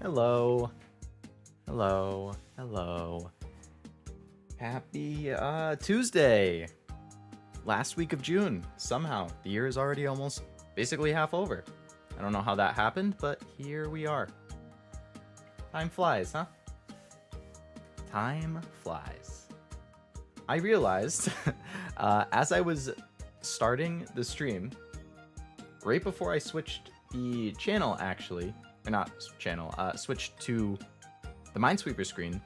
Hello. Hello. Hello. Happy Tuesday. Last week of June. Somehow. The year is already almost basically half over. I don't know how that happened, but here we are. Time flies, huh? Time flies. I realized as I was starting the stream, right before I switched the channel actually, or not channel, switched to the Minesweeper screen,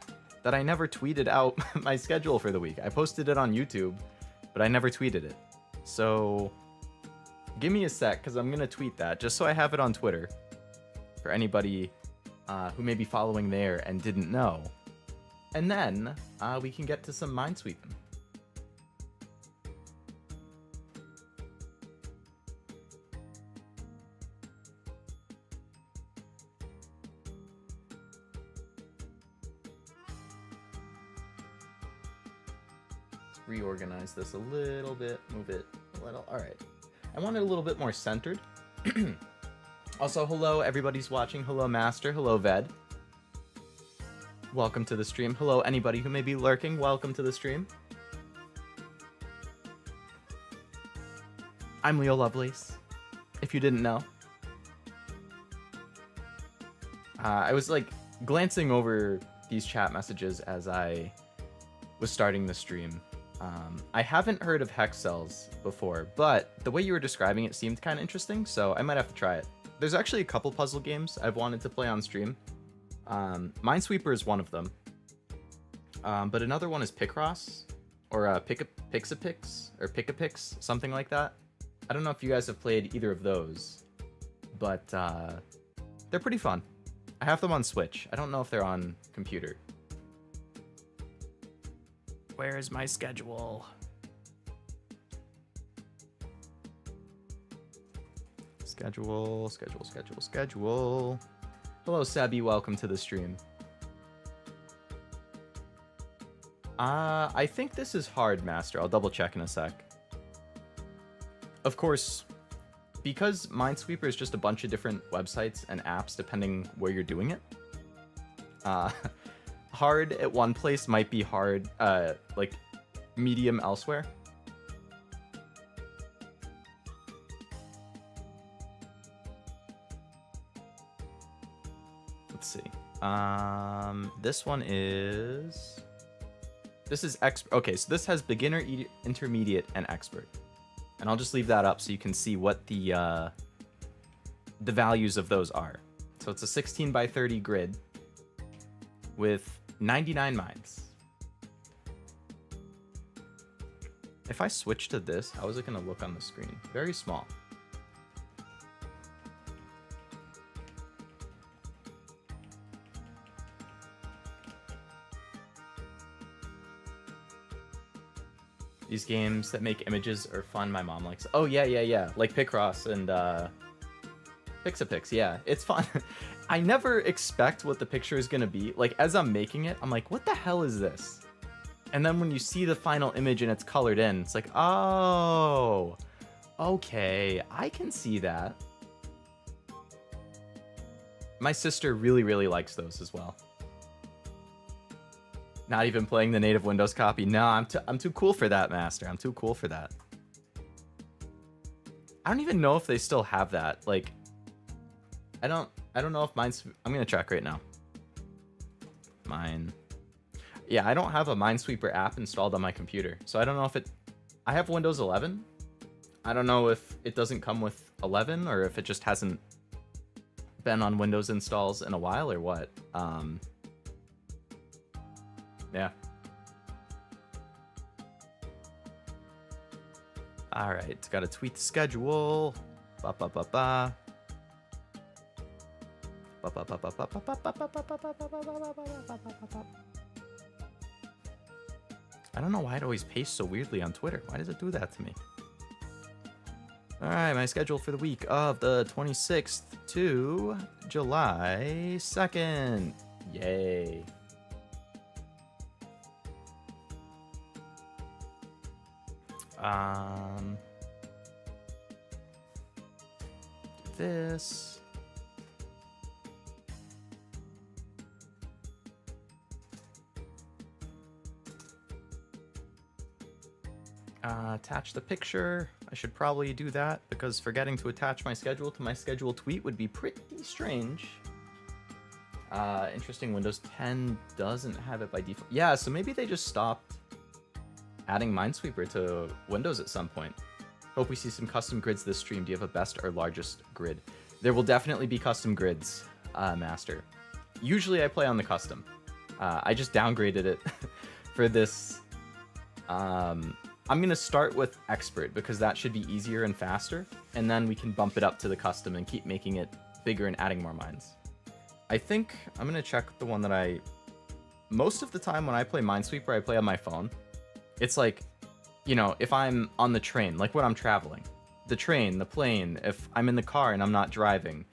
that I never tweeted out my schedule for the week. I posted it on YouTube, but I never tweeted it. So give me a sec, because I'm going to tweet that, just so I have it on Twitter, for anybody who may be following there and didn't know. And then we can get to some Minesweeping. Reorganize this a little bit, move it a little. All right. I want it a little bit more centered. Also, hello, everybody's watching. Hello, Master. Hello, Ved. Welcome to the stream. Hello, anybody who may be lurking. Welcome to the stream. I'm Leo Lovelace, if you didn't know. I was like glancing over these chat messages as I was starting the stream. I haven't heard of hex cells before, but the way you were describing it seemed kind of interesting, so I might have to try it. There's actually a couple puzzle games I've wanted to play on stream. Minesweeper is one of them, but another one is Picross, or Pixapix, or Pickapix, something like that. I don't know if you guys have played either of those, but they're pretty fun. I have them on Switch. I don't know if they're on computer. Where is my schedule? Schedule. Hello, Sabi. Welcome to the stream. I think this is hard, Master. I'll double check in a sec. Of course, because Minesweeper is just a bunch of different websites and apps depending where you're doing it. Hard at one place might be hard, like medium elsewhere. Let's see. This one is... This is expert. Okay, so this has beginner, intermediate, and expert. And I'll just leave that up so you can see what the values of those are. So it's a 16 by 30 grid with 99 mines. If I switch to this, how is it going to look on the screen? Very small. These games that make images are fun. My mom likes. Oh yeah. Like Picross and Pixapix. Yeah, it's fun. I never expect what the picture is gonna be. Like as I'm making it, I'm like, what the hell is this? And then when you see the final image and it's colored in, it's like, oh, okay, I can see that. My sister really likes those as well. Not even playing the native Windows copy. No, I'm too cool for that, Master. I'm too cool for that. I don't even know if they still have that. Like, I don't know if mine's... I'm gonna check right now. Yeah, I don't have a Minesweeper app installed on my computer, so I don't know if it... I have Windows 11. I don't know if it doesn't come with 11 or if it just hasn't been on Windows installs in a while or what. Yeah. All right, gotta tweet the schedule. I don't know why it always pastes so weirdly on Twitter. Why does it do that to me? All right, my schedule for the week of the 26th to July 2nd. Yay. Do this. Attach the picture. I should probably do that because forgetting to attach my schedule to my schedule tweet would be pretty strange. Interesting, Windows 10 doesn't have it by default. Yeah, so maybe they just stopped adding Minesweeper to Windows at some point. Hope we see some custom grids this stream. Do you have a best or largest grid? There will definitely be custom grids, Master. Usually I play on the custom. I just downgraded it for this. I'm going to start with expert because that should be easier and faster. And then we can bump it up to the custom and keep making it bigger and adding more mines. I think I'm going to check the one that most of the time when I play Minesweeper, I play on my phone. It's like, you know, if I'm on the train, like when I'm traveling, the train, the plane, if I'm in the car and I'm not driving,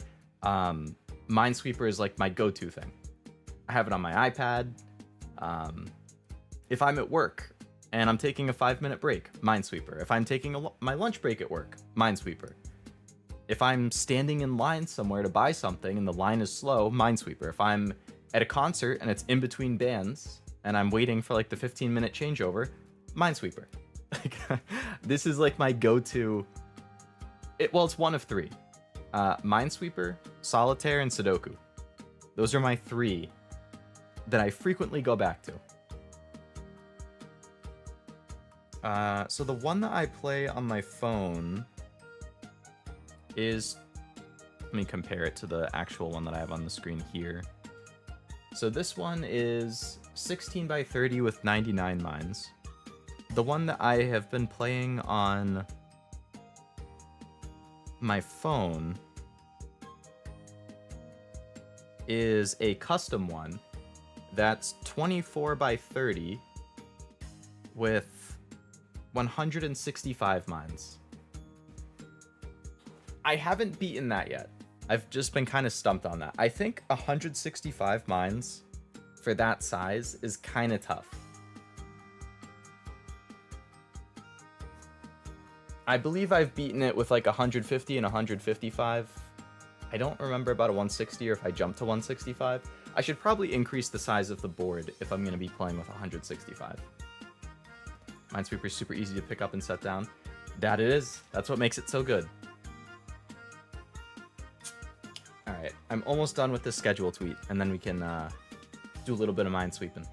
Minesweeper is like my go-to thing. I have it on my iPad. If I'm at work and I'm taking a 5-minute break, Minesweeper. If I'm taking my lunch break at work, Minesweeper. If I'm standing in line somewhere to buy something and the line is slow, Minesweeper. If I'm at a concert and it's in between bands and I'm waiting for like the 15-minute changeover, Minesweeper. This is like my go-to. Well, it's one of three. Minesweeper, Solitaire, and Sudoku. Those are my three that I frequently go back to. So the one that I play on my phone is, let me compare it to the actual one that I have on the screen here. So this one is 16 by 30 with 99 mines. The one that I have been playing on my phone is a custom one that's 24 by 30 with 165 mines. I haven't beaten that yet. I've just been kind of stumped on that. I think 165 mines for that size is kind of tough. I believe I've beaten it with like 150 and 155. I don't remember about a 160 or if I jumped to 165. I should probably increase the size of the board if I'm going to be playing with 165. Minesweeper is super easy to pick up and set down. That it is. That's what makes it so good. Alright, I'm almost done with this schedule tweet, and then we can do a little bit of minesweeping.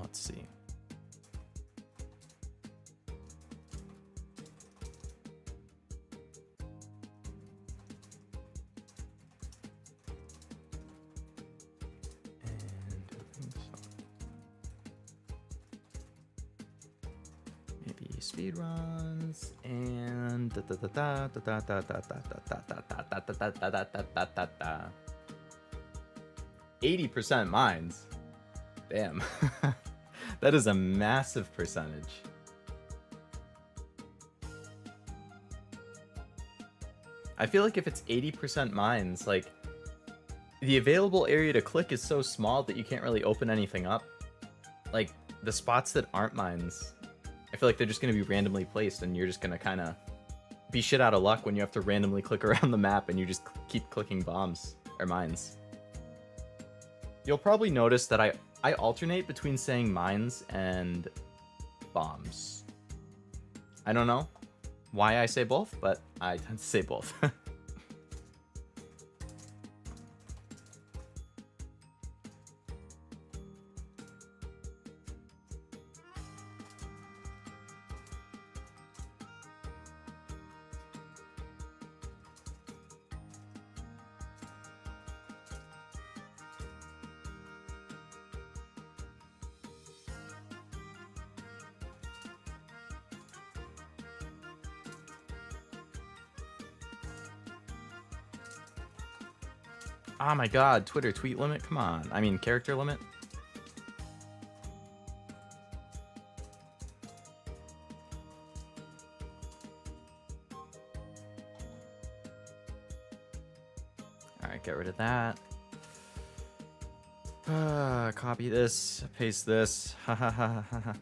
Let's see. Maybe speed runs and 80% mines. Damn. That is a massive percentage. I feel like if it's 80% mines, like the available area to click is so small that you can't really open anything up. Like the spots that aren't mines, I feel like they're just going to be randomly placed and you're just going to kind of be shit out of luck when you have to randomly click around the map and you just keep clicking bombs or mines. You'll probably notice that I alternate between saying mines and bombs. I don't know why I say both, but I tend to say both. Oh my god, Twitter tweet limit? Come on. I mean, character limit? Alright, get rid of that. Copy this, paste this. Ha ha ha ha ha.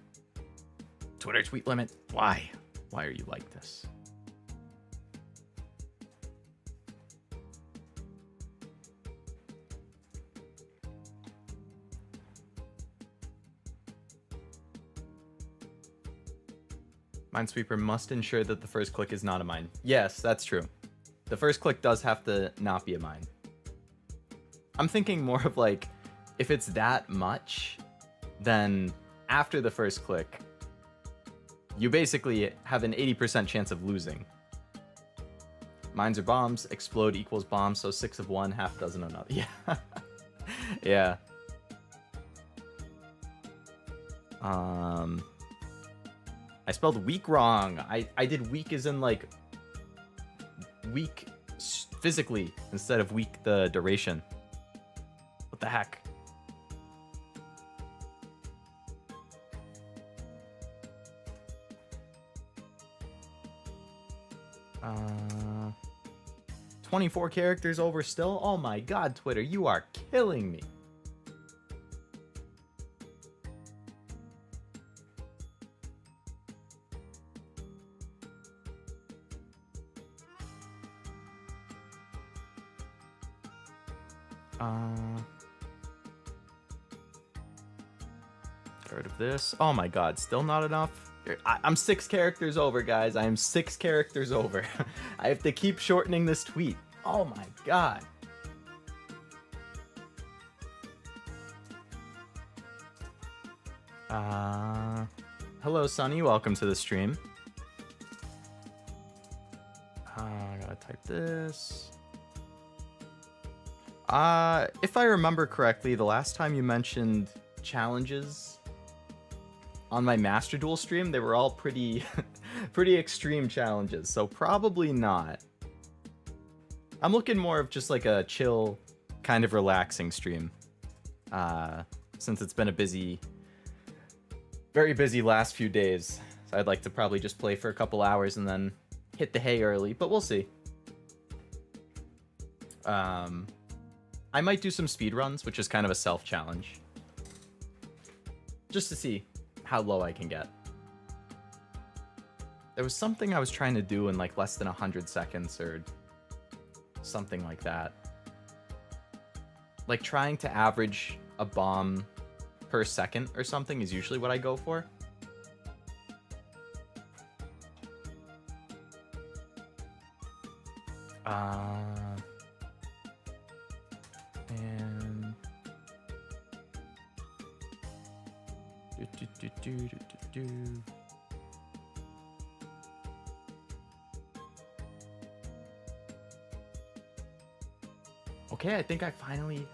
Twitter tweet limit. Why? Why are you like this? Minesweeper must ensure that the first click is not a mine. Yes, that's true. The first click does have to not be a mine. I'm thinking more of like, if it's that much, then after the first click, you basically have an 80% chance of losing. Mines are bombs, explode equals bomb, so 6 of one, half dozen of another. Yeah. Yeah. I spelled weak wrong. I did weak as in like weak physically instead of weak the duration. What the heck? 24 characters over still? Oh my god, Twitter, you are killing me. Get rid of this. Oh my god, still not enough? I'm 6 characters over, guys. I am 6 characters over. I have to keep shortening this tweet. Oh my god. Hello, Sunny. Welcome to the stream. I gotta type this. If I remember correctly, the last time you mentioned challenges on my Master Duel stream, they were all pretty pretty extreme challenges, so probably not. I'm looking more of just like a chill, kind of relaxing stream. Since it's been a busy, very busy last few days. So I'd like to probably just play for a couple hours and then hit the hay early, but we'll see. I might do some speedruns, which is kind of a self-challenge. Just to see how low I can get. There was something I was trying to do in like less than 100 seconds or something like that. Like trying to average a bomb per second or something is usually what I go for. And okay, I think I finally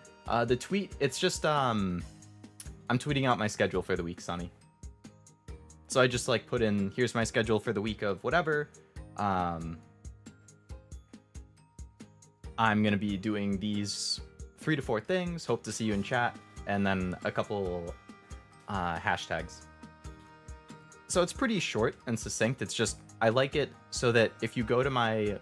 the tweet, it's just I'm tweeting out my schedule for the week, Sonny. So I just like put in, here's my schedule for the week of whatever. I'm gonna be doing these 3 to 4 things. Hope to see you in chat, and then a couple hashtags. So it's pretty short and succinct. It's just, I like it so that if you go to my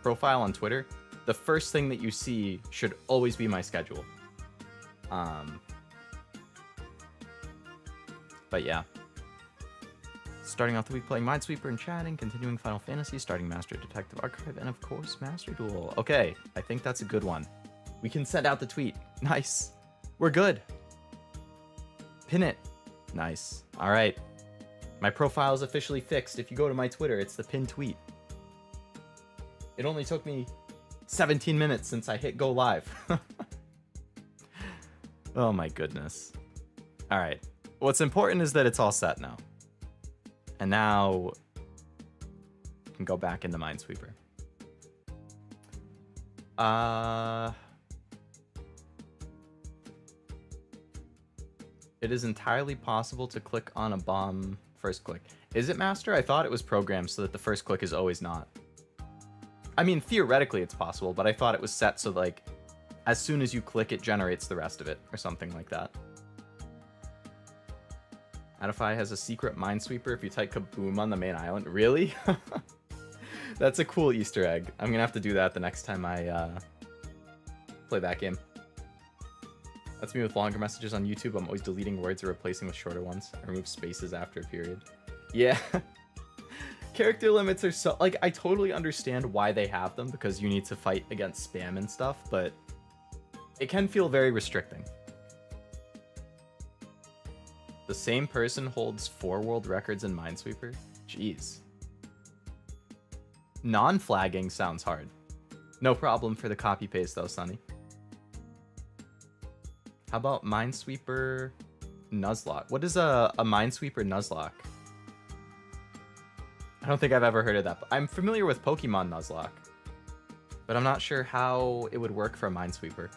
profile on Twitter, the first thing that you see should always be my schedule. But yeah. Starting off the week playing Minesweeper and chatting, continuing Final Fantasy, starting Master Detective Archive, and of course Master Duel. Okay, I think that's a good one. We can send out the tweet. Nice. We're good. Pin it. Nice. All right. My profile is officially fixed. If you go to my Twitter, it's the pinned tweet. It only took me 17 minutes since I hit go live. Oh my goodness. All right. What's important is that it's all set now. And now I can go back into Minesweeper. It is entirely possible to click on a bomb first click. Is it, Master? I thought it was programmed so that the first click is always not. I mean, theoretically it's possible, but I thought it was set so like as soon as you click, it generates the rest of it or something like that. Adify has a secret Minesweeper if you type kaboom on the main island. Really? That's a cool Easter egg. I'm gonna have to do that the next time I play that game. That's me with longer messages on YouTube. I'm always deleting words or replacing with shorter ones. I remove spaces after a period. Yeah. Character limits are so... Like, I totally understand why they have them, because you need to fight against spam and stuff, but it can feel very restricting. The same person holds 4 world records in Minesweeper? Jeez. Non-flagging sounds hard. No problem for the copy-paste, though, Sonny. How about Minesweeper Nuzlocke? What is a Minesweeper Nuzlocke? I don't think I've ever heard of that. But I'm familiar with Pokemon Nuzlocke, but I'm not sure how it would work for a Minesweeper.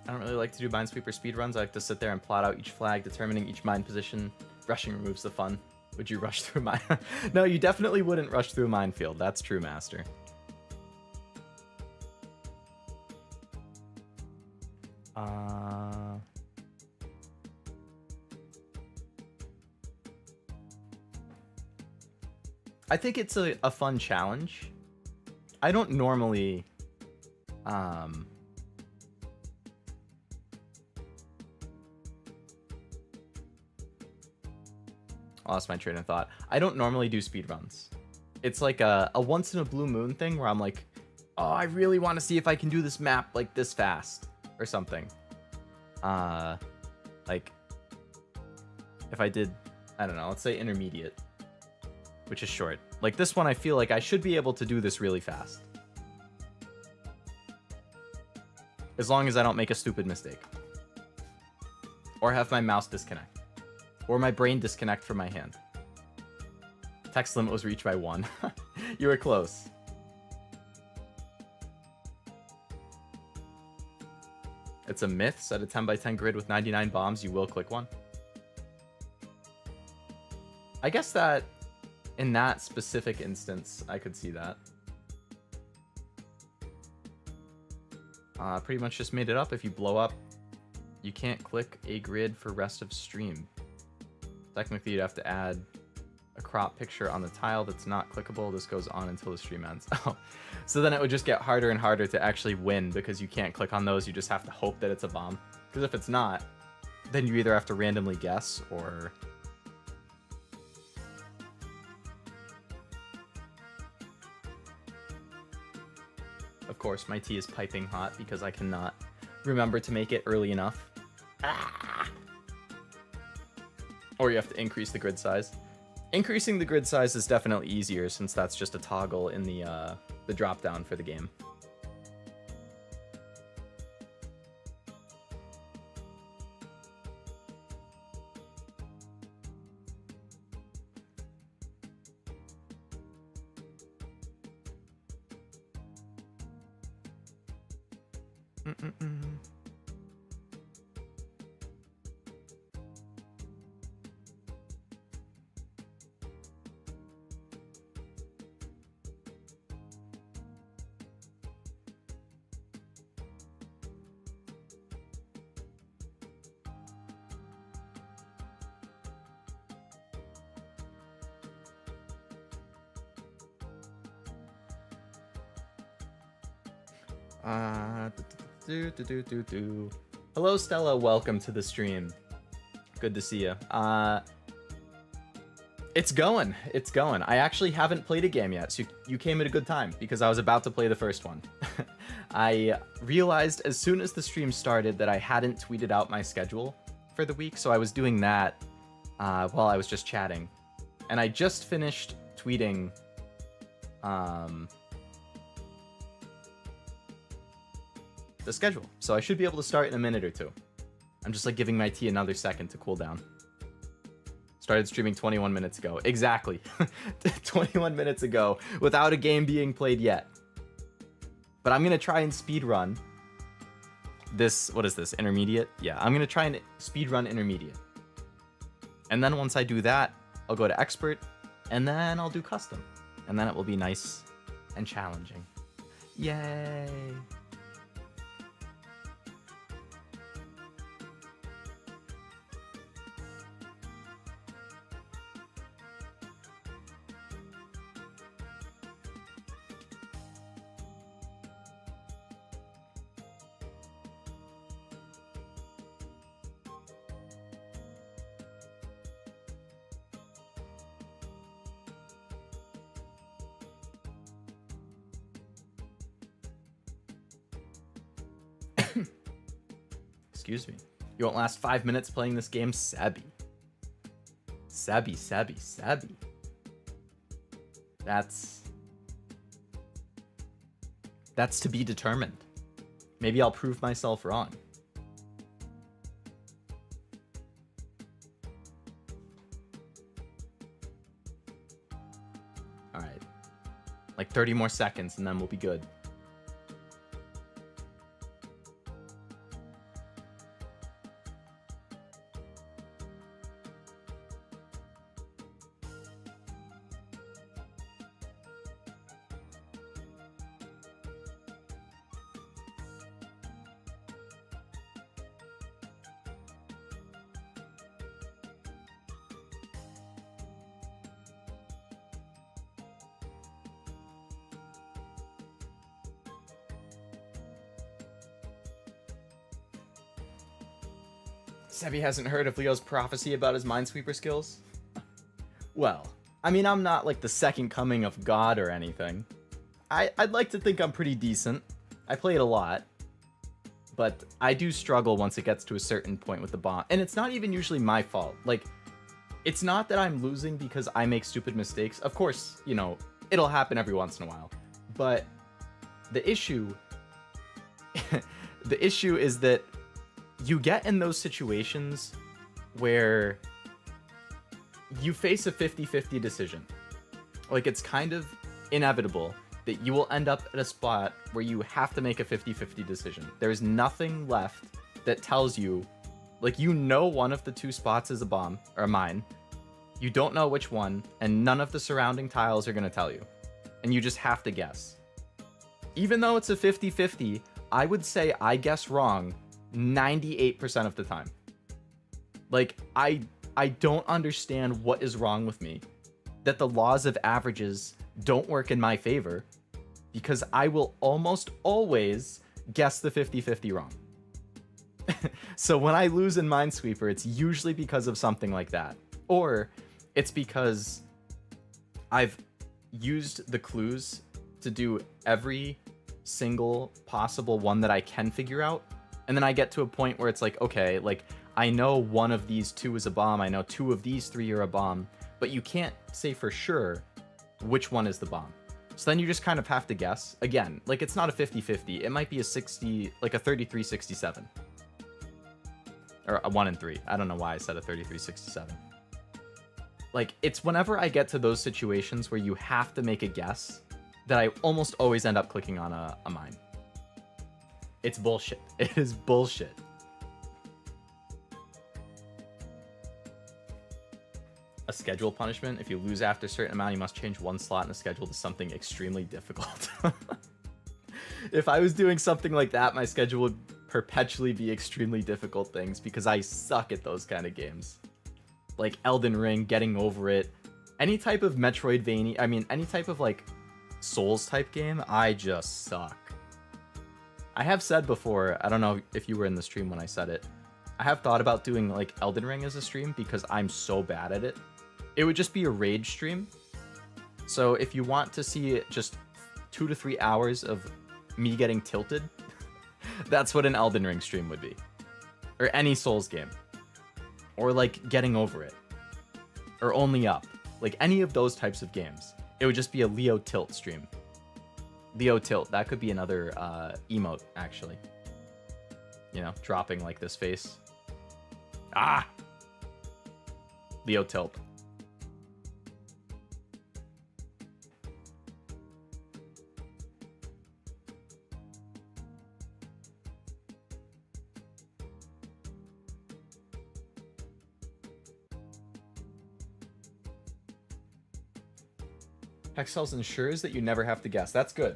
I don't really like to do Minesweeper speedruns. I have to sit there and plot out each flag, determining each mine position. Rushing removes the fun. Would you rush through a mine? No, you definitely wouldn't rush through a minefield. That's true, Master. I think it's a fun challenge. I don't normally... I lost my train of thought. I don't normally do speedruns. It's like a once in a blue moon thing where I'm like, oh, I really want to see if I can do this map like this fast or something. Like if I did, I don't know, let's say intermediate, which is short. Like this one, I feel like I should be able to do this really fast. As long as I don't make a stupid mistake. Or have my mouse disconnect. Or my brain disconnect from my hand. Text limit was reached by 1. You were close. It's a myth. Set a 10 by 10 grid with 99 bombs. You will click one. I guess that in that specific instance, I could see that. Pretty much just made it up. If you blow up, you can't click a grid for rest of stream. Technically, you'd have to add a crop picture on the tile that's not clickable. This goes on until the stream ends. Oh, so then it would just get harder and harder to actually win because you can't click on those. You just have to hope that it's a bomb. Because if it's not, then you either have to randomly guess or... Of course, my tea is piping hot because I cannot remember to make it early enough. Ah! Or you have to increase the grid size. Increasing the grid size is definitely easier since that's just a toggle in the drop down for the game. Hello, Stella. Welcome to the stream. Good to see you. It's going. It's going. I actually haven't played a game yet, so you came at a good time because I was about to play the first one. I realized as soon as the stream started that I hadn't tweeted out my schedule for the week, so I was doing that while I was just chatting. And I just finished tweeting the schedule, so I should be able to start in a minute or two. I'm just like giving my tea another second to cool down. Started streaming 21 minutes ago. Exactly. 21 minutes ago without a game being played yet. But I'm gonna try and speedrun this. What is this? Intermediate? Yeah, I'm gonna try and speedrun intermediate. And then once I do that, I'll go to expert, and then I'll do custom. And then it will be nice and challenging. Yay! Excuse me. You won't last 5 minutes playing this game, Sabby. Sabby, Sabby, Sabby. That's to be determined. Maybe I'll prove myself wrong. All right. Like 30 more seconds and then we'll be good. Sebby hasn't heard of Leo's prophecy about his Minesweeper skills? Well, I mean, I'm not like the second coming of God or anything. I'd like to think I'm pretty decent. I play it a lot. But I do struggle once it gets to a certain point with the bomb. And it's not even usually my fault. Like, it's not that I'm losing because I make stupid mistakes. Of course, you know, it'll happen every once in a while. But the issue... the issue is that you get in those situations where you face a 50-50 decision. Like, it's kind of inevitable that you will end up at a spot where you have to make a 50-50 decision. There's nothing left that tells you, like, you know one of the two spots is a bomb, or a mine. You don't know which one, and none of the surrounding tiles are going to tell you. And you just have to guess. Even though it's a 50-50, I would say I guess wrong 98% of the time. Like, I don't understand what is wrong with me. That the laws of averages don't work in my favor. Because I will almost always guess the 50-50 wrong. So when I lose in Minesweeper, it's usually because of something like that. Or it's because I've used the clues to do every single possible one that I can figure out. And then I get to a point where it's like, okay, like, I know one of these two is a bomb. I know two of these three are a bomb. But you can't say for sure which one is the bomb. So then you just kind of have to guess. Again, like, it's not a 50-50. It might be a 60, like a 33-67. Or a 1 and 3. I don't know why I said a 33-67. Like, it's whenever I get to those situations where you have to make a guess that I almost always end up clicking on a mine. It's bullshit. It is bullshit. A schedule punishment. If you lose after a certain amount, you must change one slot in the schedule to something extremely difficult. If I was doing something like that, my schedule would perpetually be extremely difficult things because I suck at those kind of games. Like Elden Ring, Getting Over It, any type of Metroidvania, I mean, any type of like Souls type game, I just suck. I have said before, I don't know if you were in the stream when I said it, I have thought about doing like Elden Ring as a stream because I'm so bad at it. It would just be a rage stream. So if you want to see just 2 to 3 hours of me getting tilted, that's what an Elden Ring stream would be. Or any Souls game. Or like Getting Over It. Or Only Up. Like any of those types of games. It would just be a Leo Tilt stream. Leo Tilt, that could be another emote, actually. You know, dropping like this face. Ah! Leo Tilt. Hexcells ensures that you never have to guess. That's good.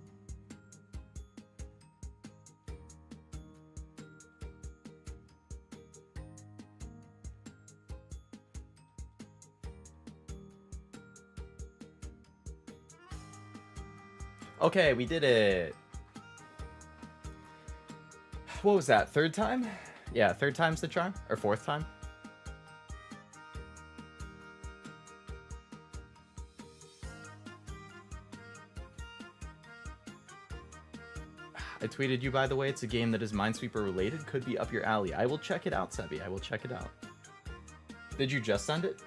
Okay, we did it. What was that? Third time? Yeah, third time's the charm? Or fourth time? I tweeted you, by the way. It's a game that is Minesweeper related. Could be up your alley. I will check it out, Sebi. I will check it out. Did you just send it?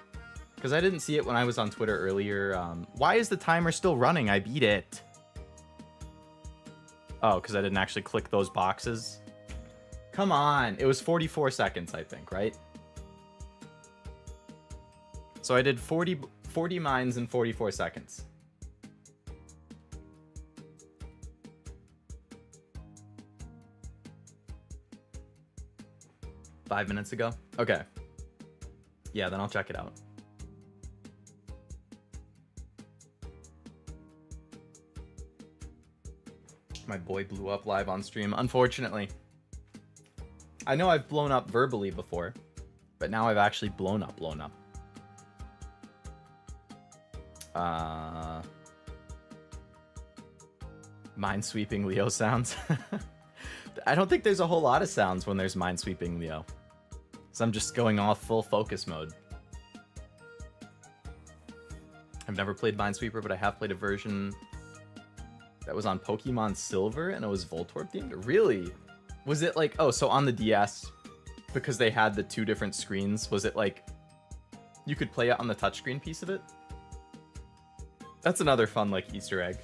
Because I didn't see it when I was on Twitter earlier. Why is the timer still running? I beat it. Oh, because I didn't actually click those boxes. Come on. It was 44 seconds, I think, right? So I did 40 mines in 44 seconds. Five minutes ago? Okay. Yeah, then I'll check it out. My boy blew up live on stream, unfortunately. I know I've blown up verbally before, but now I've actually blown up. Minesweeping Leo sounds. I don't think there's a whole lot of sounds when there's Minesweeping Leo. So I'm just going off full focus mode. I've never played Minesweeper, but I have played a version that was on Pokemon Silver and it was Voltorb themed. Really? Was it like, oh, so on the DS, because they had the two different screens, was it like you could play it on the touchscreen piece of it? That's another fun like Easter egg.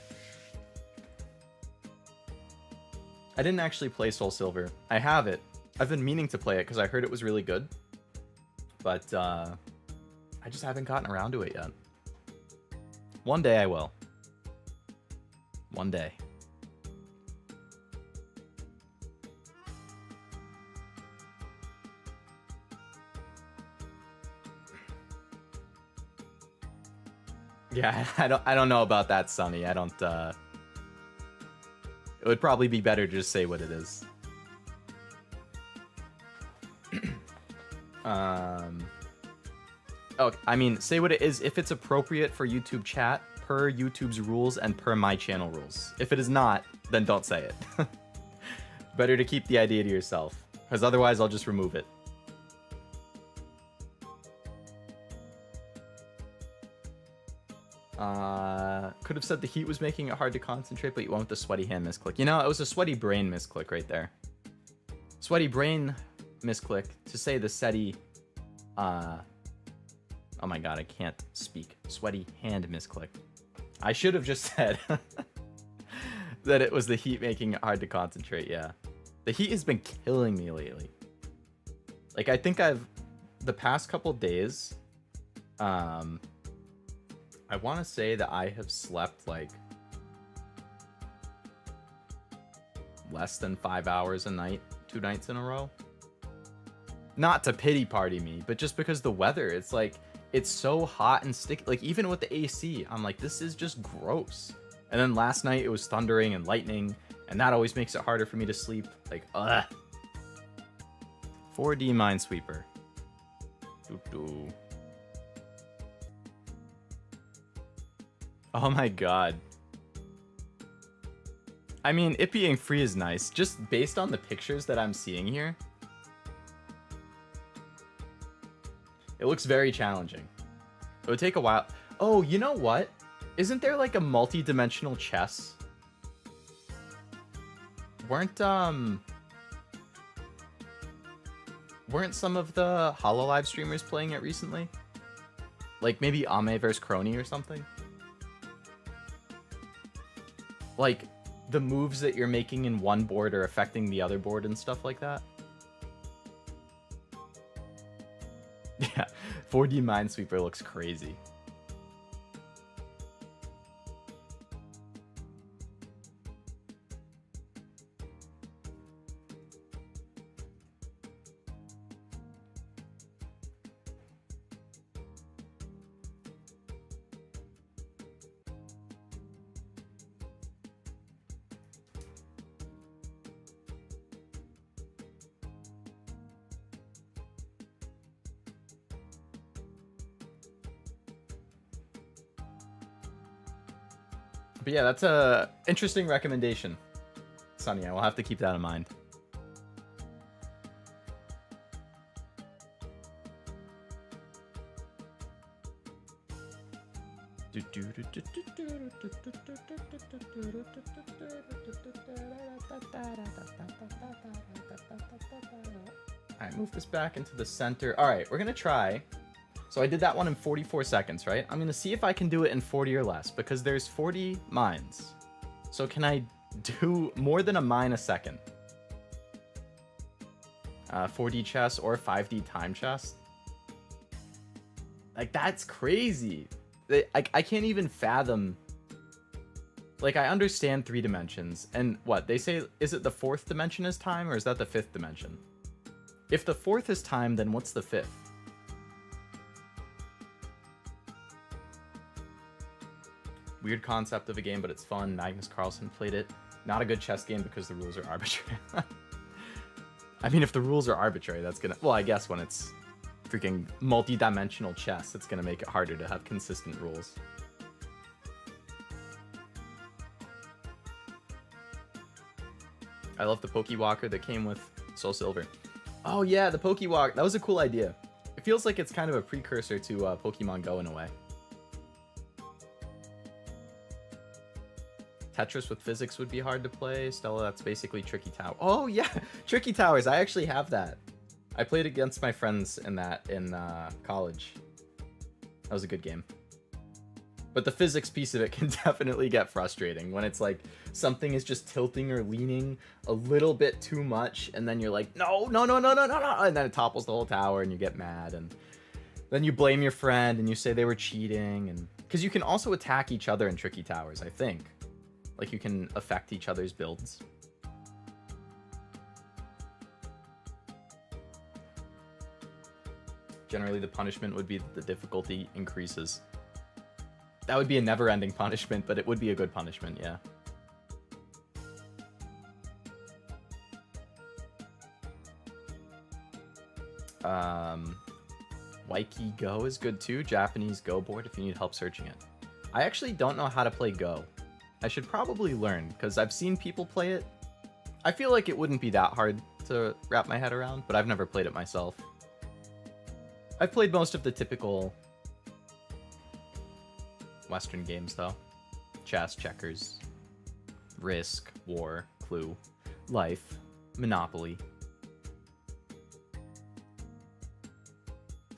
I didn't actually play Soul Silver. I have it. I've been meaning to play it because I heard it was really good. But I just haven't gotten around to it yet. One day I will. One day. Yeah, I don't know about that, Sonny. I don't it would probably be better to just say what it is. Oh, I mean, say what it is if it's appropriate for YouTube chat, per YouTube's rules and per my channel rules. If it is not, then don't say it. Better to keep the idea to yourself, because otherwise I'll just remove it. Could have said the heat was making it hard to concentrate, but you went with the sweaty hand misclick. You know, it was a sweaty brain misclick right there. Sweaty brain misclick to say the SETI, oh my god, I can't speak. Sweaty hand misclick. I should have just said that it was the heat making it hard to concentrate, yeah. The heat has been killing me lately. Like, I think the past couple days, I want to say that I have slept, like, less than 5 hours a night, 2 nights in a row. Not to pity party me, but just because the weather, it's like, it's so hot and sticky. Like, even with the AC, I'm like, this is just gross. And then last night, it was thundering and lightning, and that always makes it harder for me to sleep. Like, ugh. 4D Minesweeper. Doo-doo. Oh my god. I mean, it being free is nice, just based on the pictures that I'm seeing here. It looks very challenging. It would take a while. Oh, you know what? Isn't there like a multi-dimensional chess? Weren't some of the HoloLive streamers playing it recently? Like maybe Ame vs Crony or something? Like, the moves that you're making in one board are affecting the other board and stuff like that. Yeah, 4D Minesweeper looks crazy. But yeah, that's a interesting recommendation, Sunny. I will have to keep that in mind. Alright, move this back into the center. Alright, we're gonna try. So I did that one in 44 seconds, right? I'm gonna see if I can do it in 40 or less, because there's 40 mines. So can I do more than a mine a second? 4D chess or 5D time chess? Like, that's crazy. I can't even fathom. Like, I understand 3 dimensions, and what they say, is it the 4th dimension is time, or is that the 5th dimension? If the 4th is time, then what's the 5th? Weird concept of a game, but it's fun. Magnus Carlsen played it. Not a good chess game because the rules are arbitrary. I mean, if the rules are arbitrary, that's gonna... Well, I guess when it's freaking multi-dimensional chess, it's gonna make it harder to have consistent rules. I love the Pokewalker that came with Soul Silver. Oh yeah, the Pokewalker. That was a cool idea. It feels like it's kind of a precursor to Pokemon Go in a way. Tetris with physics would be hard to play. Stella, that's basically Tricky Tower. Oh yeah, Tricky Towers. I actually have that. I played against my friends in that in college. That was a good game. But the physics piece of it can definitely get frustrating when it's like something is just tilting or leaning a little bit too much, and then you're like, no, no, no, no, no, no, no, and then it topples the whole tower, and you get mad, and then you blame your friend, and you say they were cheating, and because you can also attack each other in Tricky Towers, I think. Like, you can affect each other's builds. Generally, the punishment would be that the difficulty increases. That would be a never-ending punishment, but it would be a good punishment, yeah. YuGiOh is good too. Japanese Go board if you need help searching it. I actually don't know how to play Go. I should probably learn, because I've seen people play it. I feel like it wouldn't be that hard to wrap my head around, but I've never played it myself. I've played most of the typical Western games, though. Chess, checkers, Risk, War, Clue, Life, Monopoly.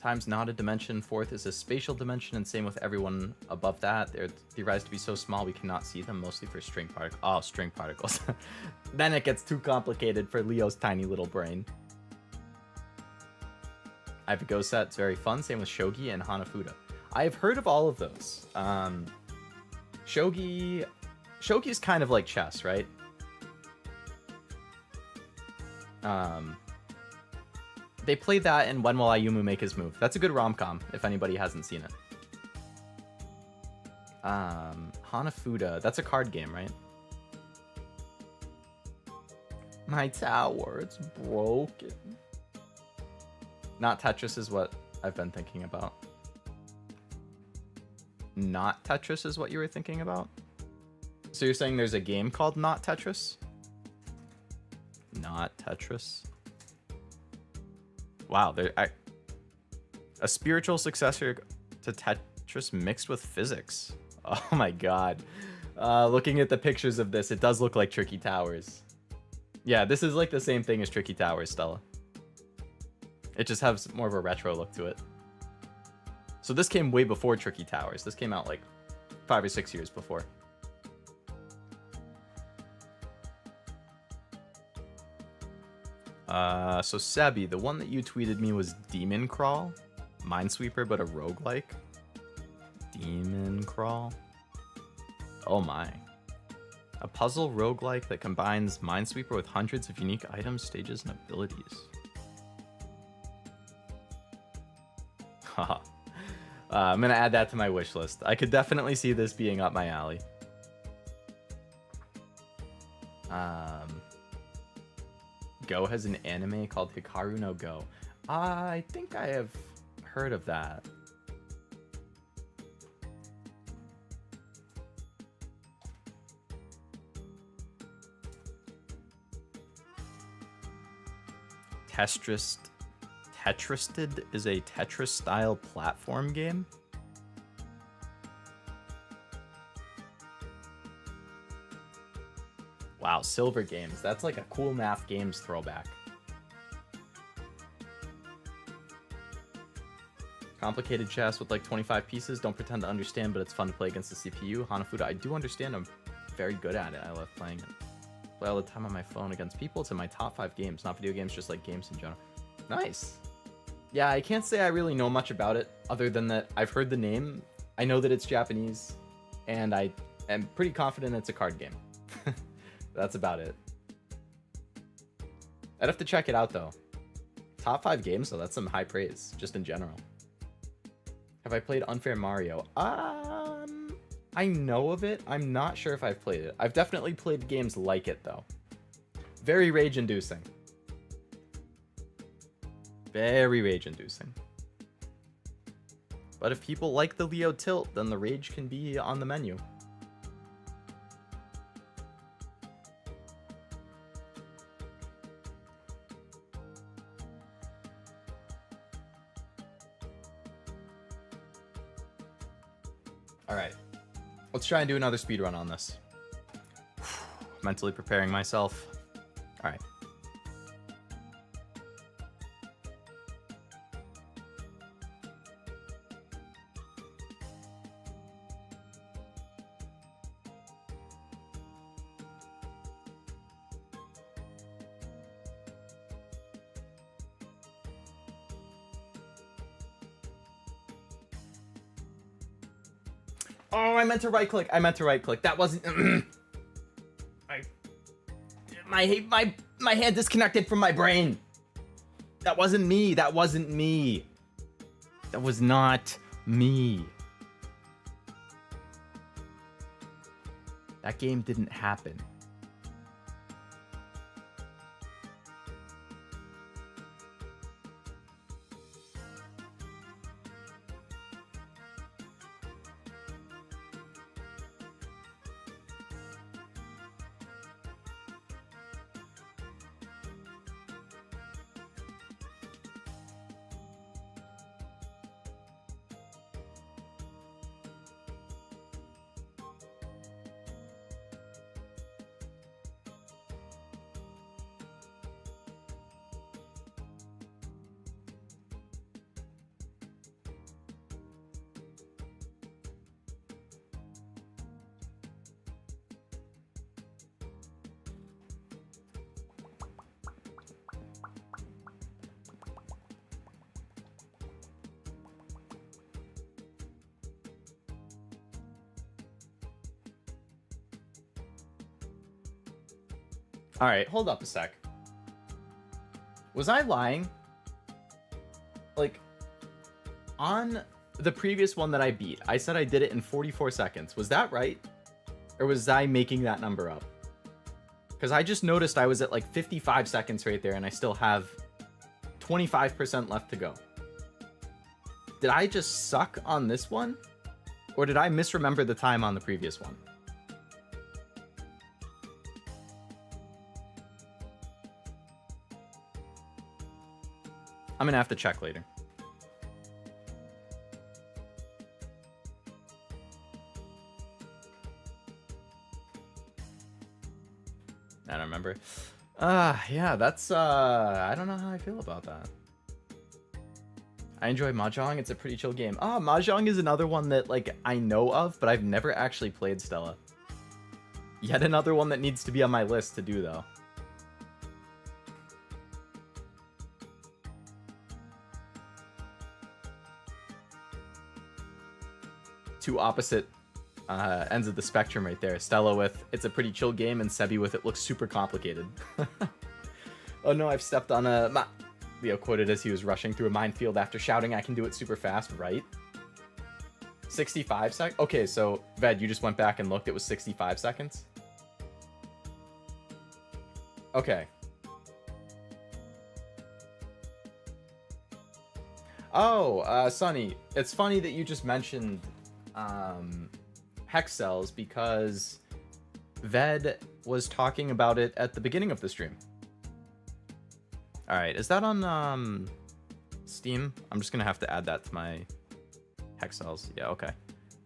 Time's not a dimension, 4th is a spatial dimension, and same with everyone above that. They're theorized to be so small we cannot see them, mostly for string particles. Oh, string particles. Then it gets too complicated for Leo's tiny little brain. I have a Go set, it's very fun, same with Shogi and Hanafuda. I have heard of all of those. Shogi is kind of like chess, right? They play that in When Will Ayumu Make His Move. That's a good rom-com, if anybody hasn't seen it. Hanafuda, that's a card game, right? My tower, it's broken. Not Tetris is what I've been thinking about. Not Tetris is what you were thinking about? So you're saying there's a game called Not Tetris? Not Tetris? Wow, a spiritual successor to Tetris mixed with physics. Oh my god. Looking at the pictures of this, it does look like Tricky Towers. Yeah, this is like the same thing as Tricky Towers, Stella. It just has more of a retro look to it. So this came way before Tricky Towers. This came out like 5 or 6 years before. So Sebi, the one that you tweeted me was Demon Crawl? Minesweeper, but a roguelike? Demon Crawl? Oh my. A puzzle roguelike that combines Minesweeper with hundreds of unique items, stages, and abilities. Haha. I'm gonna add that to my wish list. I could definitely see this being up my alley. Go has an anime called Hikaru no Go. I think I have heard of that. Tetristed is a Tetris-style platform game? Wow, Silver Games. That's like a cool math games throwback. Complicated chess with like 25 pieces. Don't pretend to understand, but it's fun to play against the CPU. Hanafuda, I do understand. I'm very good at it. I love playing it. Play all the time on my phone against people. It's in my top 5 games. Not video games, just like games in general. Nice. Yeah, I can't say I really know much about it, other than that I've heard the name. I know that it's Japanese, and I am pretty confident it's a card game. That's about it. I'd have to check it out, though. Top 5 games, though. That's some high praise, just in general. Have I played Unfair Mario? I know of it. I'm not sure if I've played it. I've definitely played games like it, though. Very rage-inducing. Very rage-inducing. But if people like the Leo tilt, then the rage can be on the menu. Alright. Let's try and do another speedrun on this. Mentally preparing myself. Alright. Oh, I meant to right click. That wasn't. My hand disconnected from my brain. That wasn't me. That was not me. That game didn't happen. All right, hold up a sec. Was I lying? Like, on the previous one that I beat, I said I did it in 44 seconds. Was that right? Or was I making that number up? Because I just noticed I was at like 55 seconds right there, and I still have 25% left to go. Did I just suck on this one? Or did I misremember the time on the previous one? I'm gonna have to check later. I don't remember. Yeah, that's, I don't know how I feel about that. I enjoy Mahjong. It's a pretty chill game. Mahjong is another one that, like, I know of, but I've never actually played, Stella. Yet another one that needs to be on my list to do, though. Two opposite ends of the spectrum right there. Stella with it's a pretty chill game, and Sebi with it looks super complicated. Oh no, I've stepped on a... Leo quoted as he was rushing through a minefield after shouting, "I can do it super fast," right? 65 seconds? Okay, so, Ved, you just went back and looked. It was 65 seconds? Okay. Oh, Sonny, it's funny that you just mentioned hex cells, because Ved was talking about it at the beginning of the stream. All right, is that on Steam? I'm just gonna have to add that to my Hexels. Yeah, okay.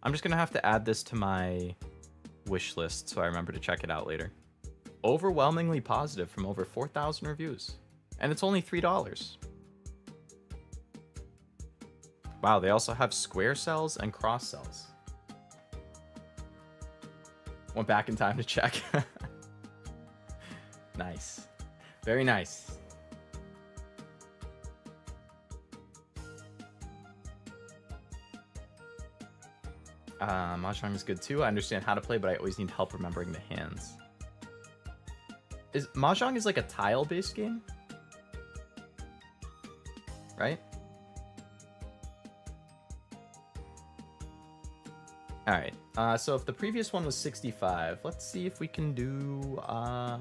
I'm just gonna have to add this to my wish list so I remember to check it out later. Overwhelmingly positive from over 4,000 reviews, and it's only $3. Wow, they also have square cells and cross cells. Went back in time to check. Nice. Very nice. Mahjong is good too. I understand how to play, but I always need help remembering the hands. Mahjong is like a tile-based game? Right? Alright, so if the previous one was 65, let's see if we can do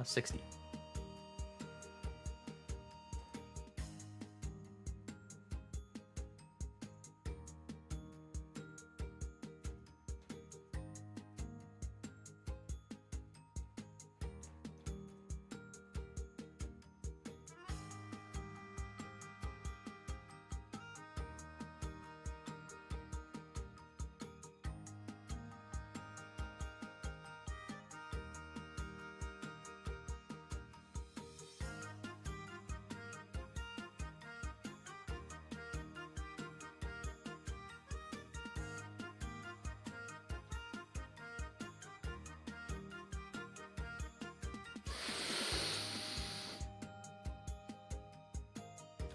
60.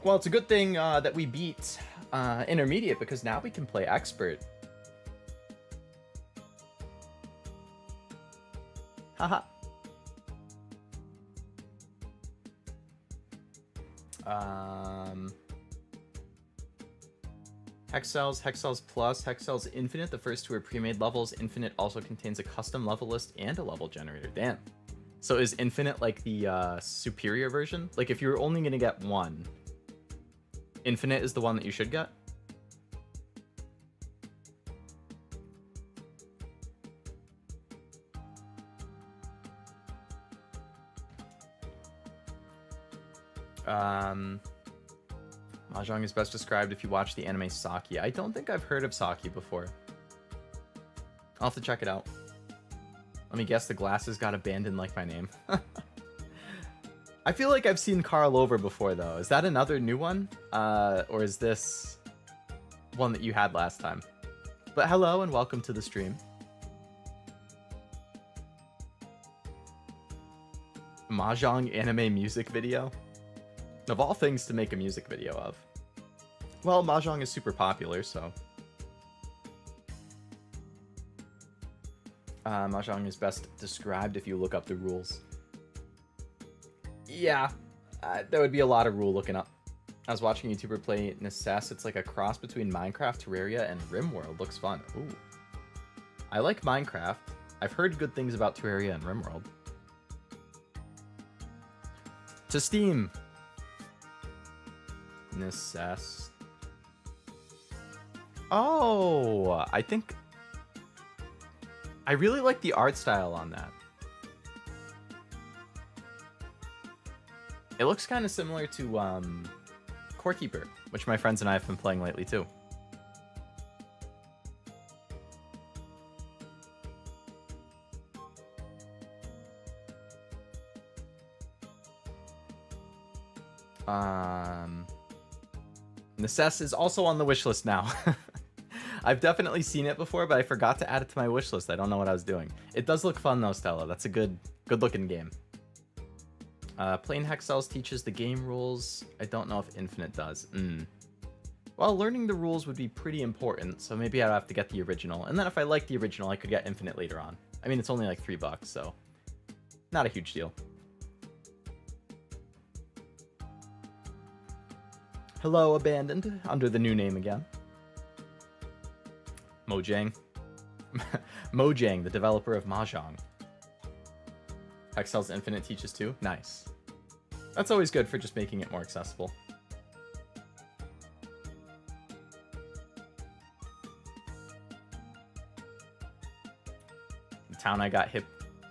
Well, it's a good thing that we beat intermediate, because now we can play expert. Haha. Hexels, Hexels Plus, Hexels Infinite. The first two are pre-made levels. Infinite also contains a custom level list and a level generator. Damn. So is Infinite like the superior version? Like if you're only gonna get one, Infinite is the one that you should get? Mahjong is best described if you watch the anime Saki. I don't think I've heard of Saki before. I'll have to check it out. Let me guess, the glasses got abandoned like my name. I feel like I've seen Carl over before, though. Is that another new one? Or is this one that you had last time? But hello and welcome to the stream. Mahjong anime music video? Of all things to make a music video of. Well, Mahjong is super popular, so... Mahjong is best described if you look up the rules. Yeah, there would be a lot of rule looking up. I was watching a YouTuber play Necess. It's like a cross between Minecraft, Terraria, and RimWorld. Looks fun. Ooh. I like Minecraft. I've heard good things about Terraria and RimWorld. To Steam. Necess. Oh, I think... I really like the art style on that. It looks kind of similar to Core Keeper, which my friends and I have been playing lately too. Necess is also on the wish list now. I've definitely seen it before, but I forgot to add it to my wish list. I don't know what I was doing. It does look fun though, Stella. That's a good looking game. Playing Hexels teaches the game rules. I don't know if Infinite does. Well, learning the rules would be pretty important, so maybe I'd have to get the original. And then if I like the original, I could get Infinite later on. I mean, it's only like $3, so not a huge deal. Hello, Abandoned, under the new name again. Mojang. Mojang, the developer of Mahjong. Hexels Infinite teaches too? Nice. That's always good for just making it more accessible. The town I got hit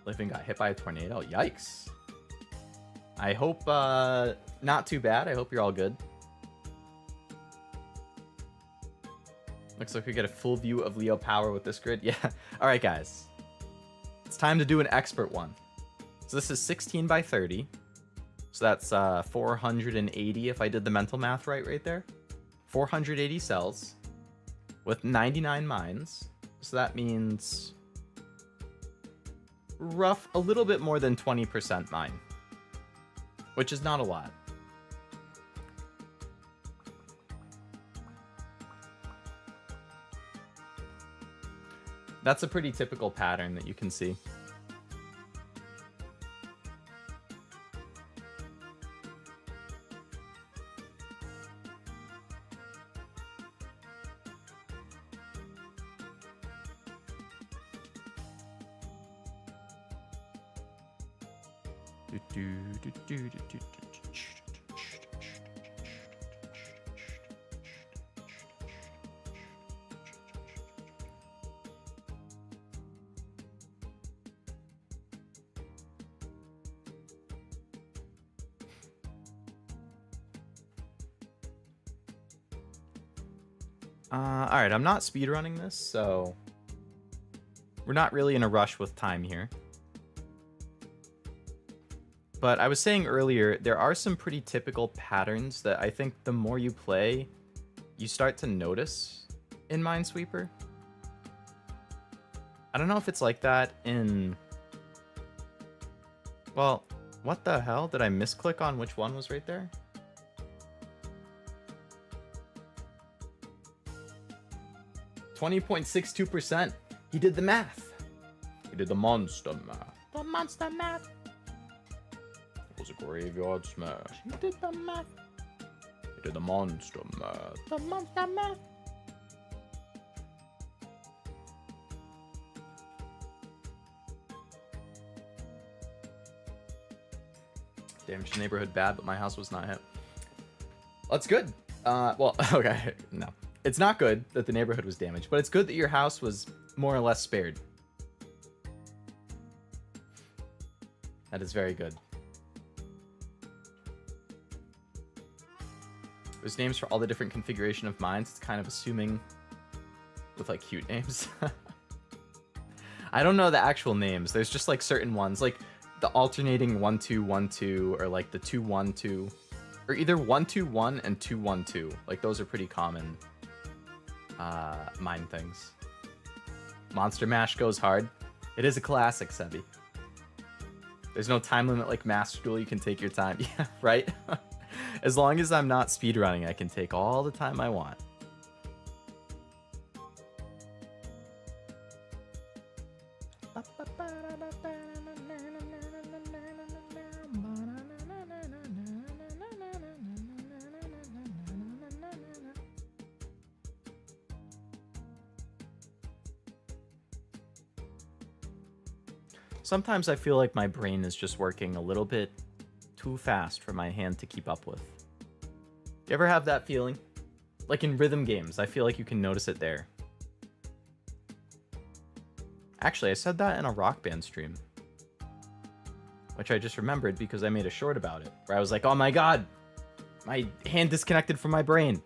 by a tornado. Yikes. I hope not too bad. I hope you're all good. Looks like we get a full view of Leo power with this grid. Yeah. All right, guys. It's time to do an expert one. So this is 16 by 30. So that's 480 if I did the mental math right there. 480 cells with 99 mines. So that means a little bit more than 20% mine, which is not a lot. That's a pretty typical pattern that you can see. Alright, I'm not speedrunning this, so we're not really in a rush with time here. But I was saying earlier, there are some pretty typical patterns that I think the more you play, you start to notice in Minesweeper. I don't know if it's like that in... Well, what the hell? Did I misclick on which one was right there? %20.62%. He did the math. He did the monster math. The monster math. It was a graveyard smash. He did the math. He did the monster math. The monster math. Damaged neighborhood bad, but my house was not hit. That's good. Well, okay, no. It's not good that the neighborhood was damaged, but it's good that your house was more or less spared. That is very good. There's names for all the different configuration of mines. It's kind of assuming with like cute names. I don't know the actual names. There's just like certain ones, like the alternating 1-2-1-2 or like the 2-1-2 or either 1-2-1 and 2-1-2. Like those are pretty common mine things. Monster Mash goes hard. It is a classic, Sebi. There's no time limit like Master Duel. You can take your time. Yeah, right? As long as I'm not speedrunning, I can take all the time I want. Sometimes I feel like my brain is just working a little bit too fast for my hand to keep up with. You ever have that feeling? Like in rhythm games, I feel like you can notice it there. Actually, I said that in a Rock Band stream, which I just remembered because I made a short about it, where I was like, oh my god, my hand disconnected from my brain.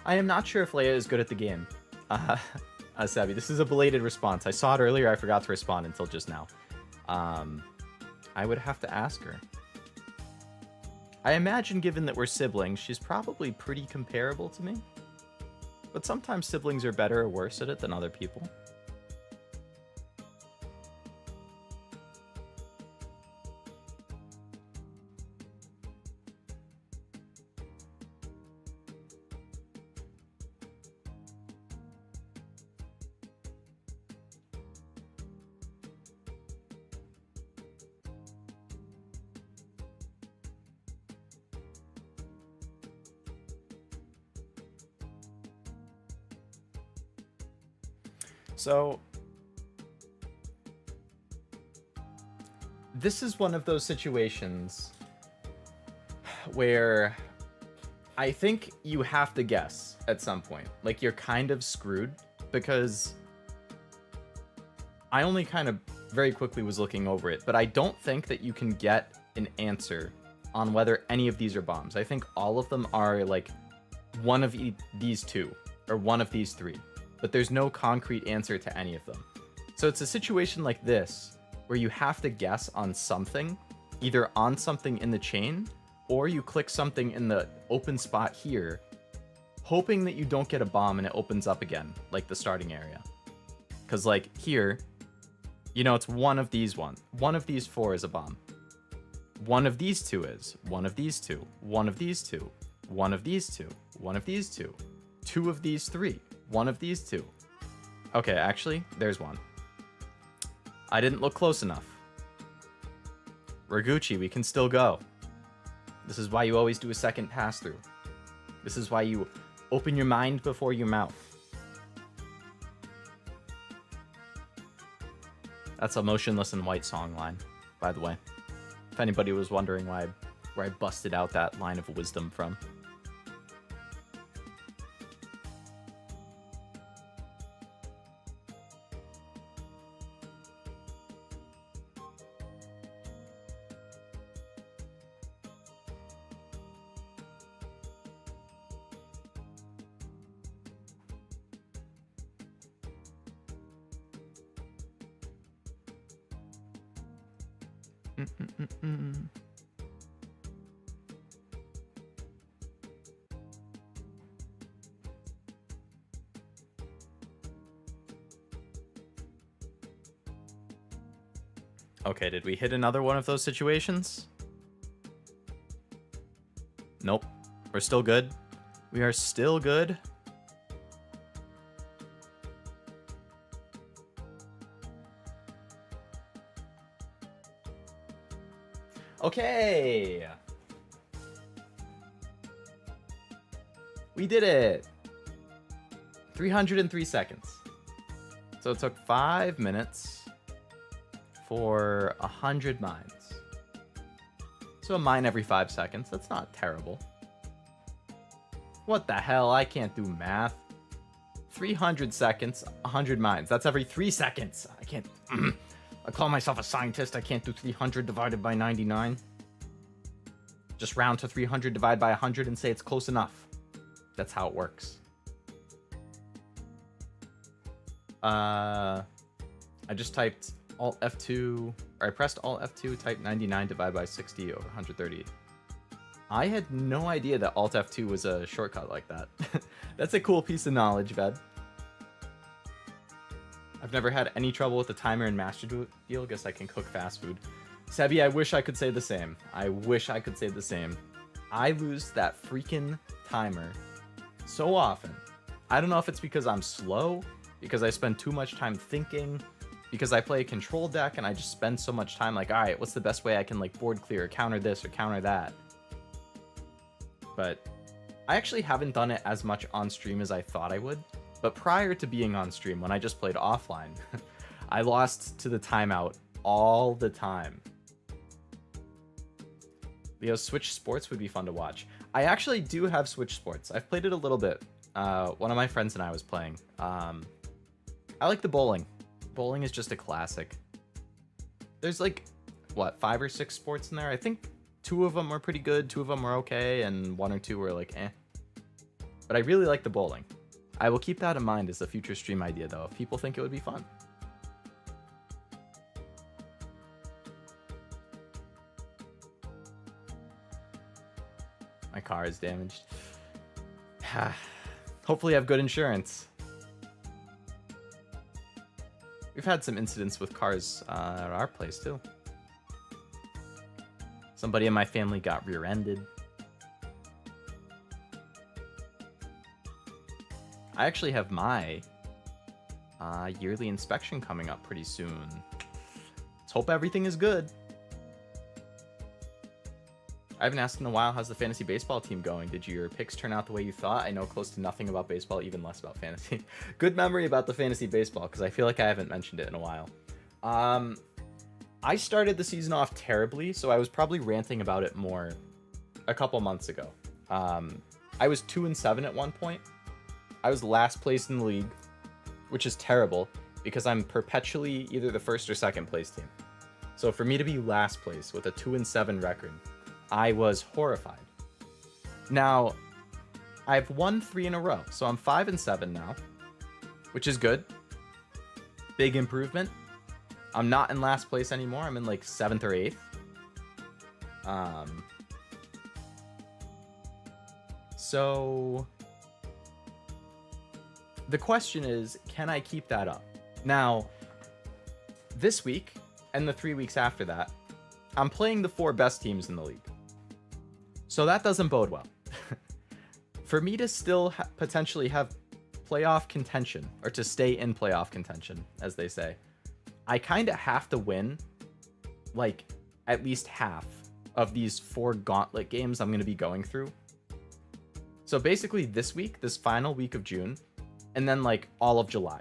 I am not sure if Leia is good at the game. Sabby. This is a belated response. I saw it earlier. I forgot to respond until just now. I would have to ask her. I imagine, given that we're siblings, she's probably pretty comparable to me. But sometimes siblings are better or worse at it than other people. So, this is one of those situations where I think you have to guess at some point. Like, you're kind of screwed, because I only kind of very quickly was looking over it, but I don't think that you can get an answer on whether any of these are bombs. I think all of them are, like, one of these two, or one of these three. But there's no concrete answer to any of them. So it's a situation like this, where you have to guess on something, either on something in the chain, or you click something in the open spot here, hoping that you don't get a bomb and it opens up again, like the starting area. Because, like, here, you know, it's one of these one of these four is a bomb. One of these two is, one of these two, one of these two, one of these two, one of these two, two of these three, one of these two. Okay, actually, there's one. I didn't look close enough. We're Gucci, we can still go. This is why you always do a second pass through. This is why you open your mind before your mouth. That's a Motionless in White song line, by the way. If anybody was wondering where I busted out that line of wisdom from. Okay, did we hit another one of those situations? Nope. We're still good. We are still good. Okay. We did it. 303 seconds. So it took 5 minutes for 100 mines. So a mine every 5 seconds. That's not terrible. What the hell? I can't do math. 300 seconds, 100 mines. That's every 3 seconds. I can't... I call myself a scientist. I can't do 300 divided by 99. Just round to 300, divide by 100, and say it's close enough. That's how it works. I just typed Alt F2, or I pressed Alt F2, typed 99, divide by 60 over 130. I had no idea that Alt F2 was a shortcut like that. That's a cool piece of knowledge, Ved. I've never had any trouble with the timer in Master Deal. Guess I can cook fast food. Sebi, I wish I could say the same. I wish I could say the same. I lose that freaking timer so often. I don't know if it's because I'm slow, because I spend too much time thinking, because I play a control deck and I just spend so much time like, all right, what's the best way I can like board clear, or counter this or counter that? But I actually haven't done it as much on stream as I thought I would. But prior to being on stream, when I just played offline, I lost to the timeout all the time. Leo, Switch Sports would be fun to watch. I actually do have Switch Sports. I've played it a little bit. One of my friends and I was playing. I like the bowling. Bowling is just a classic. There's like, what, 5 or 6 sports in there? I think 2 of them were pretty good, 2 of them were okay, and 1 or 2 were like, eh. But I really like the bowling. I will keep that in mind as a future stream idea, though, if people think it would be fun. My car is damaged. Hopefully I have good insurance. We've had some incidents with cars at our place, too. Somebody in my family got rear-ended. I actually have my yearly inspection coming up pretty soon. Let's hope everything is good. I haven't asked in a while, how's the fantasy baseball team going? Did your picks turn out the way you thought? I know close to nothing about baseball, even less about fantasy. Good memory about the fantasy baseball, because I feel like I haven't mentioned it in a while. I started the season off terribly, so I was probably ranting about it more a couple months ago. I was 2-7 at one point. I was last place in the league, which is terrible, because I'm perpetually either the first or second place team. So for me to be last place with a 2-7 record, I was horrified. Now, I've won 3 in a row, so I'm 5-7 now, which is good. Big improvement. I'm not in last place anymore. I'm in like 7th or 8th. So the question is, can I keep that up? Now, this week and the 3 weeks after that, I'm playing the 4 best teams in the league. So that doesn't bode well. For me to still potentially have playoff contention, or to stay in playoff contention, as they say, I kind of have to win, like, at least half of these 4 gauntlet games I'm going to be going through. So basically this week, this final week of June, and then, like, all of July.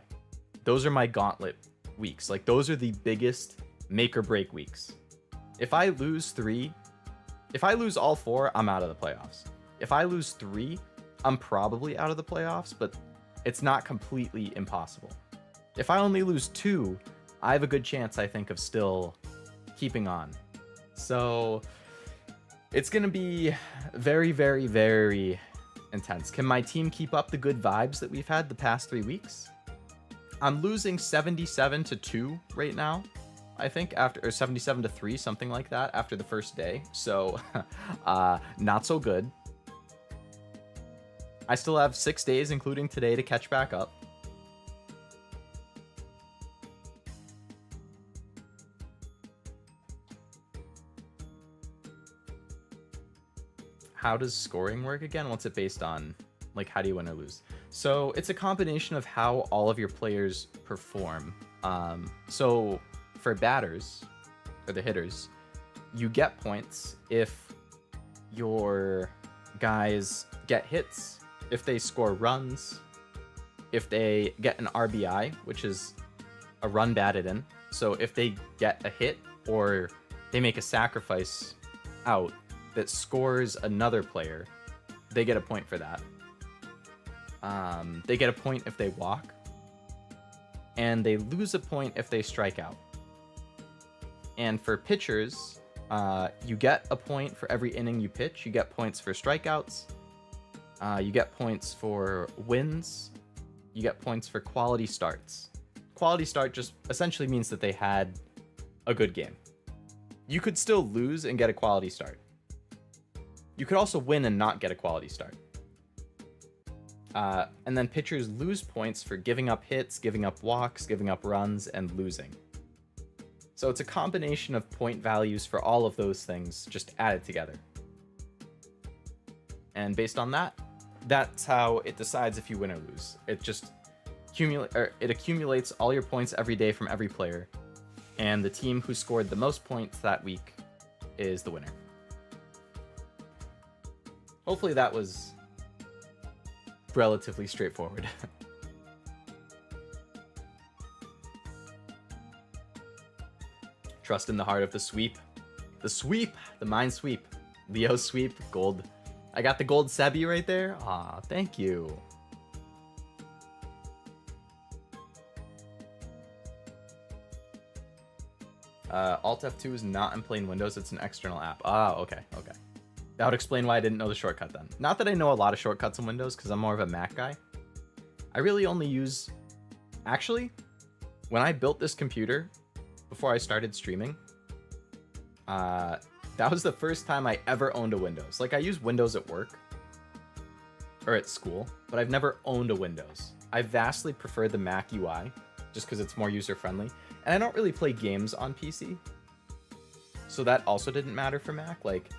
Those are my gauntlet weeks. Like, those are the biggest make or break weeks. If I lose all 4, I'm out of the playoffs. If I lose 3, I'm probably out of the playoffs, but it's not completely impossible. If I only lose 2, I have a good chance, I think, of still keeping on. So it's going to be very, very, very intense. Can my team keep up the good vibes that we've had the past 3 weeks? I'm losing 77-2 right now, I think, or 77-3, something like that, after the first day. So not so good. I still have 6 days, including today, to catch back up. How does scoring work again? What's it based on? Like, how do you win or lose? So it's a combination of how all of your players perform. So for batters, or the hitters, you get points if your guys get hits, if they score runs, if they get an RBI, which is a run batted in. So if they get a hit or they make a sacrifice out that scores another player, they get a point for that. They get a point if they walk, and they lose a point if they strike out. And for pitchers, you get a point for every inning you pitch. You get points for strikeouts. You get points for wins. You get points for quality starts. Quality start just essentially means that they had a good game. You could still lose and get a quality start. You could also win and not get a quality start. And then pitchers lose points for giving up hits, giving up walks, giving up runs, and losing. So it's a combination of point values for all of those things just added together. And based on that, that's how it decides if you win or lose. It just accumulates all your points every day from every player, and the team who scored the most points that week is the winner. Hopefully that was relatively straightforward. Trust in the heart of the sweep. The sweep! The Minesweep. Leo sweep. Gold. I got the gold Sebi right there. Aw, thank you. Alt F2 is not in plain Windows. It's an external app. Ah, okay. That would explain why I didn't know the shortcut then. Not that I know a lot of shortcuts in Windows, because I'm more of a Mac guy. I really only use... Actually, when I built this computer, before I started streaming, that was the first time I ever owned a Windows. Like, I use Windows at work, or at school, but I've never owned a Windows. I vastly prefer the Mac UI, just because it's more user-friendly. And I don't really play games on PC, so that also didn't matter for Mac. Like,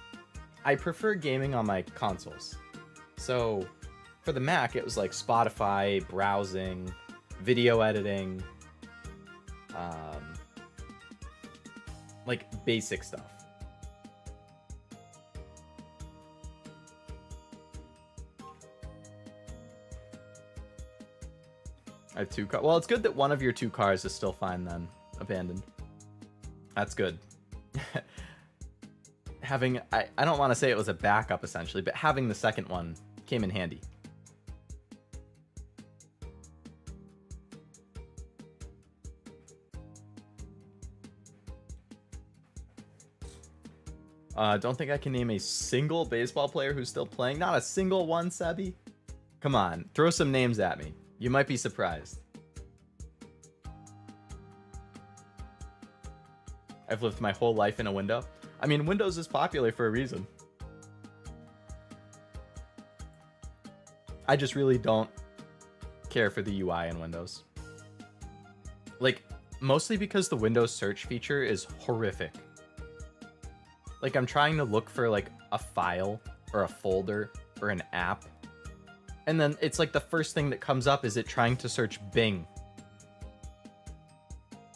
I prefer gaming on my consoles. So, for the Mac, it was like Spotify, browsing, video editing, like basic stuff. I have 2 cars. Well, it's good that one of your 2 cars is still fine then. Abandoned. That's good. Having... I don't want to say it was a backup, essentially, but having the second one came in handy. Don't think I can name a single baseball player who's still playing. Not a single one, Sebi. Come on, throw some names at me. You might be surprised. I've lived my whole life in a window. I mean, Windows is popular for a reason. I just really don't care for the UI in Windows. Like, mostly because the Windows search feature is horrific. Like, I'm trying to look for, like, a file or a folder or an app. And then it's like the first thing that comes up is it trying to search Bing.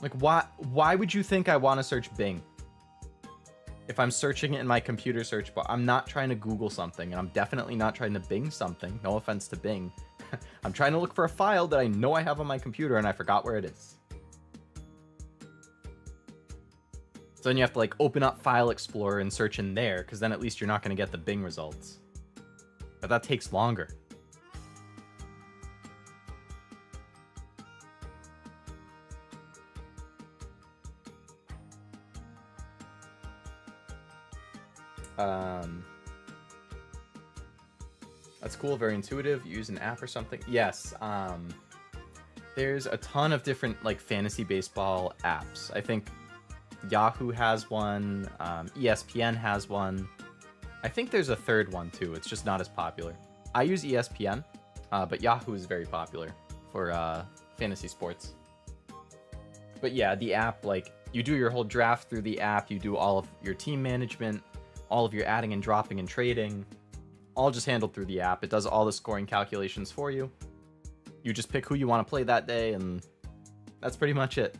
Like, why would you think I want to search Bing? If I'm searching it in my computer search bar, I'm not trying to Google something, and I'm definitely not trying to Bing something. No offense to Bing. I'm trying to look for a file that I know I have on my computer, and I forgot where it is. So then you have to, like, open up File Explorer and search in there, because then at least you're not going to get the Bing results. But that takes longer. That's cool, very intuitive. You use an app or something. Yes, there's a ton of different, like, fantasy baseball apps. I think Yahoo has one, ESPN has one. I think there's a third one too, it's just not as popular. I use ESPN, but Yahoo is very popular for fantasy sports. But yeah, the app, like, you do your whole draft through the app, you do all of your team management, all of your adding and dropping and trading, all just handled through the app. It does all the scoring calculations for you. You just pick who you want to play that day, and that's pretty much it.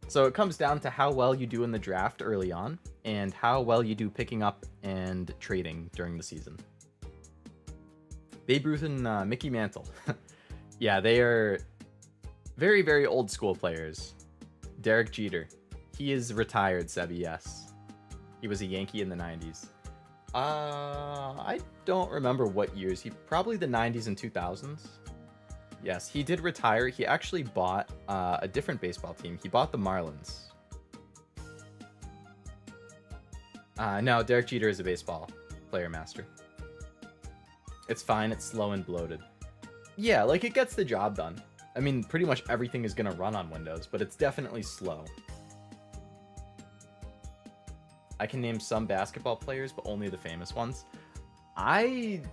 So it comes down to how well you do in the draft early on, and how well you do picking up and trading during the season. Babe Ruth and Mickey Mantle. Yeah, they are very, very old school players. Derek Jeter. He is retired, Sebi, yes. He was a Yankee in the 90s. I don't remember what years. Probably the 90s and 2000s. Yes, he did retire. He actually bought a different baseball team. He bought the Marlins. No, Derek Jeter is a baseball player master. It's fine. It's slow and bloated. Yeah, like, it gets the job done. I mean, pretty much everything is going to run on Windows, but it's definitely slow. I can name some basketball players, but only the famous ones. I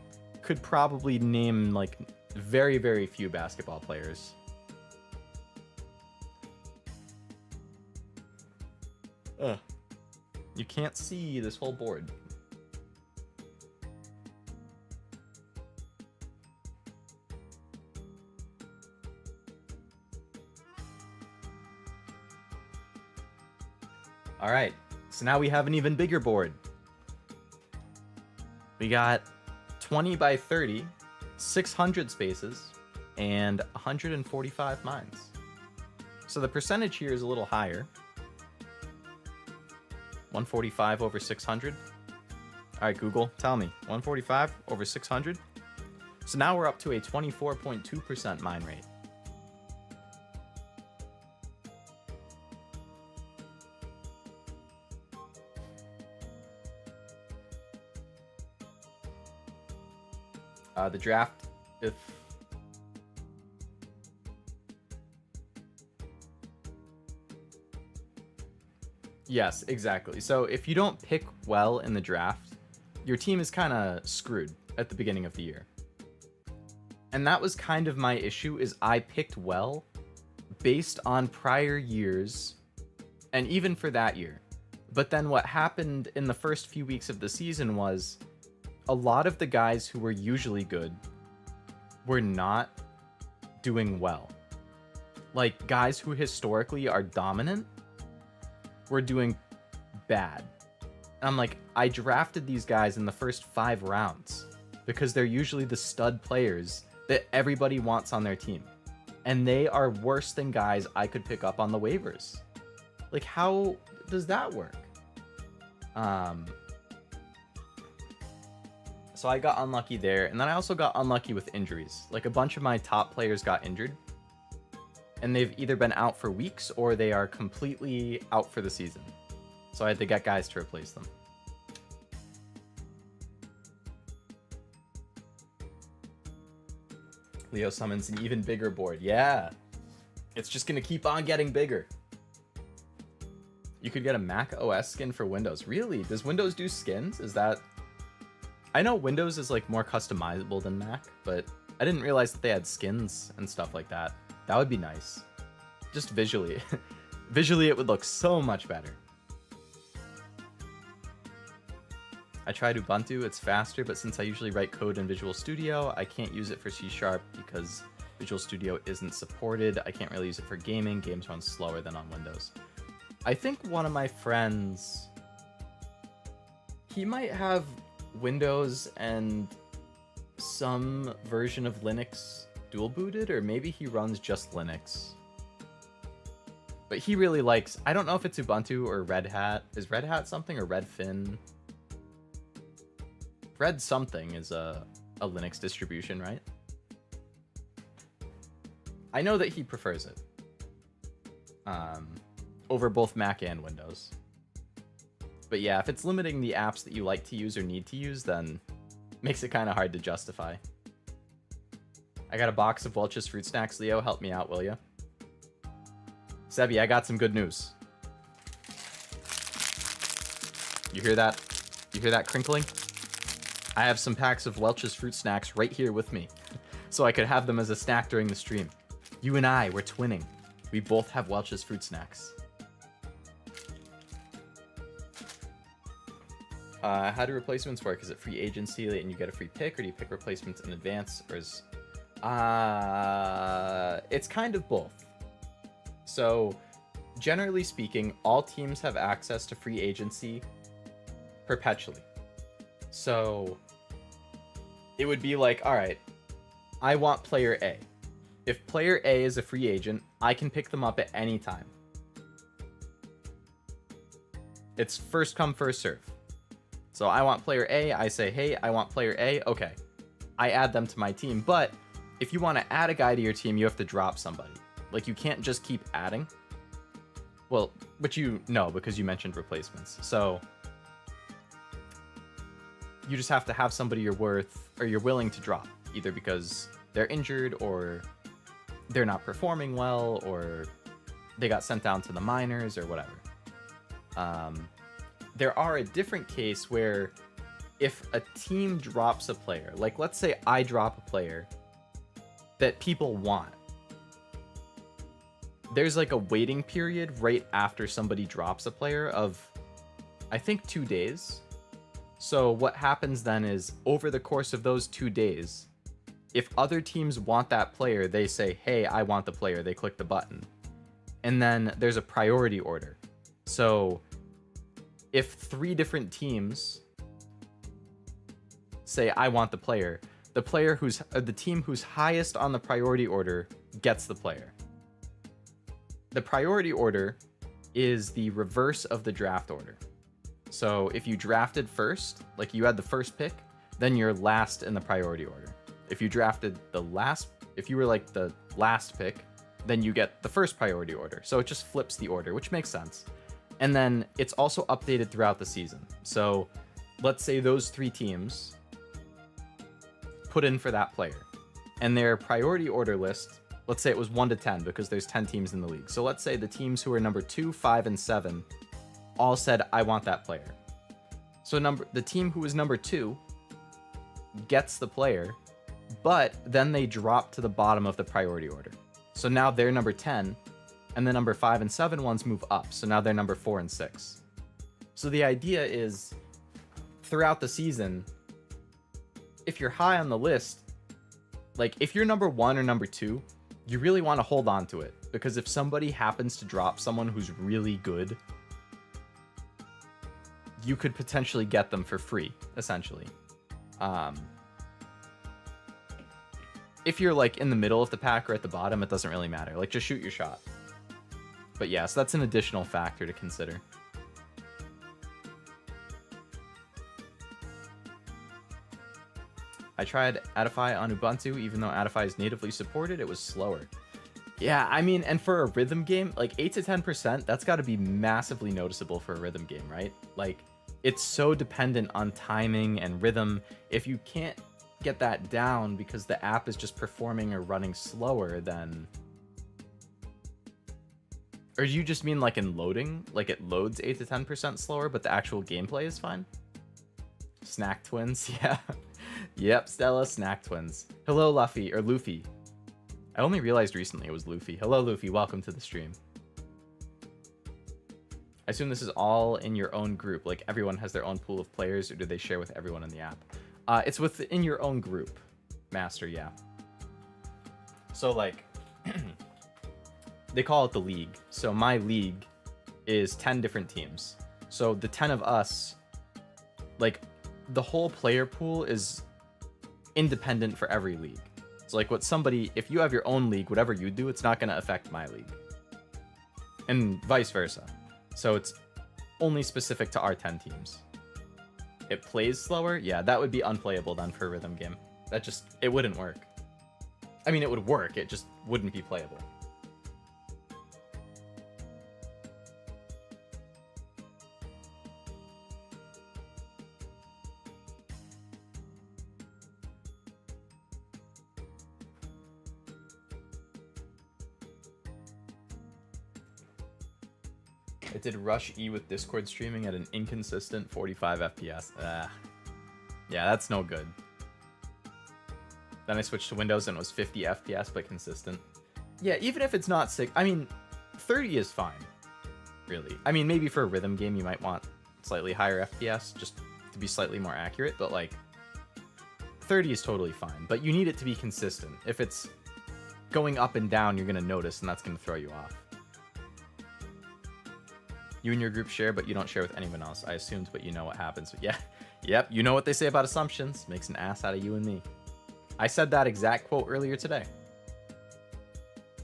could probably name, like, very, very few basketball players. Ugh. You can't see this whole board. All right. So now we have an even bigger board. We got 20 by 30, 600 spaces, and 145 mines. So the percentage here is a little higher. 145 over 600. All right, Google, tell me. 145 over 600. So now we're up to a 24.2% mine rate. The draft, if Yes, exactly. So if you don't pick well in the draft, your team is kind of screwed at the beginning of the year. And that was kind of my issue, is I picked well based on prior years and even for that year. But then what happened in the first few weeks of the season was a lot of the guys who were usually good were not doing well. Like, guys who historically are dominant were doing bad. And I'm like, I drafted these guys in the first 5 rounds because they're usually the stud players that everybody wants on their team. And they are worse than guys I could pick up on the waivers. Like, how does that work? So I got unlucky there, and then I also got unlucky with injuries. Like, a bunch of my top players got injured, and they've either been out for weeks or they are completely out for the season. So I had to get guys to replace them. Leo summons an even bigger board. Yeah. It's just going to keep on getting bigger. You could get a Mac OS skin for Windows. Really? Does Windows do skins? Is that... I know Windows is like more customizable than Mac, but I didn't realize that they had skins and stuff like that. That would be nice. Just visually. Visually, it would look so much better. I tried Ubuntu, it's faster, but since I usually write code in Visual Studio, I can't use it for C# because Visual Studio isn't supported. I can't really use it for gaming. Games run slower than on Windows. I think one of my friends, he might have Windows and some version of Linux dual booted, or maybe he runs just Linux. But he really likes, I don't know if it's Ubuntu or Red Hat. Is Red Hat something, or Redfin? Red something is a Linux distribution, right? I know that he prefers it over both Mac and Windows. But yeah, if it's limiting the apps that you like to use or need to use, then it makes it kind of hard to justify. I got a box of Welch's Fruit Snacks, Leo. Help me out, will ya? Sebi, I got some good news. You hear that? You hear that crinkling? I have some packs of Welch's Fruit Snacks right here with me, so I could have them as a snack during the stream. You and I, we're twinning. We both have Welch's Fruit Snacks. How do replacements work? Is it free agency and you get a free pick, or do you pick replacements in advance, or is... it's kind of both. So, generally speaking, all teams have access to free agency perpetually. So, it would be like, all right, I want player A. If player A is a free agent, I can pick them up at any time. It's first come, first serve. So I want player A, I say, hey, I want player A, okay. I add them to my team, but if you want to add a guy to your team, you have to drop somebody. Like, you can't just keep adding. Well, but you know, because you mentioned replacements. So you just have to have somebody you're willing to drop, either because they're injured, or they're not performing well, or they got sent down to the minors, or whatever. There are a different case where if a team drops a player, like let's say I drop a player that people want, there's like a waiting period right after somebody drops a player of, I think, 2 days. So what happens then is, over the course of those 2 days, if other teams want that player, they say, hey, I want the player. They click the button. And then there's a priority order. So if 3 different teams say, I want the player the team who's highest on the priority order gets the player. The priority order is the reverse of the draft order. So if you drafted first, like you had the first pick, then you're last in the priority order. If you drafted if you were like the last pick, then you get the first priority order. So it just flips the order, which makes sense. And then it's also updated throughout the season. So let's say those 3 teams put in for that player, and their priority order list, let's say it was 1 to 10, because there's 10 teams in the league. So let's say the teams who are number 2, 5, and 7 all said, I want that player. So the team who was number 2 gets the player, but then they drop to the bottom of the priority order. So now they're number 10, and the number 5 and 7 ones move up. So now they're number 4 and 6. So the idea is, throughout the season, if you're high on the list, like if you're number 1 or number 2, you really want to hold on to it, because if somebody happens to drop someone who's really good, you could potentially get them for free, essentially. If you're like in the middle of the pack or at the bottom, it doesn't really matter. Like, just shoot your shot. But yeah, so that's an additional factor to consider. I tried Adify on Ubuntu. Even though Adify is natively supported, it was slower. Yeah, I mean, and for a rhythm game, like 8 to 10%, that's got to be massively noticeable for a rhythm game, right? Like, it's so dependent on timing and rhythm. If you can't get that down because the app is just performing or running slower, then... Or do you just mean like in loading? Like it loads 8 to 10% slower, but the actual gameplay is fine? Snack twins, yeah. Yep, Stella, snack twins. Hello, Luffy, or Luffy. I only realized recently it was Luffy. Hello, Luffy, welcome to the stream. I assume this is all in your own group, like everyone has their own pool of players, or do they share with everyone in the app? It's within your own group, Master, yeah. So like, they call it the league. So my league is 10 different teams. So the 10 of us, like the whole player pool is independent for every league. So like if you have your own league, whatever you do, it's not going to affect my league. And vice versa. So it's only specific to our 10 teams. It plays slower? Yeah, that would be unplayable then for a rhythm game. It wouldn't work. I mean, it would work, it just wouldn't be playable. It did Rush E with Discord streaming at an inconsistent 45 FPS. Yeah, that's no good. Then I switched to Windows and it was 50 FPS, but consistent. Yeah, even if it's not sick, I mean, 30 is fine, really. I mean, maybe for a rhythm game, you might want slightly higher FPS, just to be slightly more accurate, but like, 30 is totally fine, but you need it to be consistent. If it's going up and down, you're gonna notice, and that's gonna throw you off. You and your group share, but you don't share with anyone else. I assumed, but you know what happens. But yeah, yep, you know what they say about assumptions. Makes an ass out of you and me. I said that exact quote earlier today.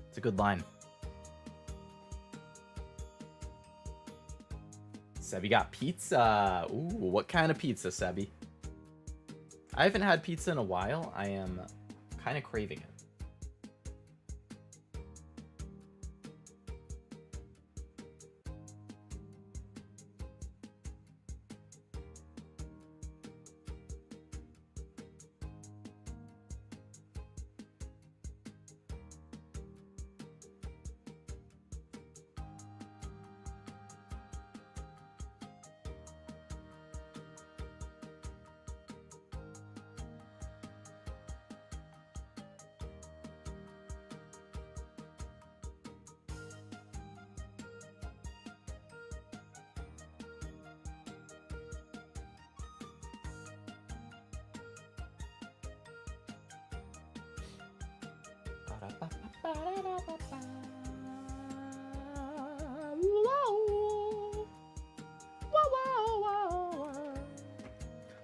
It's a good line. Sebi got pizza. Ooh, what kind of pizza, Sebi? I haven't had pizza in a while. I am kind of craving it.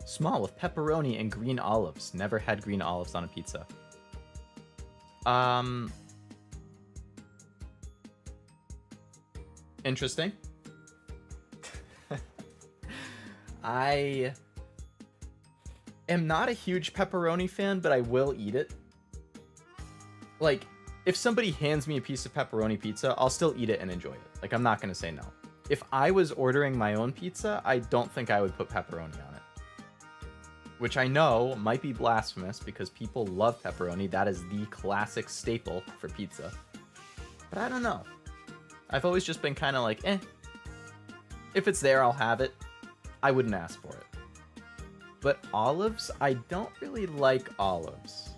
Small with pepperoni and green olives. Never had green olives on a pizza. Interesting. I am not a huge pepperoni fan, but I will eat it. Like, if somebody hands me a piece of pepperoni pizza, I'll still eat it and enjoy it. Like, I'm not gonna say no. If I was ordering my own pizza, I don't think I would put pepperoni on it. Which I know might be blasphemous because people love pepperoni. That is the classic staple for pizza. But I don't know. I've always just been kind of like, eh. If it's there, I'll have it. I wouldn't ask for it. But olives, I don't really like olives.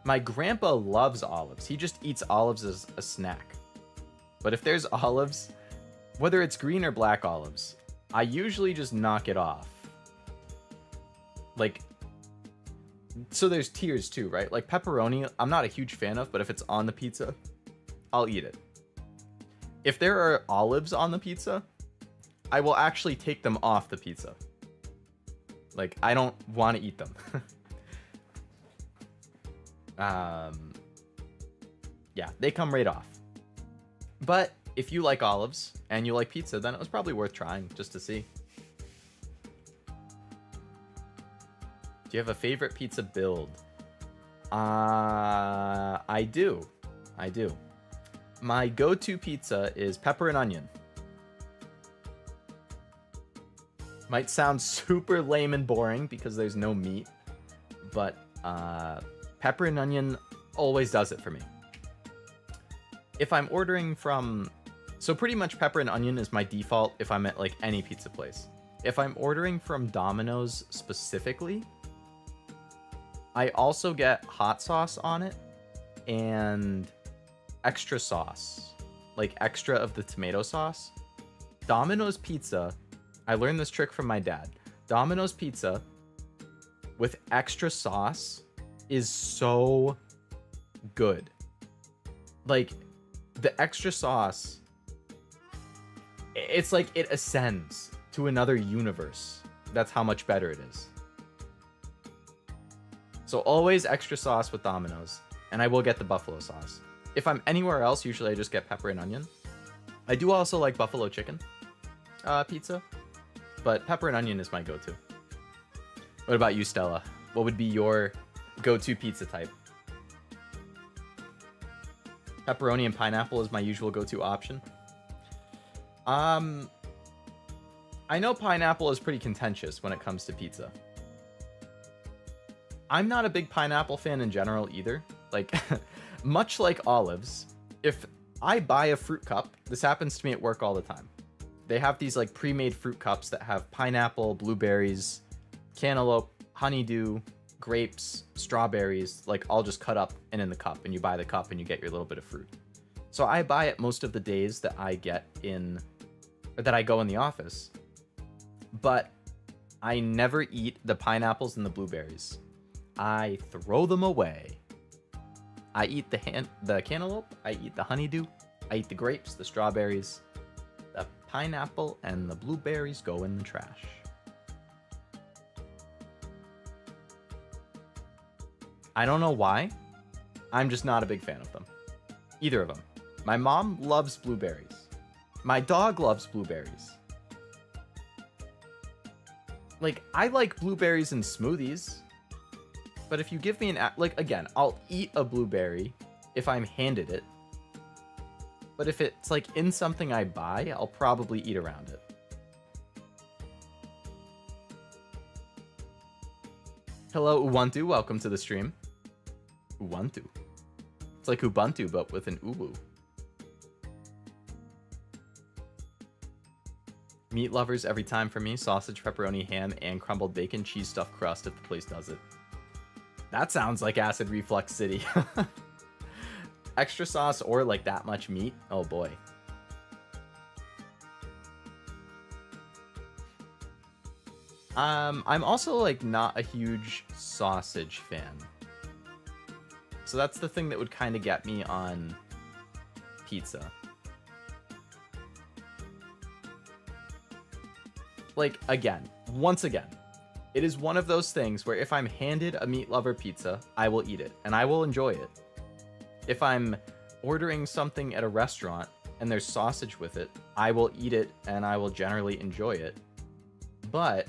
My grandpa loves olives. He just eats olives as a snack. But if there's olives, whether it's green or black olives, I usually just knock it off. Like, so there's tiers too, right? Like pepperoni, I'm not a huge fan of, but if it's on the pizza, I'll eat it. If there are olives on the pizza, I will actually take them off the pizza. Like, I don't want to eat them. Yeah, they come right off. But if you like olives and you like pizza, then it was probably worth trying just to see. Do you have a favorite pizza build? I do. My go-to pizza is pepper and onion. Might sound super lame and boring because there's no meat, but pepper and onion always does it for me. If I'm ordering from... So pretty much pepper and onion is my default if I'm at like any pizza place. If I'm ordering from Domino's specifically, I also get hot sauce on it and extra sauce. Like extra of the tomato sauce. Domino's pizza, I learned this trick from my dad. Domino's pizza with extra sauce is so good. Like, the extra sauce, it's like it ascends to another universe. That's how much better it is. So always extra sauce with Domino's, and I will get the buffalo sauce. If I'm anywhere else, usually I just get pepper and onion. I do also like buffalo chicken pizza, but pepper and onion is my go-to. What about you, Stella? What would be your go-to pizza type? Pepperoni and pineapple is my usual go-to option. I know pineapple is pretty contentious when it comes to pizza. I'm not a big pineapple fan in general either. Like, much like olives, if I buy a fruit cup, this happens to me at work all the time. They have these like pre-made fruit cups that have pineapple, blueberries, cantaloupe, honeydew, grapes, strawberries, like all just cut up and in the cup, and you buy the cup and you get your little bit of fruit. So I buy it most of the days that I get in, or that I go in the office, but I never eat the pineapples and the blueberries. I throw them away. I eat the cantaloupe, I eat the honeydew, I eat the grapes, the strawberries, the pineapple, and the blueberries go in the trash. I don't know why. I'm just not a big fan of them. Either of them. My mom loves blueberries. My dog loves blueberries. Like, I like blueberries in smoothies. But if you give me like, again, I'll eat a blueberry if I'm handed it. But if it's like in something I buy, I'll probably eat around it. Hello, Ubuntu. Welcome to the stream. Ubuntu. It's like Ubuntu, but with an uwu. Meat lovers every time for me. Sausage, pepperoni, ham, and crumbled bacon, cheese stuffed crust if the place does it. That sounds like acid reflux city. Extra sauce or like that much meat? Oh boy. I'm also like not a huge sausage fan. So that's the thing that would kind of get me on pizza. Like, again, once again, it is one of those things where if I'm handed a meat lover pizza, I will eat it and I will enjoy it. If I'm ordering something at a restaurant and there's sausage with it, I will eat it and I will generally enjoy it. But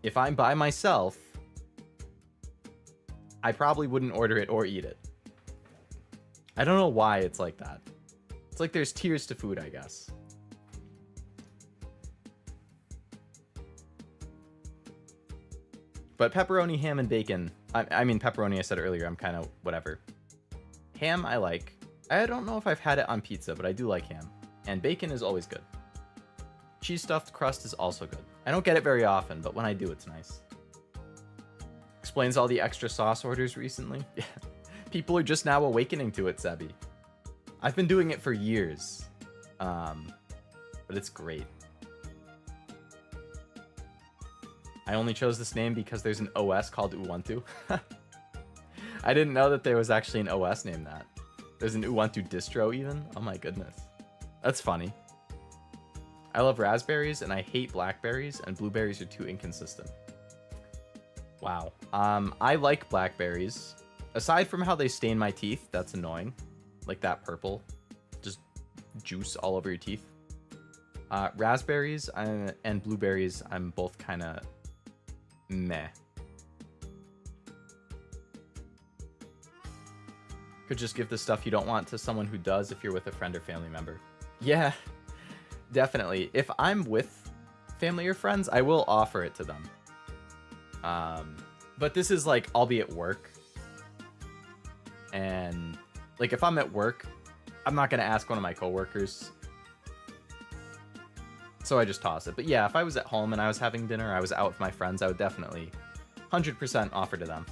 if I'm by myself, I probably wouldn't order it or eat it. I don't know why it's like that. It's like there's tiers to food, I guess. But pepperoni, ham, and bacon. I mean, pepperoni, I said earlier, I'm kind of whatever. Ham, I like. I don't know if I've had it on pizza, but I do like ham. And bacon is always good. Cheese stuffed crust is also good. I don't get it very often, but when I do, it's nice. Explains all the extra sauce orders recently. People are just now awakening to it, Sebi. I've been doing it for years. But it's great. I only chose this name because there's an OS called Ubuntu. I didn't know that there was actually an OS named that. There's an Ubuntu distro even? Oh my goodness. That's funny. I love raspberries and I hate blackberries, and blueberries are too inconsistent. Wow. I like blackberries. Aside from how they stain my teeth, that's annoying. Like that purple. Just juice all over your teeth. Raspberries and blueberries, I'm both kind of meh. Could just give the stuff you don't want to someone who does if you're with a friend or family member. Yeah, definitely. If I'm with family or friends, I will offer it to them. But this is like, I'll be at work. And like, if I'm at work, I'm not going to ask one of my coworkers. So I just toss it. But yeah, if I was at home and I was having dinner, I was out with my friends, I would definitely 100% offer to them.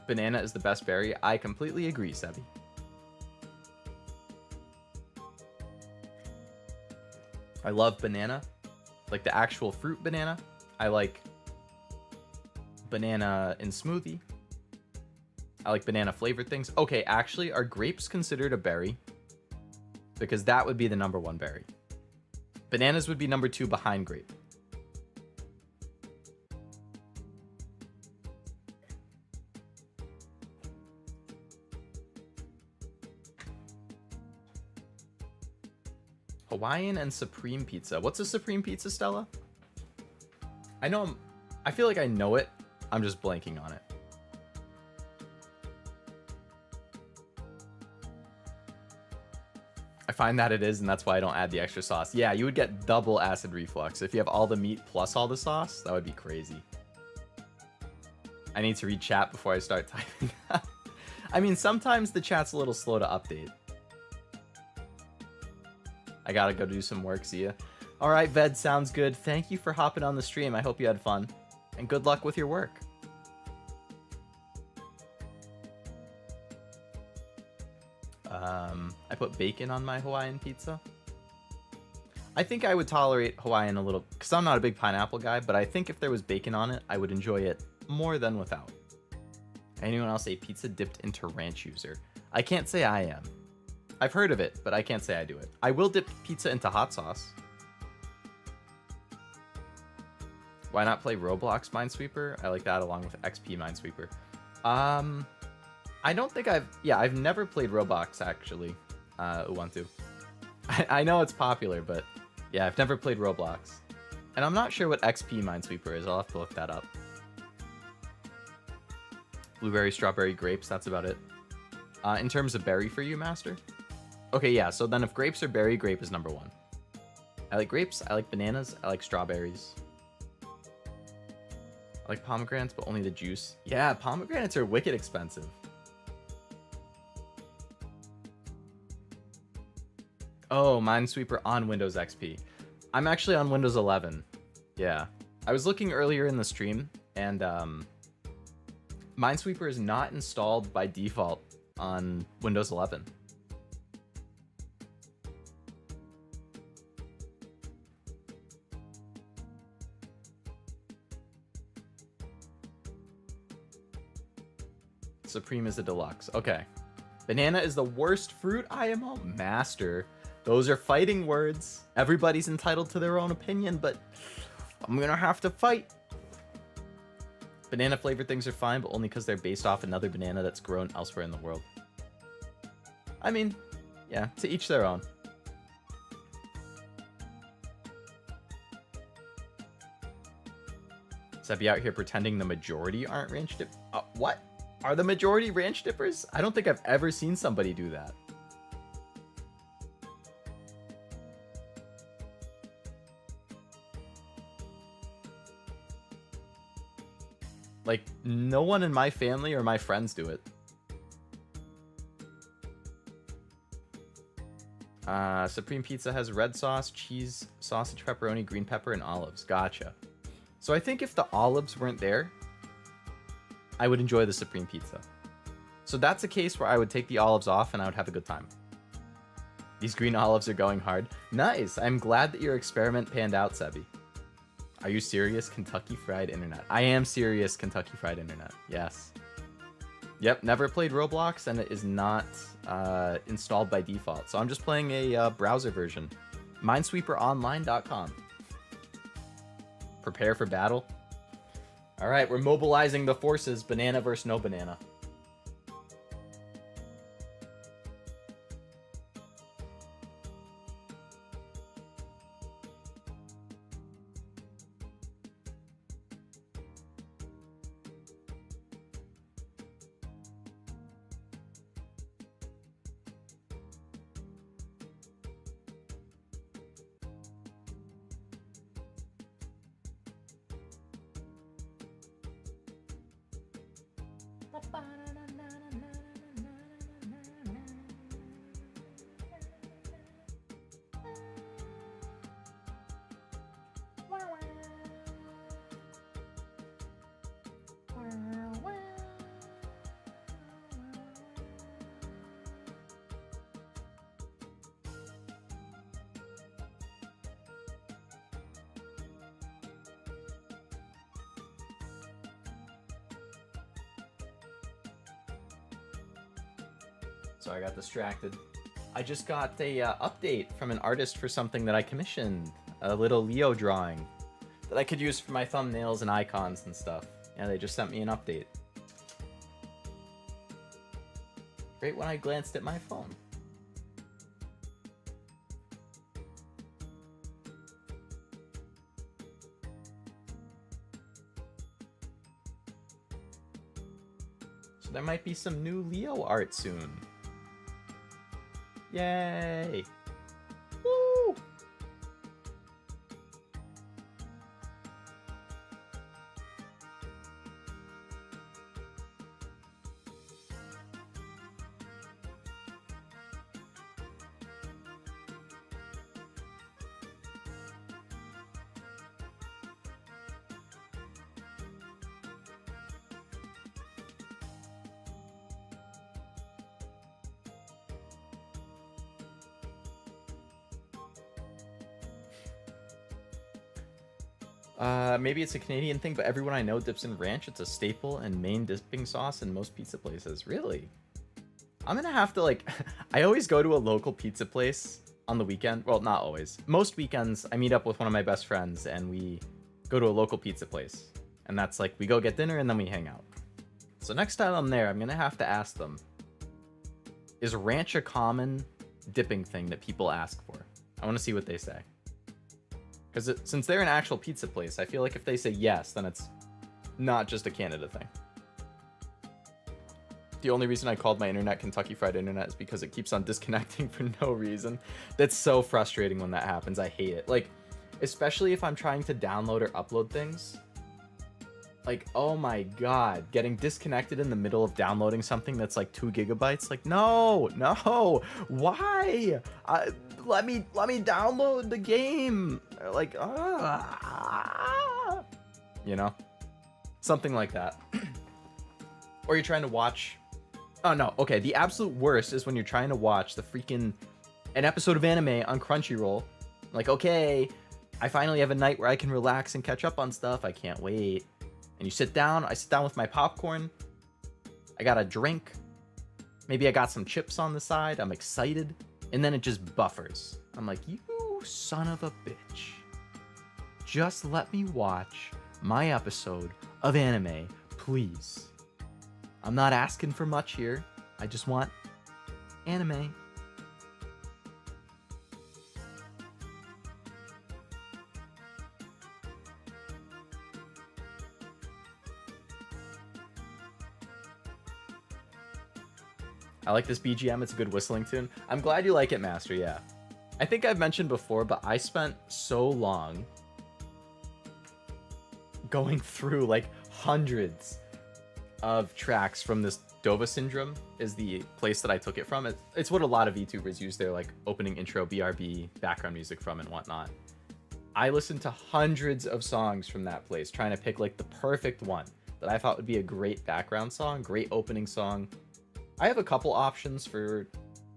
Banana is the best berry. I completely agree, Sebi. I love banana. Like the actual fruit banana. I like banana in smoothie. I like banana flavored things. Okay, actually, are grapes considered a berry? Because that would be the #1 berry. Bananas would be #2 behind grape. Hawaiian and Supreme Pizza. What's a Supreme Pizza, Stella? I feel like I know it. I'm just blanking on it. I find that it is, and that's why I don't add the extra sauce. Yeah, you would get double acid reflux. If you have all the meat plus all the sauce, that would be crazy. I need to read chat before I start typing. I mean, sometimes the chat's a little slow to update. I gotta go do some work, see ya. Alright, Ved, sounds good. Thank you for hopping on the stream. I hope you had fun. And good luck with your work. I put bacon on my Hawaiian pizza. I think I would tolerate Hawaiian a little, because I'm not a big pineapple guy, but I think if there was bacon on it, I would enjoy it more than without. Anyone else a pizza dipped into ranch user? I can't say I am. I've heard of it, but I can't say I do it. I will dip pizza into hot sauce. Why not play Roblox Minesweeper? I like that along with XP Minesweeper. I don't think I've never played Roblox actually. Ubuntu. I know it's popular, but yeah, I've never played Roblox. And I'm not sure what XP Minesweeper is. I'll have to look that up. Blueberry, strawberry, grapes, that's about it. In terms of berry for you, Master? Okay, yeah, so then if grapes are berry, grape is #1. I like grapes, I like bananas, I like strawberries. I like pomegranates, but only the juice. Yeah, pomegranates are wicked expensive. Oh, Minesweeper on Windows XP. I'm actually on Windows 11. Yeah. I was looking earlier in the stream, and Minesweeper is not installed by default on Windows 11. Supreme is a deluxe. Okay. Banana is the worst fruit. I am a master. Those are fighting words. Everybody's entitled to their own opinion, but I'm gonna have to fight. Banana flavored things are fine, but only because they're based off another banana that's grown elsewhere in the world. I mean, yeah, to each their own. Sebi out here pretending the majority aren't ranch dip. What? Are the majority ranch dippers? I don't think I've ever seen somebody do that. Like, no one in my family or my friends do it. Supreme Pizza has red sauce, cheese, sausage, pepperoni, green pepper, and olives. Gotcha. So I think if the olives weren't there, I would enjoy the Supreme Pizza. So that's a case where I would take the olives off and I would have a good time. These green olives are going hard. Nice. I'm glad that your experiment panned out, Sebi. Are you serious, Kentucky Fried Internet? I am serious, Kentucky Fried Internet. Yes. Yep, never played Roblox, and it is not installed by default. So I'm just playing a browser version. Minesweeperonline.com. Prepare for battle. All right, we're mobilizing the forces. Banana versus no banana. So I got distracted. I just got a update from an artist for something that I commissioned. A little Leo drawing that I could use for my thumbnails and icons and stuff. Yeah, they just sent me an update. Right when I glanced at my phone. So there might be some new Leo art soon. Yay! Woo! Maybe it's a Canadian thing, but everyone I know dips in ranch. It's a staple and main dipping sauce in most pizza places. Really? I'm gonna have to, like... I always go to a local pizza place on the weekend. Well, not always. Most weekends, I meet up with one of my best friends, and we go to a local pizza place. And that's like, we go get dinner, and then we hang out. So next time I'm there, I'm gonna have to ask them, is ranch a common dipping thing that people ask for? I want to see what they say. Because since they're an actual pizza place, I feel like if they say yes, then it's not just a Canada thing. The only reason I called my internet Kentucky Fried Internet is because it keeps on disconnecting for no reason. That's so frustrating when that happens. I hate it. Like, especially if I'm trying to download or upload things. Like, oh my god, getting disconnected in the middle of downloading something that's like 2 gigabytes. Like, no, why? Let me download the game. Like, you know, something like that. Or you're trying to watch. Oh no, okay. The absolute worst is when you're trying to watch an episode of anime on Crunchyroll. Like, okay, I finally have a night where I can relax and catch up on stuff. I can't wait. And you sit down. I sit down with my popcorn. I got a drink. Maybe I got some chips on the side. I'm excited. And then it just buffers. I'm like, you son of a bitch. Just let me watch my episode of anime, please. I'm not asking for much here. I just want anime. I like this BGM. It's a good whistling tune. I'm glad you like it, Master. Yeah. I think I've mentioned before, but I spent so long going through like hundreds of tracks from this Dova Syndrome is the place that I took it from. It's what a lot of VTubers use their like opening intro, BRB, background music from and whatnot. I listened to hundreds of songs from that place, trying to pick like the perfect one that I thought would be a great background song, great opening song. I have a couple options for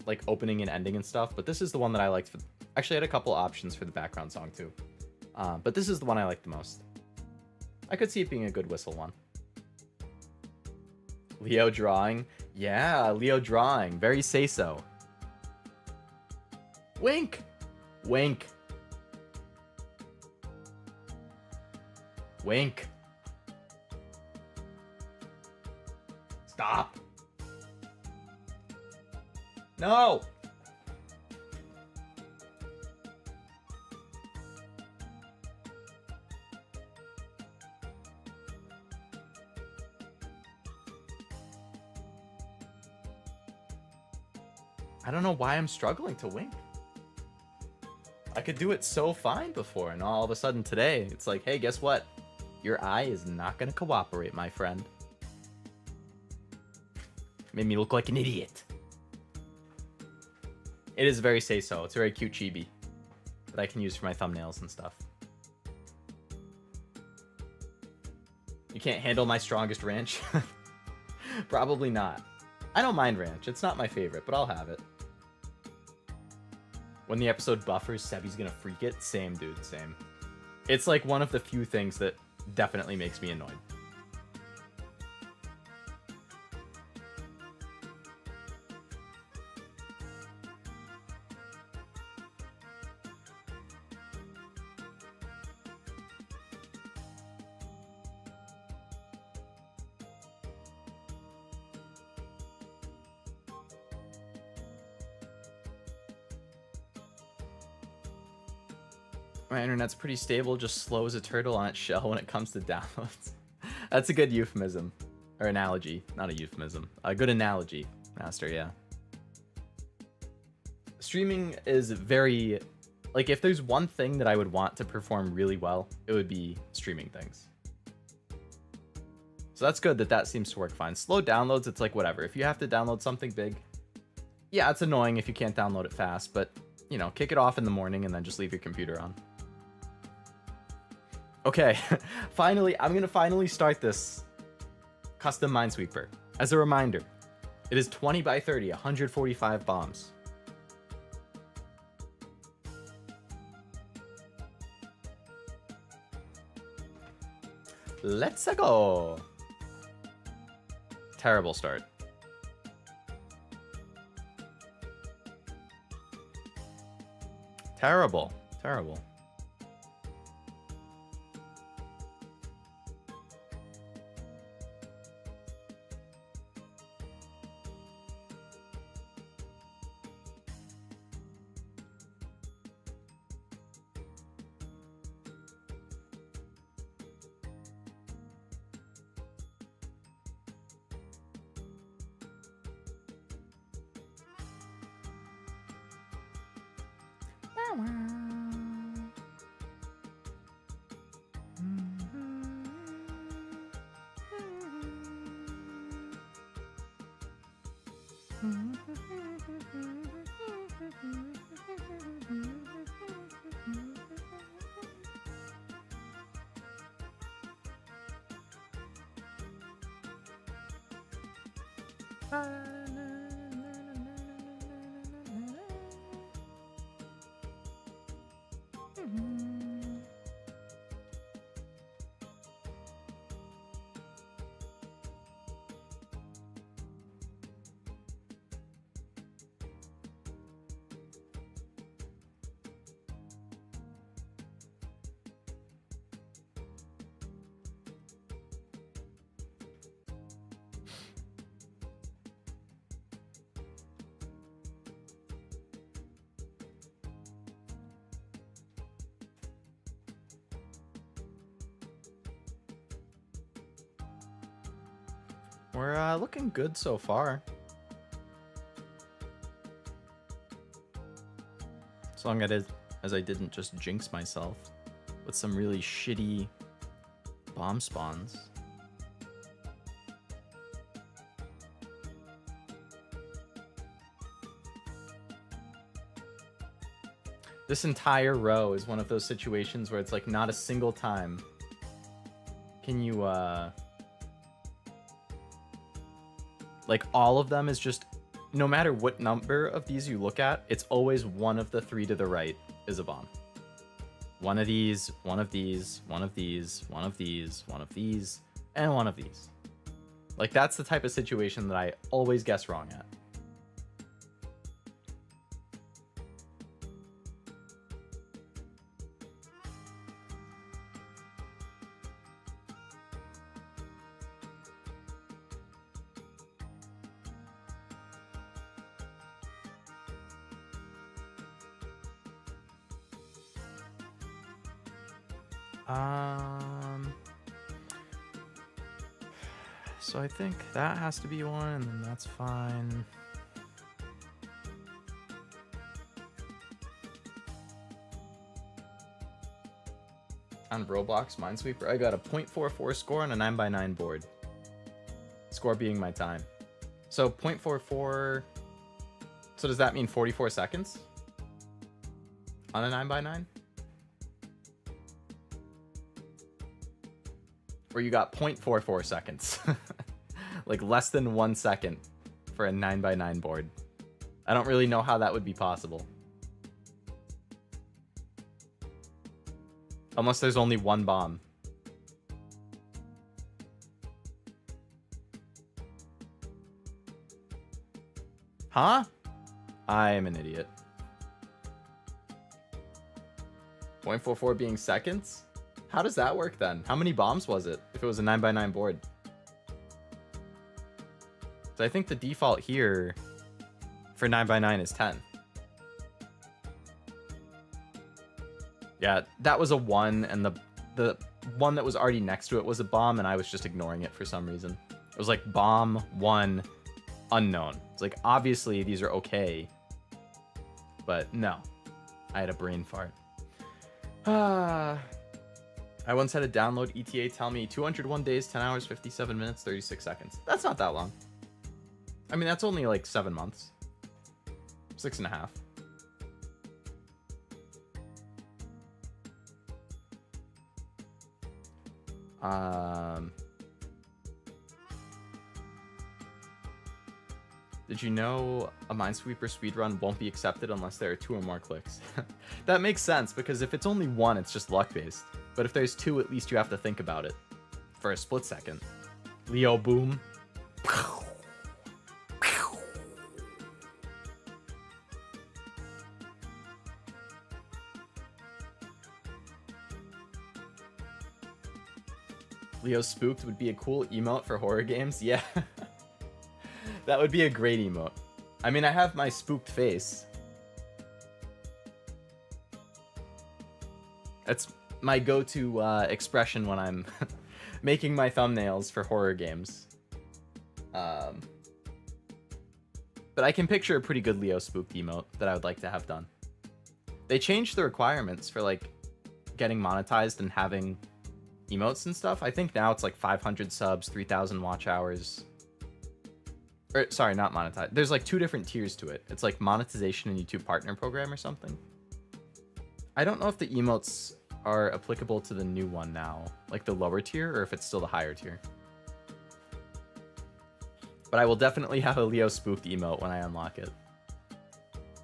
like opening and ending and stuff, but this is the one that I liked. Actually, I had a couple options for the background song too, but this is the one I like the most. I could see it being a good whistle one. Leo drawing, yeah, Leo drawing, very say so. Wink, wink, wink. Stop. No. I don't know why I'm struggling to wink. I could do it so fine before, and all of a sudden today, it's like, hey, guess what? Your eye is not gonna cooperate, my friend. Made me look like an idiot. It is very say-so. It's a very cute chibi that I can use for my thumbnails and stuff. You can't handle my strongest ranch? Probably not. I don't mind ranch. It's not my favorite, but I'll have it. When the episode buffers, Sebi's gonna freak it. Same, dude, same. It's like one of the few things that definitely makes me annoyed. My internet's pretty stable, just slow as a turtle on its shell when it comes to downloads. That's a good euphemism. Or analogy. Not a euphemism. A good analogy, Master, yeah. Streaming is very... Like, if there's one thing that I would want to perform really well, it would be streaming things. So that's good that that seems to work fine. Slow downloads, it's like whatever. If you have to download something big, yeah, it's annoying if you can't download it fast, but, you know, kick it off in the morning and then just leave your computer on. Okay, finally, I'm gonna finally start this custom Minesweeper. As a reminder, it is 20 by 30, 145 bombs. Let's go. Terrible start. Terrible, terrible. We're looking good so far. As long as I didn't just jinx myself with some really shitty bomb spawns. This entire row is one of those situations where it's like not a single time can you, like all of them is just, no matter what number of these you look at, it's always one of the three to the right is a bomb. One of these, one of these, one of these, one of these, one of these, and one of these. Like that's the type of situation that I always guess wrong at. So I think that has to be one, and then that's fine. On Roblox Minesweeper, I got a 0.44 score on a 9x9 board. Score being my time. So 0.44, so does that mean 44 seconds? On a 9x9? Or you got 0.44 seconds. Like less than 1 second for a 9x9 board. I don't really know how that would be possible. Unless there's only one bomb. Huh? I am an idiot. 0.44 being seconds? How does that work then? How many bombs was it if it was a 9x9 board? So I think the default here for 9x9 is 10. Yeah, that was a 1, and the one that was already next to it was a bomb, and I was just ignoring it for some reason. It was like bomb 1 unknown. It's like obviously these are okay, but no, I had a brain fart. I once had a download ETA tell me 201 days, 10 hours, 57 minutes, 36 seconds. That's not that long. I mean, that's only like 7 months. 6.5. Did you know a Minesweeper speedrun won't be accepted unless there are 2 or more clicks? That makes sense, because if it's only 1, it's just luck-based. But if there's 2, at least you have to think about it for a split second. Leo boom. Leo spooked would be a cool emote for horror games. Yeah. That would be a great emote. I mean, I have my spooked face. That's my go-to expression when I'm making my thumbnails for horror games. But I can picture a pretty good Leo spooked emote that I would like to have done. They changed the requirements for like getting monetized and having emotes and stuff. I think now it's like 500 subs, 3,000 watch hours. Or, sorry, not monetized. There's like 2 different tiers to it. It's like monetization and YouTube partner program or something. I don't know if the emotes are applicable to the new one now, like the lower tier, or if it's still the higher tier. But I will definitely have a Leo spooked emote when I unlock it.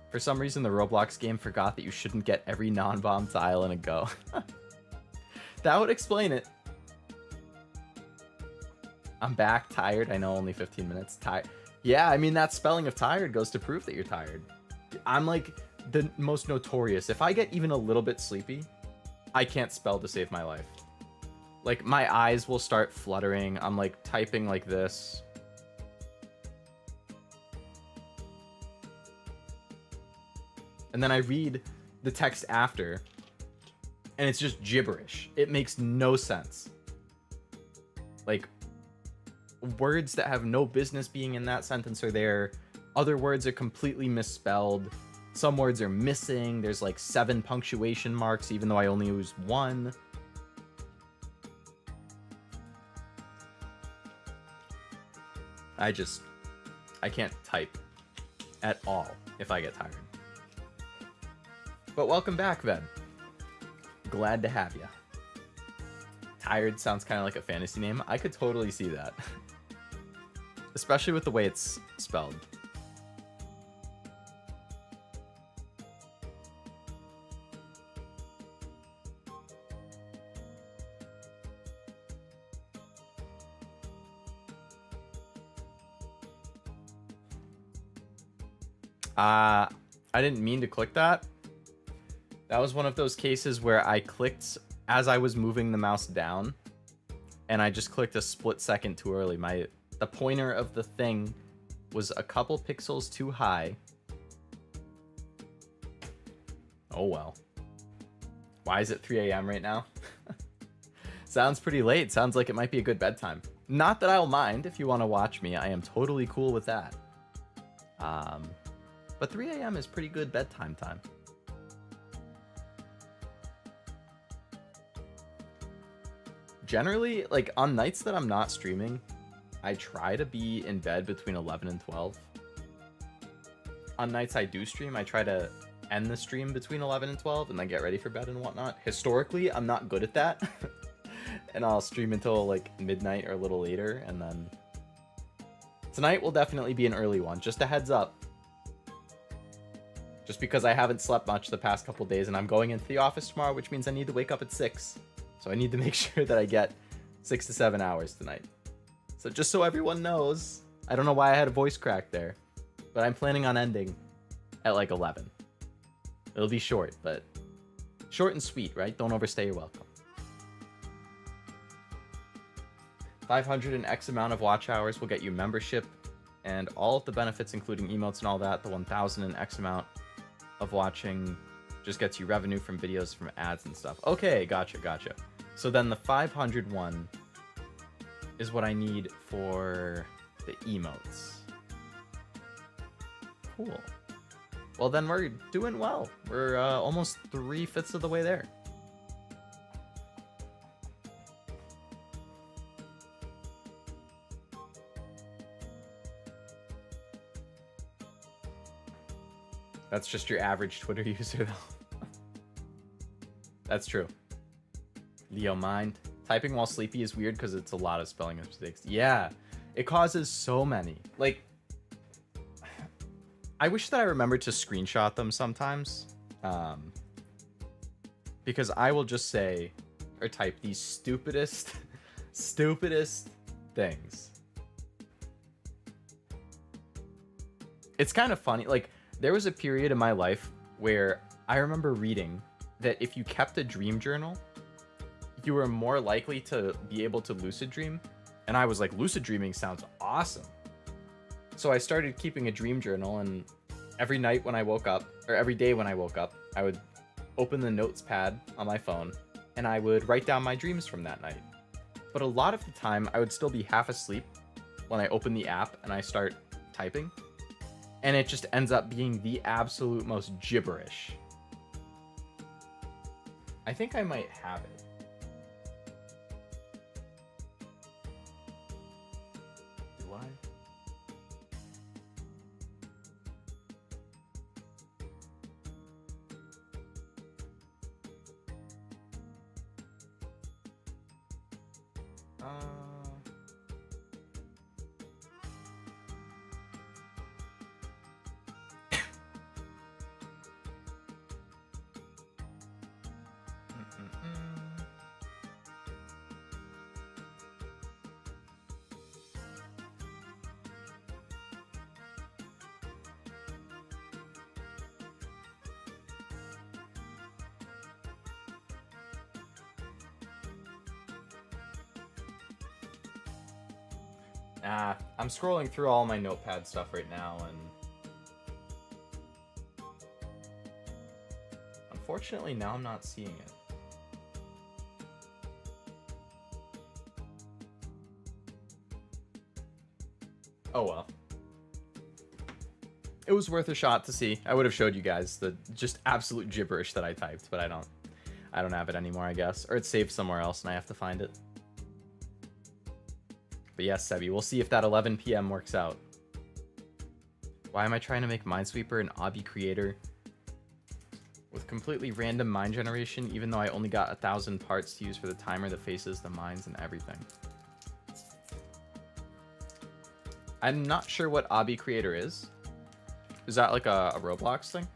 For some reason, the Roblox game forgot that you shouldn't get every non-bomb tile in a go. That would explain it. I'm back, tired. I know, only 15 minutes. Tired. Yeah, I mean, that spelling of tired goes to prove that you're tired. I'm like the most notorious. If I get even a little bit sleepy, I can't spell to save my life. Like, my eyes will start fluttering. I'm like typing like this. And then I read the text after, and it's just gibberish. It makes no sense. Like, words that have no business being in that sentence are there. Other words are completely misspelled. Some words are missing. There's like 7 punctuation marks, even though I only used 1. I can't type at all if I get tired. But welcome back, then. Glad to have you. Tired sounds kind of like a fantasy name. I could totally see that. Especially with the way it's spelled. I didn't mean to click that. That was one of those cases where I clicked as I was moving the mouse down, and I just clicked a split second too early. The pointer of the thing was a couple pixels too high. Oh well. Why is it 3 a.m. right now? Sounds pretty late. Sounds like it might be a good bedtime. Not that I'll mind if you want to watch me. I am totally cool with that. But 3 a.m. is pretty good bedtime time. Generally, like on nights that I'm not streaming, I try to be in bed between 11 and 12. On nights I do stream, I try to end the stream between 11 and 12 and then get ready for bed and whatnot. Historically, I'm not good at that. And I'll stream until like midnight or a little later, and then tonight will definitely be an early one. Just a heads up. Just because I haven't slept much the past couple days and I'm going into the office tomorrow, which means I need to wake up at 6. So I need to make sure that I get 6 to 7 hours tonight. So just so everyone knows, I don't know why I had a voice crack there, but I'm planning on ending at like 11. It'll be short, but short and sweet, right? Don't overstay your welcome. 500 and X amount of watch hours will get you membership and all of the benefits, including emotes and all that. The 1,000 and X amount of watching just gets you revenue from videos, from ads and stuff. Okay, gotcha. So then the 500 one is what I need for the emotes. Cool. Well, then we're doing well. We're almost 3/5 of the way there. That's just your average Twitter user, though. That's true. Leo mind. Typing while sleepy is weird because it's a lot of spelling mistakes. Yeah, it causes so many. Like, I wish that I remembered to screenshot them sometimes. Because I will just say, or type these stupidest things. It's kind of funny. Like, there was a period in my life where I remember reading that if you kept a dream journal, you were more likely to be able to lucid dream. And I was like, lucid dreaming sounds awesome. So I started keeping a dream journal, and every night when I woke up, or every day when I woke up, I would open the notes pad on my phone and I would write down my dreams from that night. But a lot of the time I would still be half asleep when I open the app and I start typing. And it just ends up being the absolute most gibberish. I think I might have it. Do I? I'm scrolling through all my notepad stuff right now, and unfortunately now I'm not seeing it. Oh well. It was worth a shot to see. I would have showed you guys the just absolute gibberish that I typed, but I don't have it anymore, I guess. Or it's saved somewhere else and I have to find it. But yes, Sebi, we'll see if that 11 p.m. works out. Why am I trying to make Minesweeper an obby creator? with completely random mine generation, even though I only got 1,000 parts to use for the timer, the faces, the mines, and everything. I'm not sure what Obby Creator is. Is that like a Roblox thing?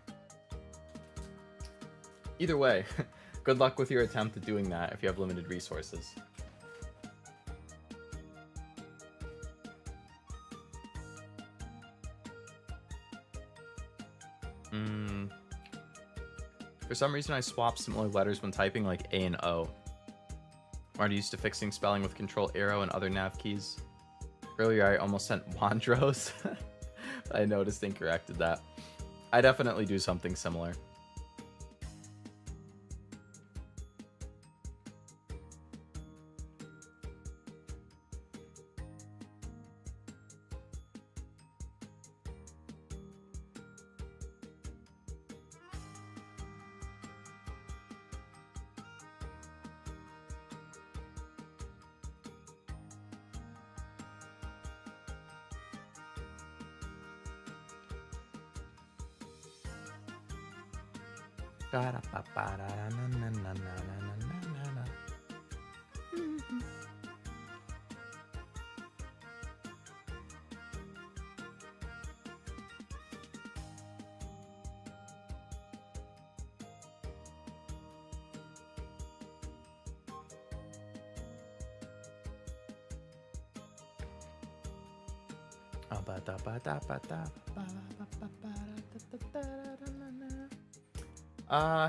Either way, good luck with your attempt at doing that if you have limited resources. For some reason, I swap similar letters when typing, like A and O. I'm used to fixing spelling with Control Arrow and other nav keys. Earlier, I almost sent Wandros. I noticed and corrected that. I definitely do something similar.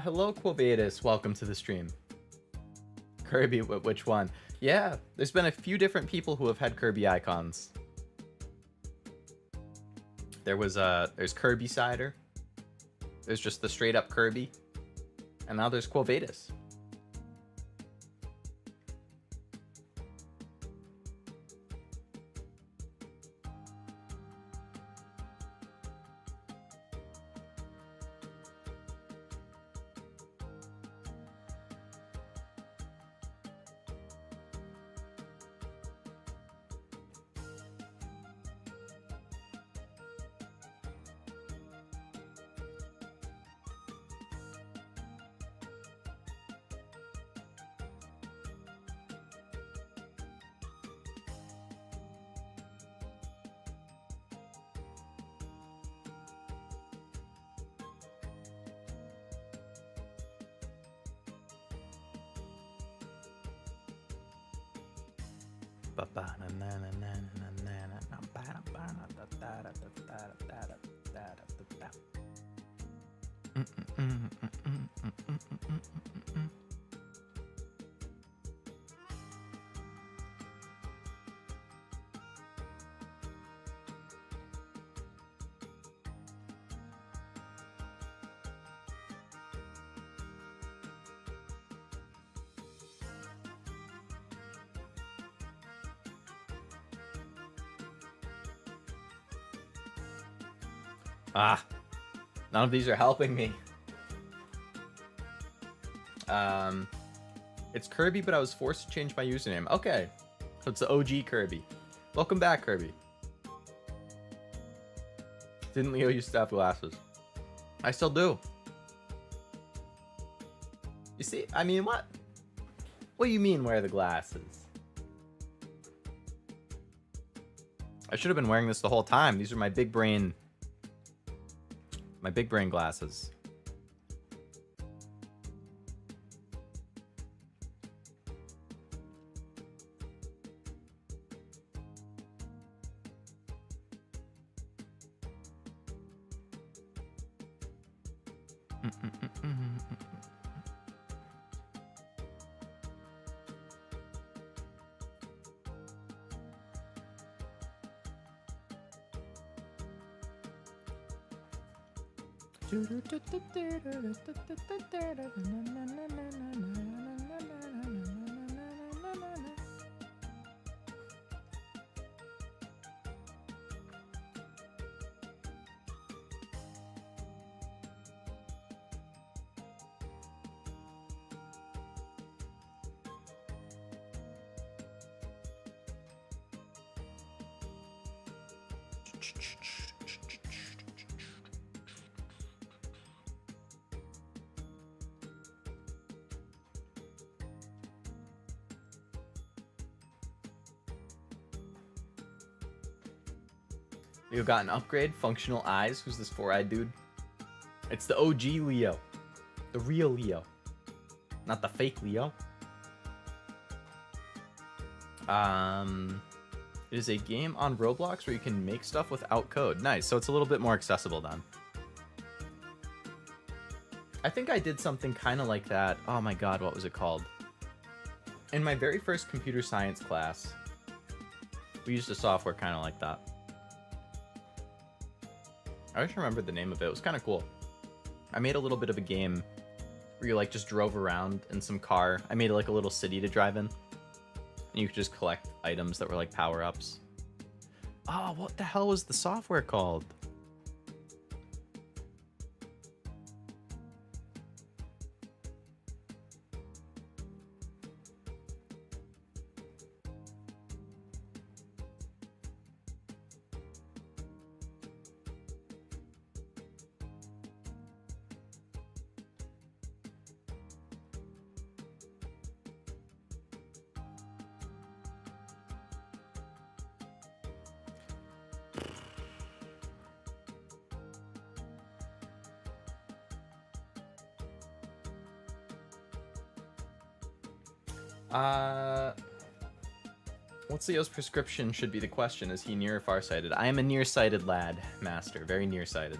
Hello, Quovatus. Welcome to the stream. Kirby, which one? Yeah, there's been a few different people who have had Kirby icons. There's Kirby Cider. There's just the straight up Kirby. And now there's Quovatus. Ah, none of these are helping me. It's Kirby, but I was forced to change my username. Okay, so it's the OG Kirby. Welcome back, Kirby. Didn't Leo used to have glasses? I still do. You see, I mean, what? What do you mean, wear the glasses? I should have been wearing this the whole time. These are my big brain glasses. Leo got an upgrade. Functional eyes. Who's this four-eyed dude? It's the OG Leo. The real Leo. Not the fake Leo. It is a game on Roblox where you can make stuff without code. Nice. So it's a little bit more accessible then. I think I did something kind of like that. Oh my god, what was it called? In my very first computer science class, we used a software kind of like that. I just remembered the name of it. It was kind of cool. I made a little bit of a game where you like just drove around in some car. I made like a little city to drive in. And you could just collect items that were like power-ups. Oh, what the hell was the software called? What's Leo's prescription should be the question. Is he near or farsighted? I am a nearsighted lad, master. Very nearsighted.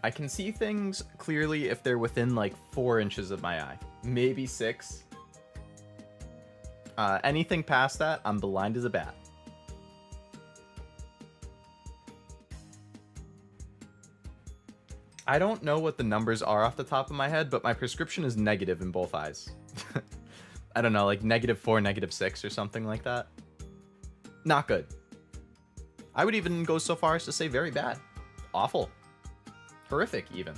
I can see things clearly if they're within like 4 inches of my eye. Maybe 6. Anything past that, I'm blind as a bat. I don't know what the numbers are off the top of my head, but my prescription is negative in both eyes. I don't know, like -4, -6 or something like that. Not good. I would even go so far as to say very bad. Awful. Horrific, even.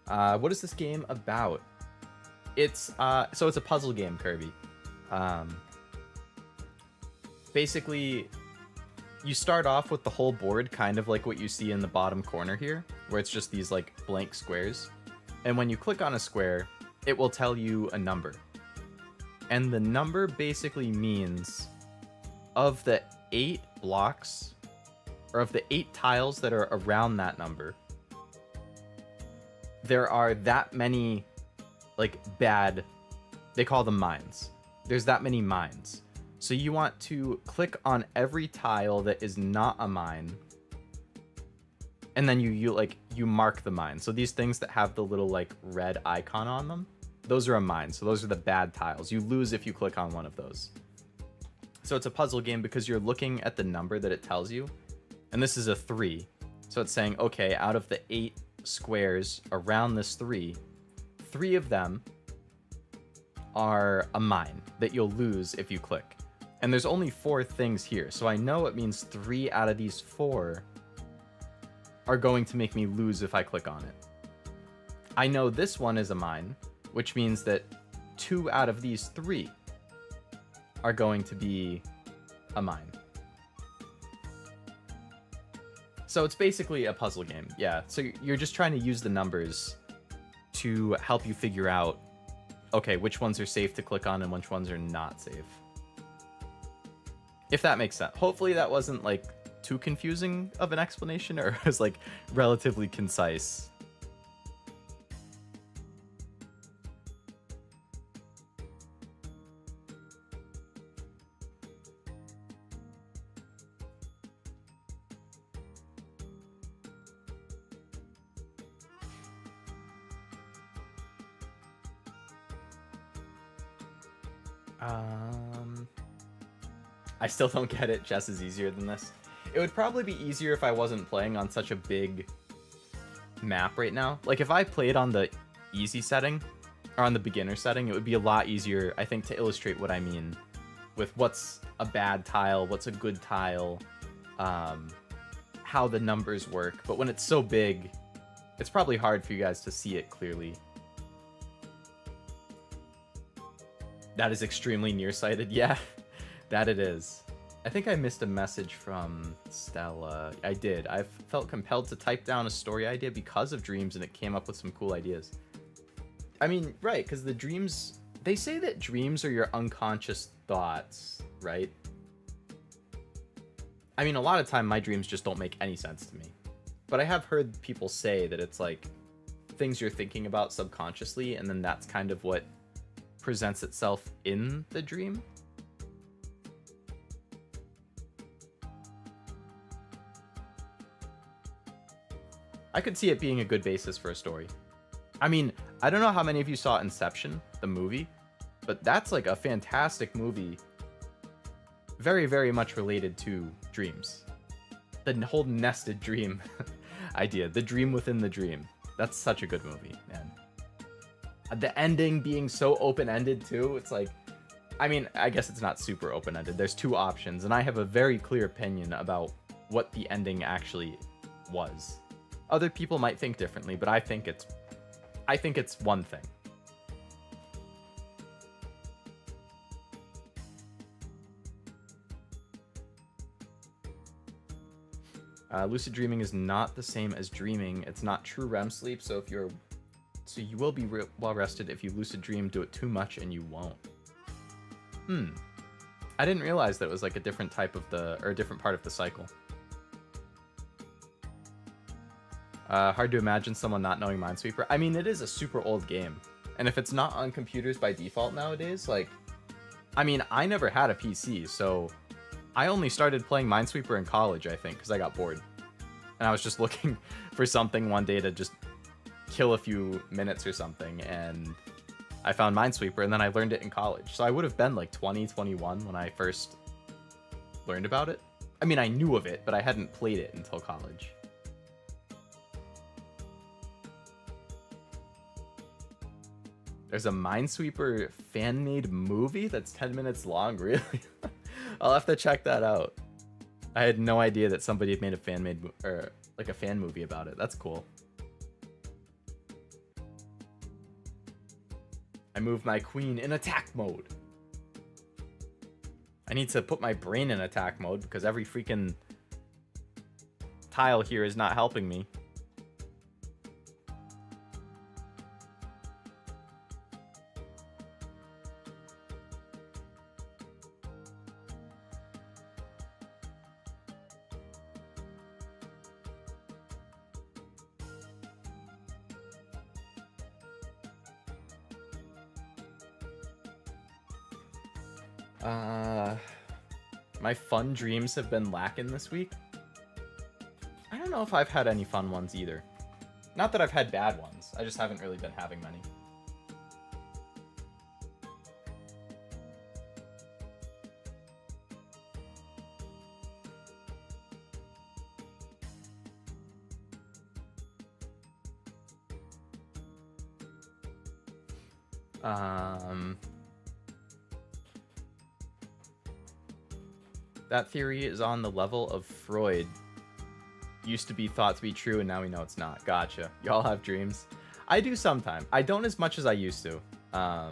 What is this game about? It's, so it's a puzzle game, Kirby. Basically, you start off with the whole board kind of like what you see in the bottom corner here, where it's just these like blank squares. And when you click on a square, it will tell you a number. And the number basically means of the 8 blocks, or of the 8 tiles that are around that number, there are that many like bad, they call them mines. There's that many mines. So you want to click on every tile that is not a mine, and then you mark the mine. So these things that have the little like red icon on them, those are a mine. So those are the bad tiles. You lose if you click on one of those. So it's a puzzle game because you're looking at the number that it tells you, and this is a 3. So it's saying, okay, out of the 8 squares around this 3 of them are a mine that you'll lose if you click. And there's only 4 things here, so I know it means 3 out of these 4 are going to make me lose if I click on it. I know this one is a mine, which means that 2 out of these 3 are going to be a mine. So it's basically a puzzle game, yeah. So you're just trying to use the numbers to help you figure out, okay, which ones are safe to click on and which ones are not safe. If that makes sense. Hopefully that wasn't like too confusing of an explanation, or it was like relatively concise. I still don't get it. Chess is easier than this. It would probably be easier if I wasn't playing on such a big map right now. Like if I played on the easy setting or on the beginner setting, it would be a lot easier, I think, to illustrate what I mean with what's a bad tile, what's a good tile, how the numbers work. But when it's so big, it's probably hard for you guys to see it clearly. That is extremely nearsighted. Yeah, that it is. I think I missed a message from Stella. I did. I felt compelled to type down a story idea because of dreams, and it came up with some cool ideas. I mean, right, because the dreams they say that dreams are your unconscious thoughts, right? I mean, a lot of time my dreams just don't make any sense to me. But I have heard people say that it's like things you're thinking about subconsciously, and then that's kind of what presents itself in the dream. I could see it being a good basis for a story. I mean, I don't know how many of you saw Inception, the movie, but that's like a fantastic movie. Very, very much related to dreams. The whole nested dream idea, the dream within the dream. That's such a good movie, man. The ending being so open-ended too, it's like, I mean, I guess it's not super open-ended. There's two options, and I have a very clear opinion about what the ending actually was. Other people might think differently, but I think it's one thing. Lucid dreaming is not the same as dreaming. It's not true REM sleep, so you will be well rested. If you lucid dream, do it too much and you won't. I didn't realize that it was like a different type of a different part of the cycle. Hard to imagine someone not knowing Minesweeper. I mean, it is a super old game, and if it's not on computers by default nowadays, like, I mean, I never had a PC, so I only started playing Minesweeper in college, I think, because I got bored. And I was just looking for something one day to just kill a few minutes or something, and I found Minesweeper, and then I learned it in college. So I would have been like 20, 21 when I first learned about it. I mean, I knew of it, but I hadn't played it until college. There's a Minesweeper fan-made movie that's 10 minutes long, really? I'll have to check that out. I had no idea that somebody had made a fan-made or like a fan movie about it. That's cool. I moved my queen in attack mode. I need to put my brain in attack mode because every freaking tile here is not helping me. My fun dreams have been lacking this week. I don't know if I've had any fun ones either. Not that I've had bad ones, I just haven't really been having many. That theory is on the level of Freud. Used to be thought to be true, and now we know it's not. Gotcha. Y'all have dreams. I do sometimes. I don't as much as I used to. I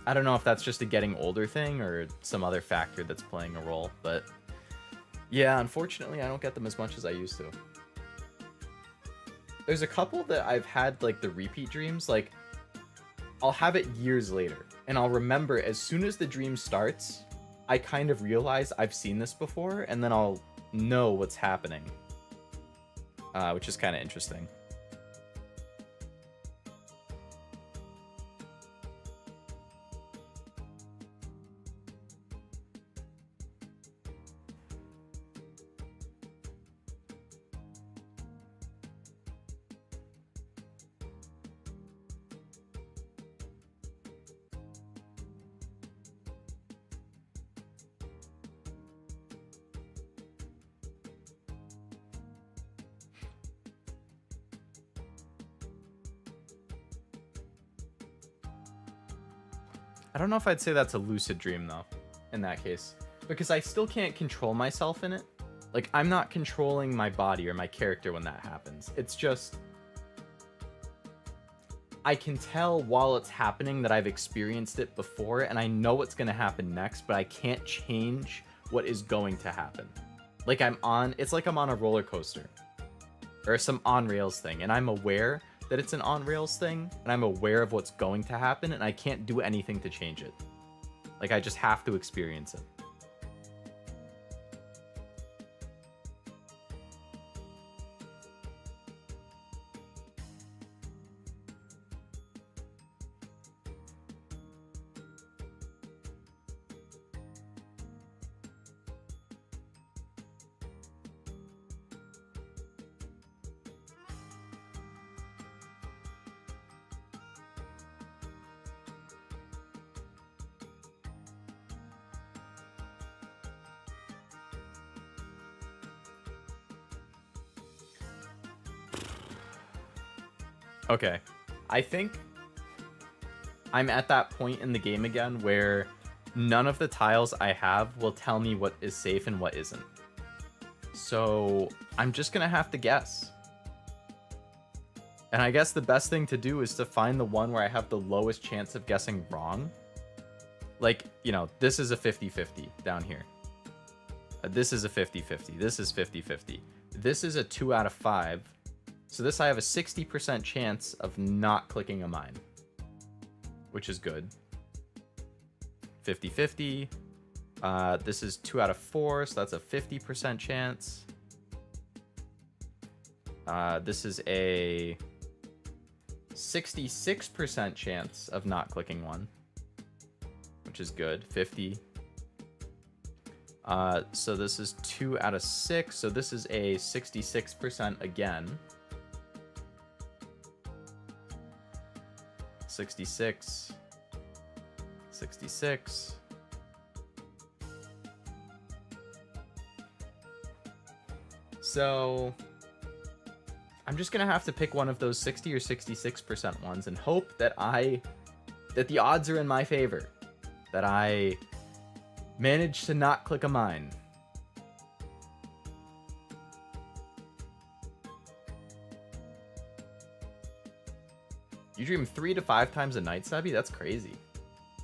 don't know if that's just a getting older thing or some other factor that's playing a role, but yeah, unfortunately, I don't get them as much as I used to. There's a couple that I've had, like, the repeat dreams, like, I'll have it years later, and I'll remember as soon as the dream starts, I kind of realize I've seen this before, and then I'll know what's happening, which is kind of interesting. I don't know if I'd say that's a lucid dream, though, in that case. Because I still can't control myself in it. Like, I'm not controlling my body or my character when that happens. It's just, I can tell while it's happening that I've experienced it before, and I know what's going to happen next, but I can't change what is going to happen. Like, it's like I'm on a roller coaster. Or some on-rails thing, and I'm aware that it's an on rails thing, and I'm aware of what's going to happen, and I can't do anything to change it. Like, I just have to experience it. Okay, I think I'm at that point in the game again where none of the tiles I have will tell me what is safe and what isn't. So I'm just gonna have to guess. And I guess the best thing to do is to find the one where I have the lowest chance of guessing wrong. Like, you know, this is a 50-50 down here. This is a 50-50. This is 50-50. This is a 2 out of 5. So this I have a 60% chance of not clicking a mine, which is good. 50-50. This is 2 out of 4, so that's a 50% chance. This is a 66% chance of not clicking one, which is good. 50. So this is 2 out of 6, so this is a 66% again. 66. 66. So I'm just gonna have to pick one of those 60 or 66% ones and hope that the odds are in my favor, that I manage to not click a mine. You dream 3 to 5 times a night, Sabi? That's crazy.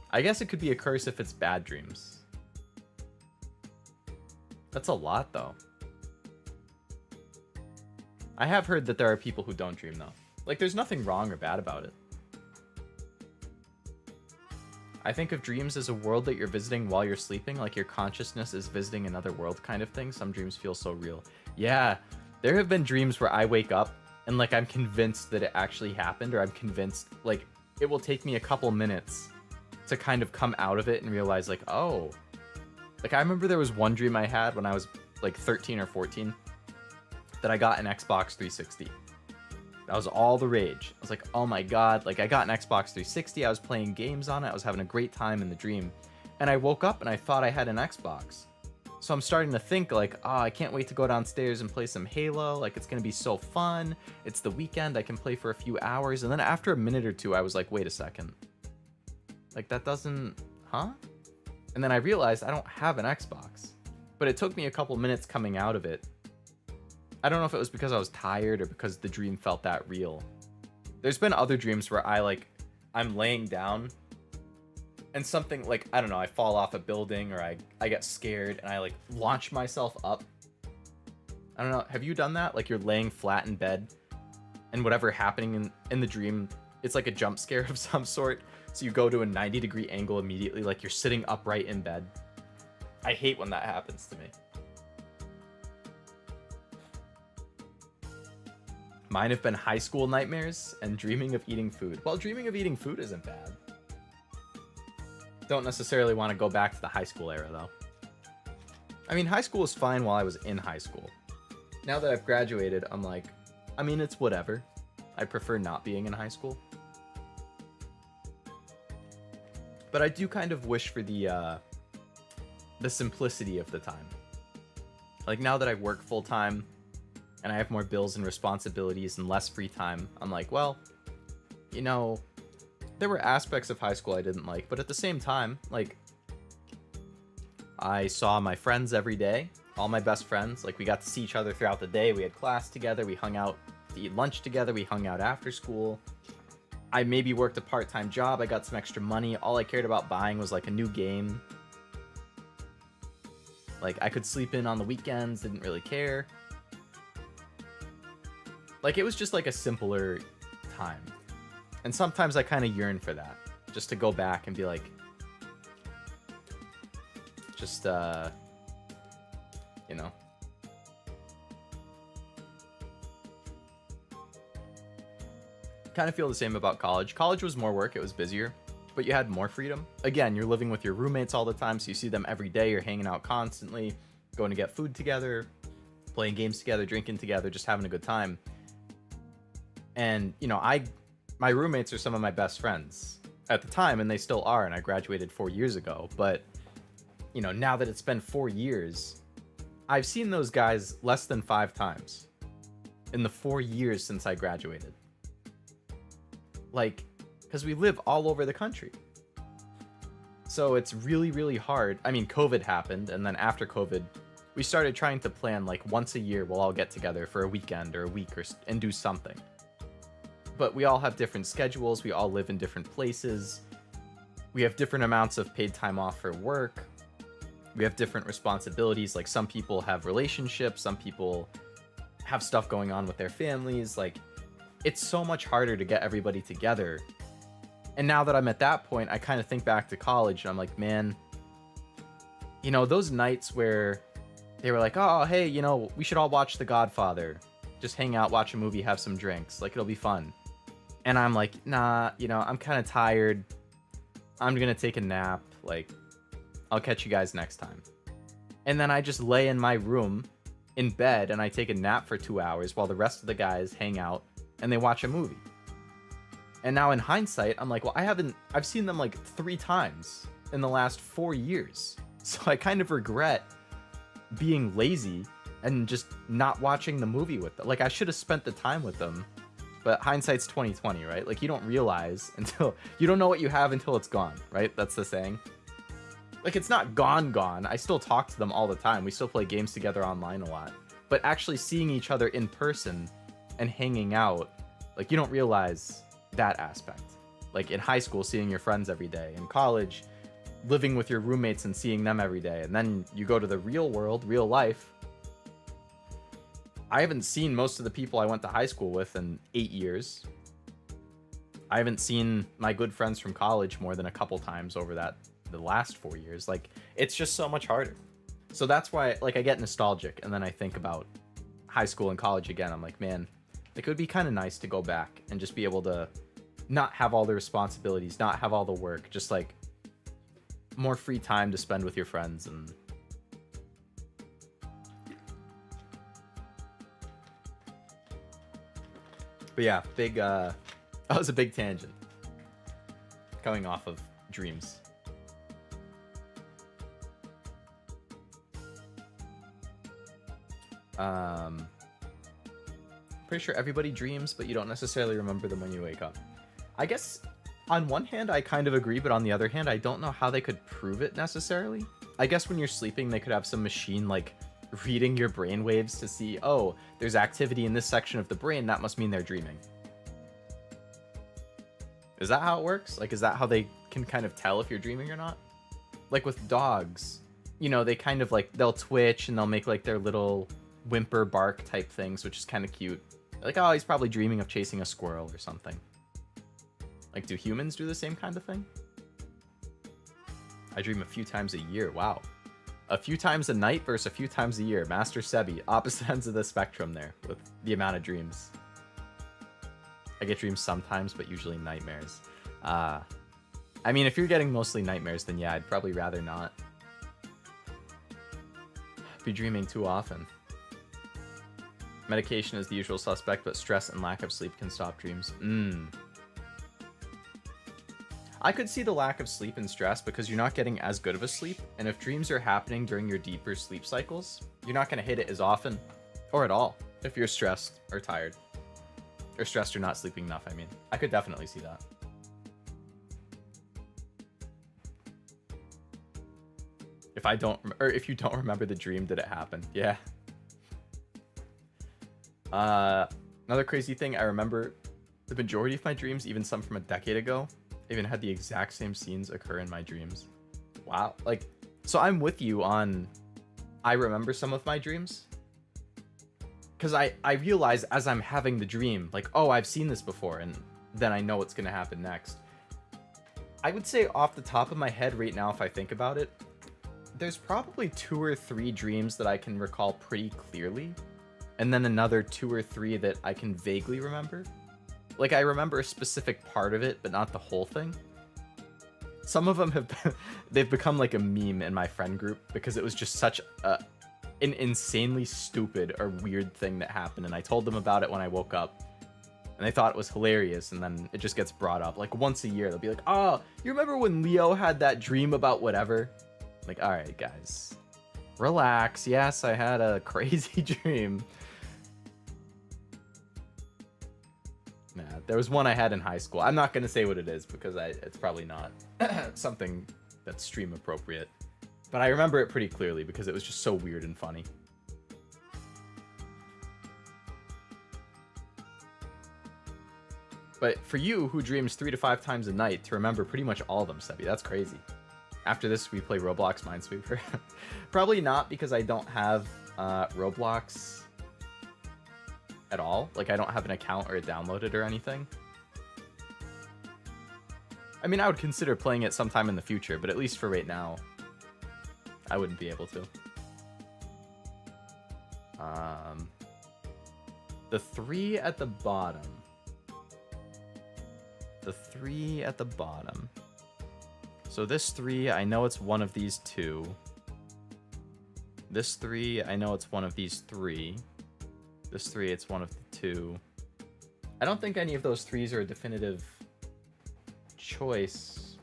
I guess it could be a curse if it's bad dreams. That's a lot, though. I have heard that there are people who don't dream, though. Like, there's nothing wrong or bad about it. I think of dreams as a world that you're visiting while you're sleeping, like your consciousness is visiting another world kind of thing. Some dreams feel so real. Yeah, there have been dreams where I wake up and, like, I'm convinced that it actually happened, or I'm convinced, like, it will take me a couple minutes to kind of come out of it and realize, like, oh. Like, I remember there was one dream I had when I was, like, 13 or 14 that I got an Xbox 360. That was all the rage. I was like, oh my god, like, I got an Xbox 360, I was playing games on it, I was having a great time in the dream. And I woke up and I thought I had an Xbox. So I'm starting to think, like, oh, I can't wait to go downstairs and play some Halo. Like, it's gonna be so fun. It's the weekend, I can play for a few hours. And then after a minute or two, I was like, wait a second. Like, that doesn't... Huh? And then I realized I don't have an Xbox. But it took me a couple minutes coming out of it. I don't know if it was because I was tired or because the dream felt that real. There's been other dreams where I'm laying down and something, like, I don't know, I fall off a building or I get scared and I, like, launch myself up. I don't know, have you done that? Like, you're laying flat in bed and whatever happening in the dream, it's like a jump scare of some sort. So you go to a 90-degree angle immediately, like you're sitting upright in bed. I hate when that happens to me. Mine have been high school nightmares and dreaming of eating food. Well, dreaming of eating food isn't bad. Don't necessarily want to go back to the high school era, though. I mean, high school was fine while I was in high school. Now that I've graduated, I'm like, I mean, it's whatever. I prefer not being in high school. But I do kind of wish for the simplicity of the time. Like, now that I work full-time, and I have more bills and responsibilities and less free time, I'm like, well, you know, there were aspects of high school I didn't like, but at the same time, like, I saw my friends every day, all my best friends. Like, we got to see each other throughout the day. We had class together. We hung out to eat lunch together. We hung out after school. I maybe worked a part-time job. I got some extra money. All I cared about buying was, like, a new game. Like, I could sleep in on the weekends, didn't really care. Like, it was just, like, a simpler time. And sometimes I kind of yearn for that, just to go back and be like, just, you know. Kind of feel the same about college. College was more work, it was busier, but you had more freedom. Again, you're living with your roommates all the time, so you see them every day, you're hanging out constantly, going to get food together, playing games together, drinking together, just having a good time. And, you know, my roommates are some of my best friends at the time, and they still are, and I graduated 4 years ago. But, you know, now that it's been 4 years, I've seen those guys less than 5 times in the 4 years since I graduated. Like, because we live all over the country. So it's really, really hard. I mean, COVID happened, and then after COVID, we started trying to plan, like, once a year we'll all get together for a weekend or a week and do something. But we all have different schedules, we all live in different places, we have different amounts of paid time off for work, we have different responsibilities. Like, some people have relationships, some people have stuff going on with their families. Like, it's so much harder to get everybody together. And now that I'm at that point, I kind of think back to college and I'm like, man, you know, those nights where they were like, oh, hey, you know, we should all watch The Godfather, just hang out, watch a movie, have some drinks, like, it'll be fun. And I'm like, nah, you know, I'm kind of tired, I'm gonna take a nap, like, I'll catch you guys next time. And then I just lay in my room in bed and I take a nap for 2 hours while the rest of the guys hang out and they watch a movie. And now in hindsight, I'm like, well, I've seen them like 3 times in the last 4 years. So I kind of regret being lazy and just not watching the movie with them. Like, I should have spent the time with them. But hindsight's 20/20, right? Like, you don't realize you don't know what you have until it's gone, right? That's the saying. Like, it's not gone. I still talk to them all the time. We still play games together online a lot. But actually seeing each other in person and hanging out, like, you don't realize that aspect. Like, in high school, seeing your friends every day. In college, living with your roommates and seeing them every day. And then you go to the real world, real life. I haven't seen most of the people I went to high school with in 8 years. I haven't seen my good friends from college more than a couple times over the last 4 years. Like, it's just so much harder. So that's why, like, I get nostalgic and then I think about high school and college again. I'm like, man, it would be kind of nice to go back and just be able to not have all the responsibilities, not have all the work, just like more free time to spend with your friends. And but yeah, that was a big tangent coming off of dreams. Pretty sure everybody dreams, but you don't necessarily remember them when you wake up. I guess on one hand, I kind of agree, but on the other hand, I don't know how they could prove it necessarily. I guess when you're sleeping, they could have some machine, like, reading your brain waves to see, oh, there's activity in this section of the brain, that must mean they're dreaming. Is that how it works? Like, is that how they can kind of tell if you're dreaming or not? Like with dogs, you know, they kind of like, they'll twitch and they'll make like their little whimper bark type things, which is kind of cute. Like, oh, he's probably dreaming of chasing a squirrel or something. Like, do humans do the same kind of thing? I dream a few times a year. Wow. A few times a night versus a few times a year. Master Sebi, opposite ends of the spectrum there with the amount of dreams. I get dreams sometimes, but usually nightmares. I mean, if you're getting mostly nightmares, then yeah, I'd probably rather not be dreaming too often. Medication is the usual suspect, but stress and lack of sleep can stop dreams. I could see the lack of sleep and stress because you're not getting as good of a sleep, and if dreams are happening during your deeper sleep cycles, you're not going to hit it as often, or at all, if you're stressed or tired. Or stressed or not sleeping enough, I mean. I could definitely see that. If you don't remember the dream, did it happen? Yeah. Another crazy thing, I remember the majority of my dreams, even some from a decade ago, even had the exact same scenes occur in my dreams. Wow. Like, so I'm with you on, I remember some of my dreams. Because I realize as I'm having the dream, like, oh, I've seen this before. And then I know what's going to happen next. I would say off the top of my head right now, if I think about it, there's probably 2 or 3 dreams that I can recall pretty clearly, and then another 2 or 3 that I can vaguely remember. Like, I remember a specific part of it, but not the whole thing. Some of them they've become like a meme in my friend group because it was just such an insanely stupid or weird thing that happened, and I told them about it when I woke up, and they thought it was hilarious, and then it just gets brought up. Like, once a year, they'll be like, oh, you remember when Leo had that dream about whatever? Like, all right, guys, relax. Yes, I had a crazy dream. Nah, there was one I had in high school. I'm not going to say what it is because it's probably not something that's stream appropriate. But I remember it pretty clearly because it was just so weird and funny. But for you, who dreams 3 to 5 times a night, to remember pretty much all of them, Sebi, that's crazy. After this, we play Roblox Minesweeper. Probably not, because I don't have Roblox at all. Like, I don't have an account or it downloaded or anything. I mean, I would consider playing it sometime in the future, but at least for right now, I wouldn't be able to. The 3 at the bottom. The 3 at the bottom. So this 3, I know it's one of these 2. This 3, I know it's one of these 3. This 3, it's one of the 2. I don't think any of those 3s are a definitive choice.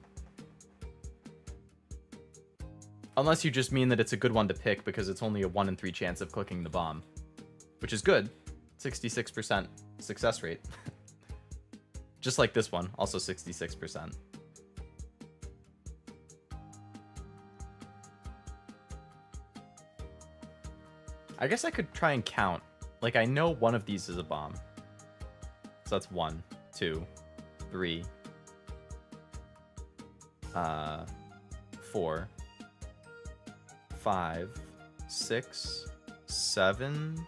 Unless you just mean that it's a good one to pick because it's only a 1 in 3 chance of clicking the bomb. Which is good. 66% success rate. Just like this one, also 66%. I guess I could try and count. Like, I know one of these is a bomb. So that's 1, 2, 3, 4, 5, 6, 7,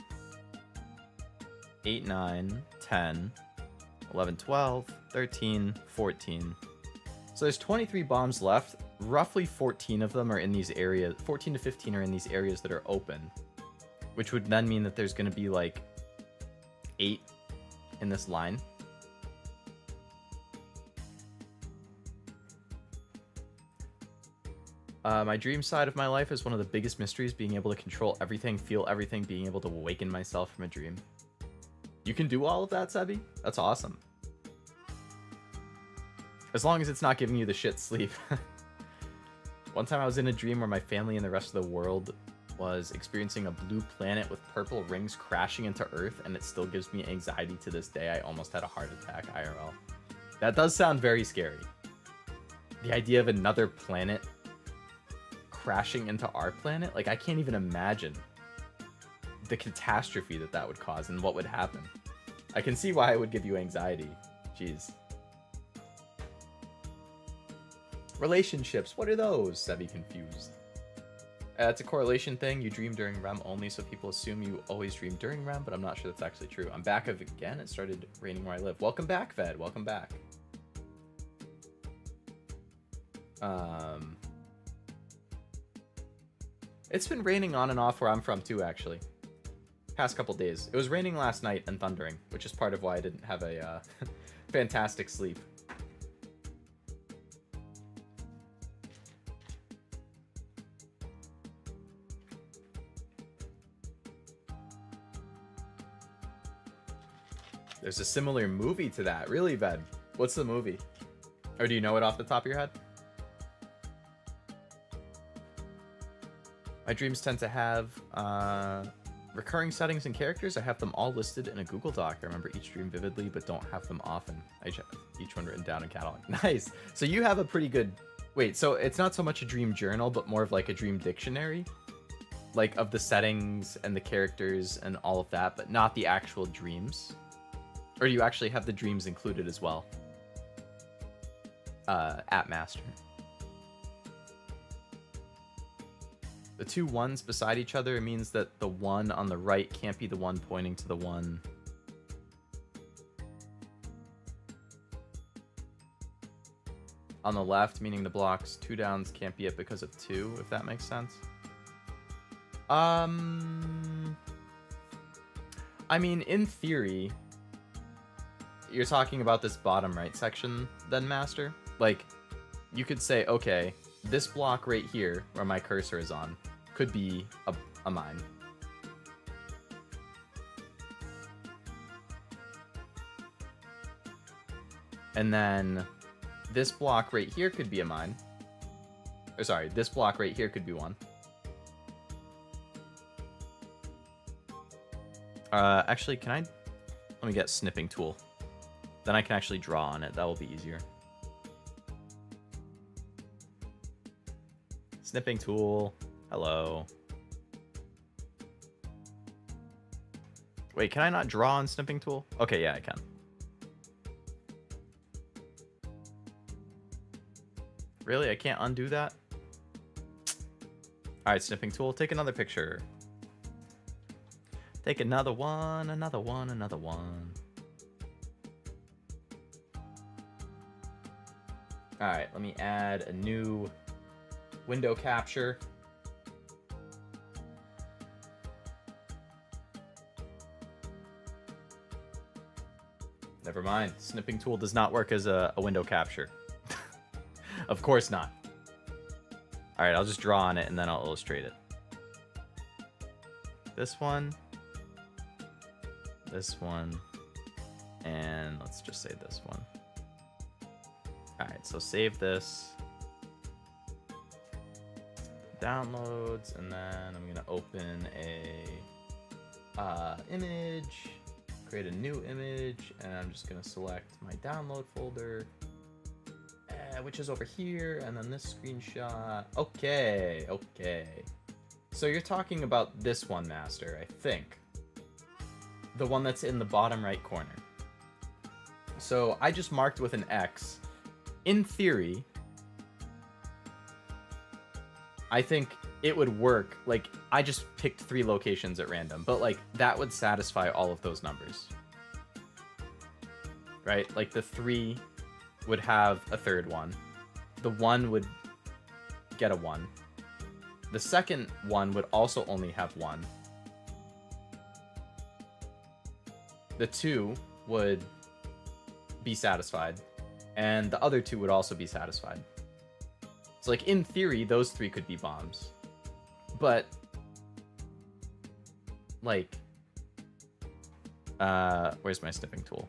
8, 9, 10, 11, 12, 13, 14. So there's 23 bombs left. Roughly 14 of them are in these areas. 14 to 15 are in these areas that are open, which would then mean that there's going to be like 8 in this line. My dream side of my life is one of the biggest mysteries, being able to control everything, feel everything, being able to awaken myself from a dream. You can do all of that, Sebi? That's awesome. As long as it's not giving you the shit sleep. One time I was in a dream where my family and the rest of the world was experiencing a blue planet with purple rings crashing into Earth, and it still gives me anxiety to this day. I almost had a heart attack, IRL. That does sound very scary. The idea of another planet crashing into our planet, like, I can't even imagine the catastrophe that that would cause and what would happen. I can see why it would give you anxiety. Jeez. Relationships, what are those? Sebi confused. It's a correlation thing. You dream during REM only, so people assume you always dream during REM, but I'm not sure that's actually true. I'm back again. It started raining where I live. Welcome back, Ved. Welcome back. It's been raining on and off where I'm from too, actually. Past couple days. It was raining last night and thundering, which is part of why I didn't have a fantastic sleep. There's a similar movie to that. Really, Ved? What's the movie? Or do you know it off the top of your head? My dreams tend to have recurring settings and characters. I have them all listed in a Google Doc. I remember each dream vividly, but don't have them often. I have each one written down in catalog. Nice. So you have a pretty good... Wait, so it's not so much a dream journal, but more of like a dream dictionary? Like, of the settings and the characters and all of that, but not the actual dreams? Or do you actually have the dreams included as well? At Master. The 2 1s beside each other means that the 1 on the right can't be the one pointing to the 1. on the left, meaning the blocks 2 downs can't be it because of 2, if that makes sense. I mean, in theory, you're talking about this bottom right section then, Master? Like, you could say, okay, this block right here, where my cursor is on, could be a mine. And then this block right here could be a mine. Or sorry, this block right here could be one. Actually, let me get snipping tool. Then I can actually draw on it. That will be easier. Snipping tool. Hello. Wait, can I not draw on snipping tool? Okay, yeah, I can. Really? I can't undo that? Alright, snipping tool. Take another picture. Take another one, another one, another one. Alright, let me add a new window capture. Never mind. Snipping tool does not work as a window capture. Of course not. Alright, I'll just draw on it and then I'll illustrate it. This one. This one. And let's just say this one. Alright, so save this. Downloads, and then I'm gonna open a image, create a new image, and I'm just gonna select my download folder, which is over here, and then this screenshot. Okay. So you're talking about this one, Master, I think. The one that's in the bottom right corner. So I just marked with an X. In theory, I think it would work. Like, I just picked 3 locations at random, but like that would satisfy all of those numbers. Right? Like the 3 would have a third one. The 1 would get a 1. The second one would also only have 1. The 2 would be satisfied, and the other 2 would also be satisfied. So, like, in theory, those 3 could be bombs. But, like, where's my snipping tool?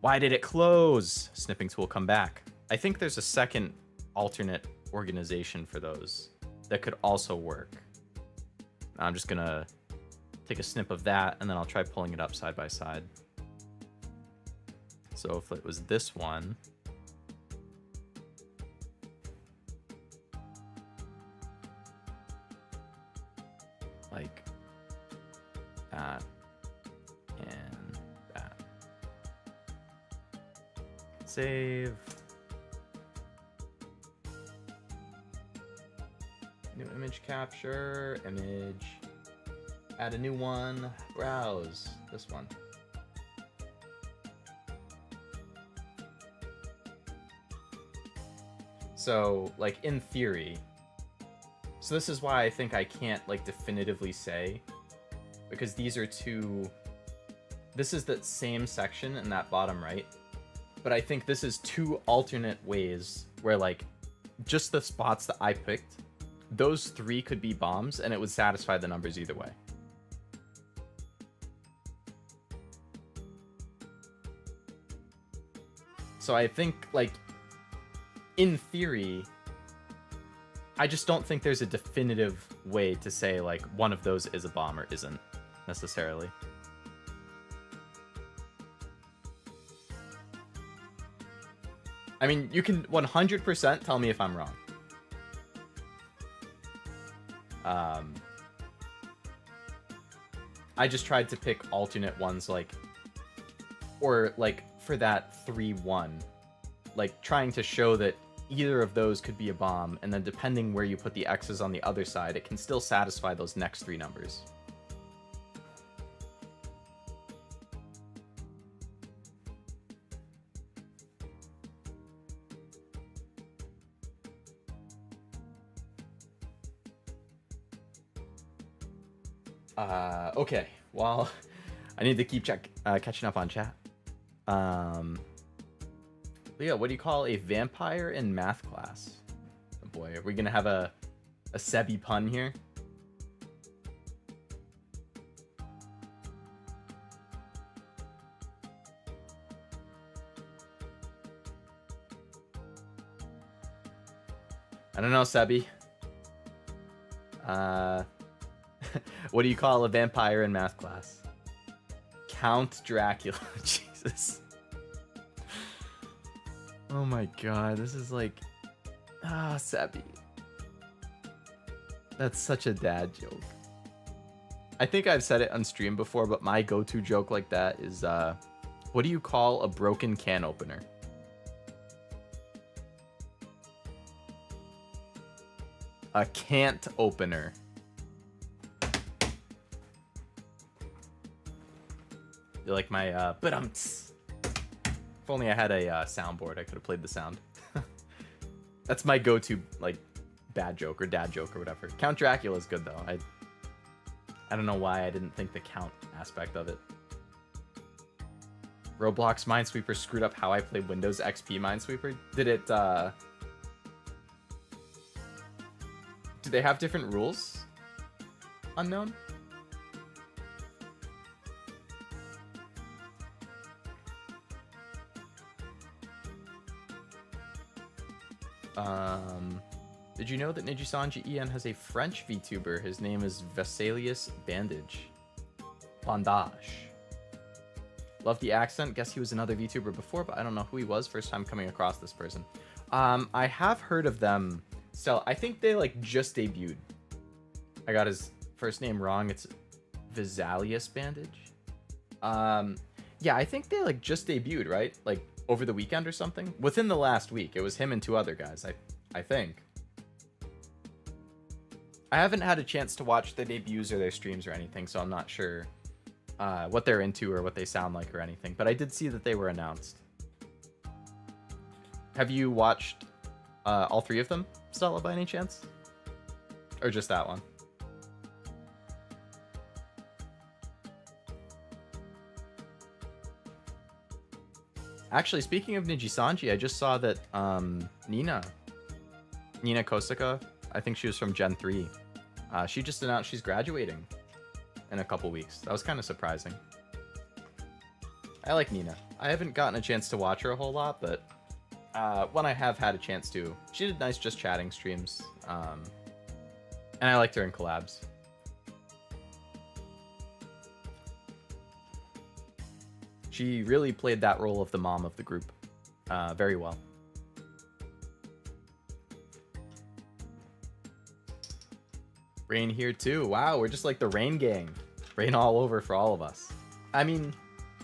Why did it close? Snipping tool, come back. I think there's a second alternate organization for those that could also work. I'm just gonna take a snip of that, and then I'll try pulling it up side by side. So if it was this one, like that and that. Save. New image capture, image. Add a new one, browse, this one. So, like, in theory, so this is why I think I can't, like, definitively say, because these are 2, this is the same section in that bottom right, but I think this is 2 alternate ways where, like, just the spots that I picked, those 3 could be bombs, and it would satisfy the numbers either way. So I think, like, in theory, I just don't think there's a definitive way to say, like, one of those is a bomb or isn't, necessarily. I mean, you can 100% tell me if I'm wrong. I just tried to pick alternate ones, like, or, like, for that 3-1, like, trying to show that either of those could be a bomb, and then depending where you put the X's on the other side, it can still satisfy those next 3 numbers. Okay. Well, I need to keep catching up on chat. Leo, what do you call a vampire in math class? Oh boy, are we gonna have a Sebi pun here? I don't know, Sebi. What do you call a vampire in math class? Count Dracula. Jesus. Oh my god, this is like... Ah, Sebi. That's such a dad joke. I think I've said it on stream before, but my go-to joke like that is, what do you call a broken can opener? A can't opener. You like my, but-umts. If only I had a soundboard, I could have played the sound. That's my go-to, like, bad joke or dad joke or whatever. Count Dracula is good, though. I don't know why I didn't think the count aspect of it. Roblox Minesweeper screwed up how I played Windows XP Minesweeper. Did it, do they have different rules? Unknown? Did you know that Nijisanji EN has a French VTuber? His name is Vesalius Bandage. Love the accent. Guess he was another VTuber before, but I don't know who he was. First time coming across this person. I have heard of them. So I think they like just debuted. I got his first name wrong. It's Vesalius Bandage. Yeah, I think they like just debuted, right? Like over the weekend or something. Within the last week, it was him and two other guys. I think. I haven't had a chance to watch their debuts or their streams or anything, so I'm not sure what they're into or what they sound like or anything. But I did see that they were announced. Have you watched all three of them, Stella, by any chance? Or just that one? Actually, speaking of Nijisanji, I just saw that Nina Kosaka, I think she was from Gen 3. She just announced she's graduating in a couple weeks. That was kind of surprising. I like Nina. I haven't gotten a chance to watch her a whole lot, but when I have had a chance to, she did nice just chatting streams. And I liked her in collabs. She really played that role of the mom of the group very well. Rain here too. Wow, we're just like the Rain gang. Rain all over for all of us. I mean,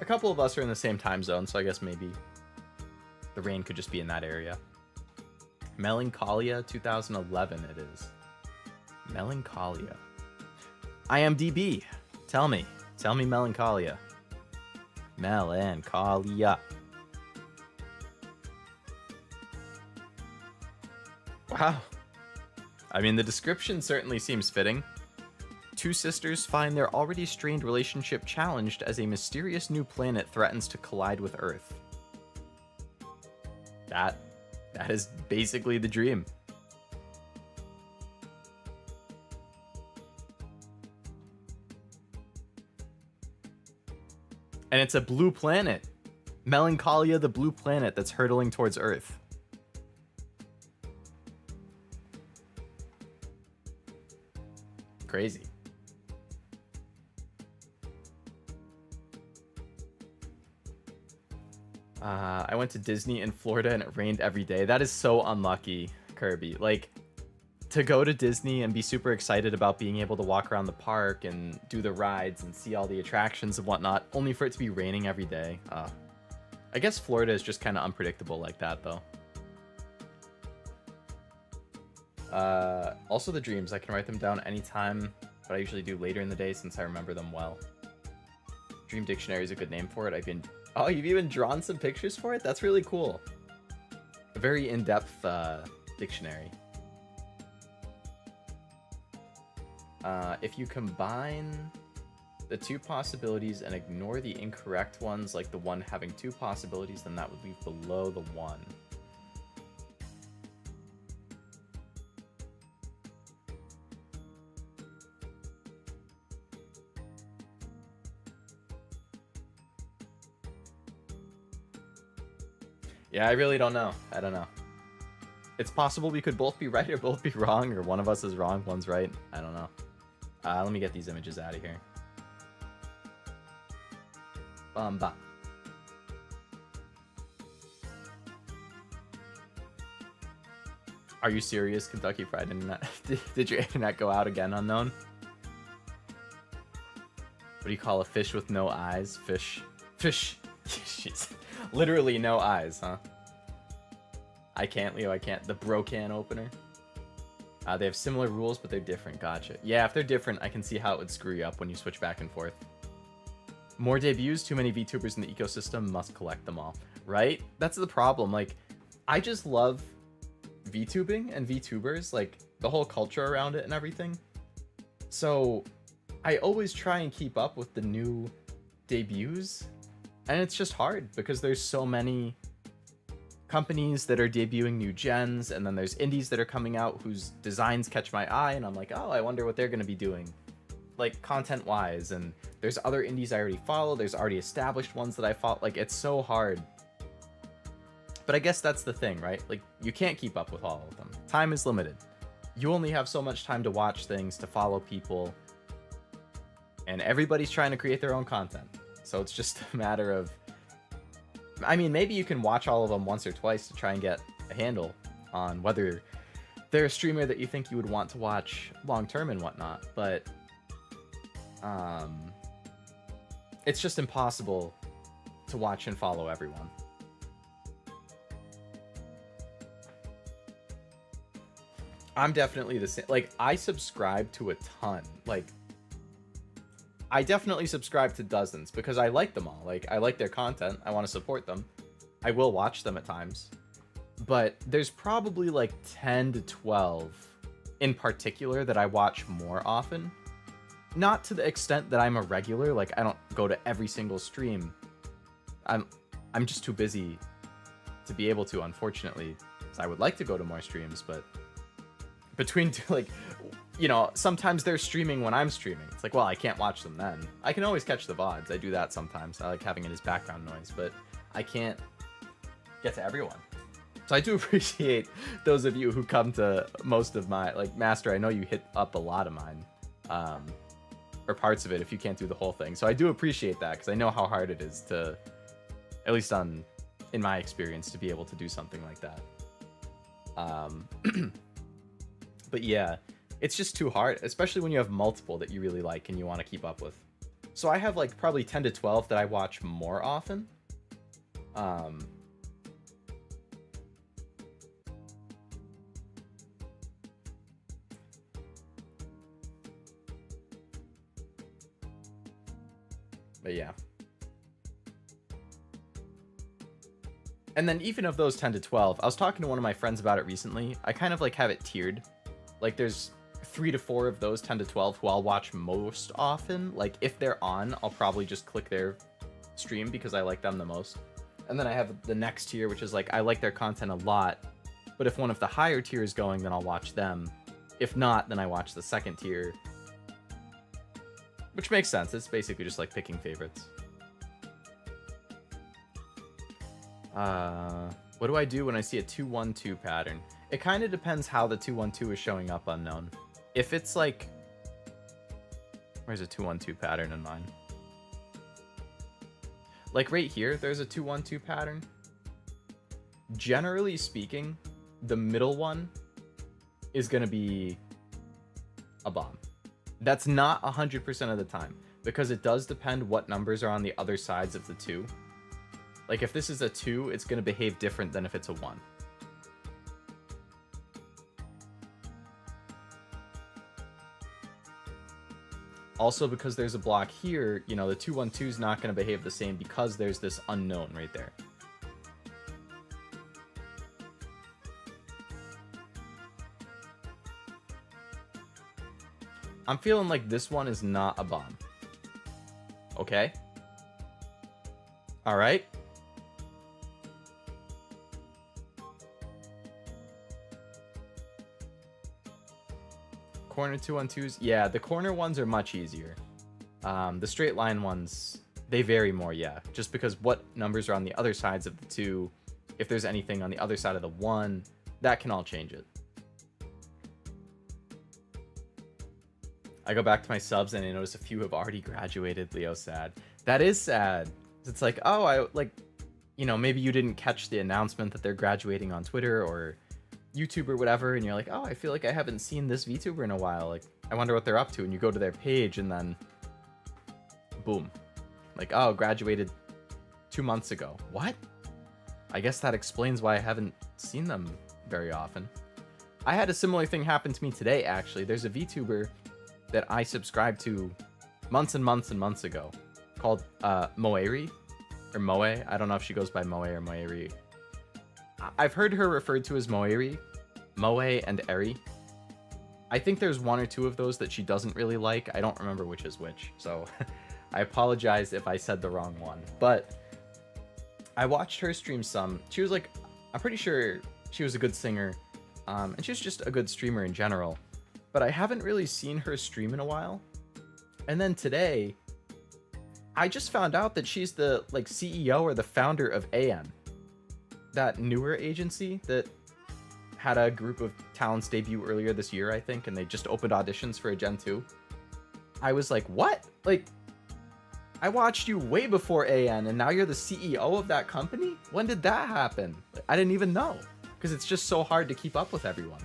a couple of us are in the same time zone, so I guess maybe the rain could just be in that area. Melancholia 2011 it is. Melancholia. IMDb. Tell me Melancholia. Melancholia. Wow. I mean, the description certainly seems fitting. Two sisters find their already strained relationship challenged as a mysterious new planet threatens to collide with Earth. That is basically the dream. And it's a blue planet. Melancholia, the blue planet that's hurtling towards Earth. Crazy. I went to Disney in Florida and it rained every day. That is so unlucky, Kirby. Like, to go to Disney and be super excited about being able to walk around the park and do the rides and see all the attractions and whatnot, only for it to be raining every day. I guess Florida is just kind of unpredictable like that, though. Also the dreams, I can write them down anytime, but I usually do later in the day since I remember them well. Dream Dictionary is a good name for it. Oh, you've even drawn some pictures for it? That's really cool. A very in-depth dictionary. If you combine the 2 possibilities and ignore the incorrect ones, like the one having 2 possibilities, then that would leave below the 1. Yeah, I really don't know. I don't know. It's possible we could both be right or both be wrong, or one of us is wrong, one's right. I don't know. Let me get these images out of here. Ba. Are you serious, Kentucky Fried Internet? Did your internet go out again, unknown? What do you call a fish with no eyes? Fish. Jeez. Literally no eyes, huh? I can't, Leo, I can't. The bro can opener. They have similar rules, but they're different. Gotcha. Yeah, if they're different, I can see how it would screw you up when you switch back and forth. More debuts, too many VTubers in the ecosystem, must collect them all. Right? That's the problem. Like, I just love VTubing and VTubers, like, the whole culture around it and everything. So, I always try and keep up with the new debuts, and it's just hard because there's so many companies that are debuting new gens, and then there's indies that are coming out whose designs catch my eye, and I'm like, oh, I wonder what they're going to be doing, like, content-wise, and there's other indies I already follow, there's already established ones that I follow, like, it's so hard. But I guess that's the thing, right? Like, you can't keep up with all of them. Time is limited. You only have so much time to watch things, to follow people, and everybody's trying to create their own content. So it's just a matter of, I mean, maybe you can watch all of them once or twice to try and get a handle on whether they're a streamer that you think you would want to watch long term and whatnot, but it's just impossible to watch and follow everyone. I'm definitely the same. Like, I subscribe to a ton. Like, I definitely subscribe to dozens because I like them all. Like, I like their content. I want to support them. I will watch them at times. But there's probably like 10 to 12 in particular that I watch more often. Not to the extent that I'm a regular. Like, I don't go to every single stream. I'm just too busy to be able to, unfortunately. So I would like to go to more streams, but between two, like, you know, sometimes they're streaming when I'm streaming. It's like, well, I can't watch them then. I can always catch the VODs. I do that sometimes. I like having it as background noise, but I can't get to everyone. So I do appreciate those of you who come to most of my, like, Master, I know you hit up a lot of mine, or parts of it if you can't do the whole thing. So I do appreciate that because I know how hard it is to, at least in my experience, to be able to do something like that. But yeah, it's just too hard, especially when you have multiple that you really like and you want to keep up with. So I have like probably 10 to 12 that I watch more often. But yeah. And then even of those 10 to 12, I was talking to one of my friends about it recently. I kind of like have it tiered. Like, there's 3 to 4 of those 10 to 12 who I'll watch most often. Like, if they're on, I'll probably just click their stream because I like them the most. And then I have the next tier, which is like, I like their content a lot, but if one of the higher tiers going, then I'll watch them. If not, then I watch the second tier. Which makes sense. It's basically just like picking favorites. What do I do when I see a 2-1-2 pattern? It kind of depends how the 2-1-2 is showing up, unknown. If it's like, where's a 2-1-2 pattern in mine? Like right here, there's a 2-1-2 pattern. Generally speaking, the middle one is going to be a bomb. That's not 100% of the time, because it does depend what numbers are on the other sides of the 2. Like, if this is a 2, it's going to behave different than if it's a 1. Also, because there's a block here, you know, the 2-1-2 is not going to behave the same because there's this unknown right there. I'm feeling like this one is not a bomb. Okay. All right. Corner 2-on-2s. Yeah, the corner ones are much easier. The straight line ones, they vary more, yeah. Just because what numbers are on the other sides of the 2, if there's anything on the other side of the 1, that can all change it. I go back to my subs and I notice a few have already graduated. Leo, sad. That is sad. It's like, oh, maybe you didn't catch the announcement that they're graduating on Twitter or YouTube or whatever, and you're like, oh, I feel like I haven't seen this VTuber in a while. Like, I wonder what they're up to. And you go to their page and then boom. Like, oh, graduated 2 months ago. What? I guess that explains why I haven't seen them very often. I had a similar thing happen to me today, actually. There's a VTuber that I subscribed to months and months and months ago called Moeri, or Moe. I don't know if she goes by Moe or Moeri. I've heard her referred to as Moeri, Moe, and Eri. I think there's 1 or 2 of those that she doesn't really like. I don't remember which is which, so I apologize if I said the wrong one. But I watched her stream some. She was like, I'm pretty sure she was a good singer, and she was just a good streamer in general. But I haven't really seen her stream in a while. And then today, I just found out that she's the CEO or the founder of AN, that newer agency that had a group of talents debut earlier this year, I think, and they just opened auditions for a Gen 2. I was like, what? Like, I watched you way before AN, and now you're the CEO of that company? When did that happen? I didn't even know, because it's just so hard to keep up with everyone.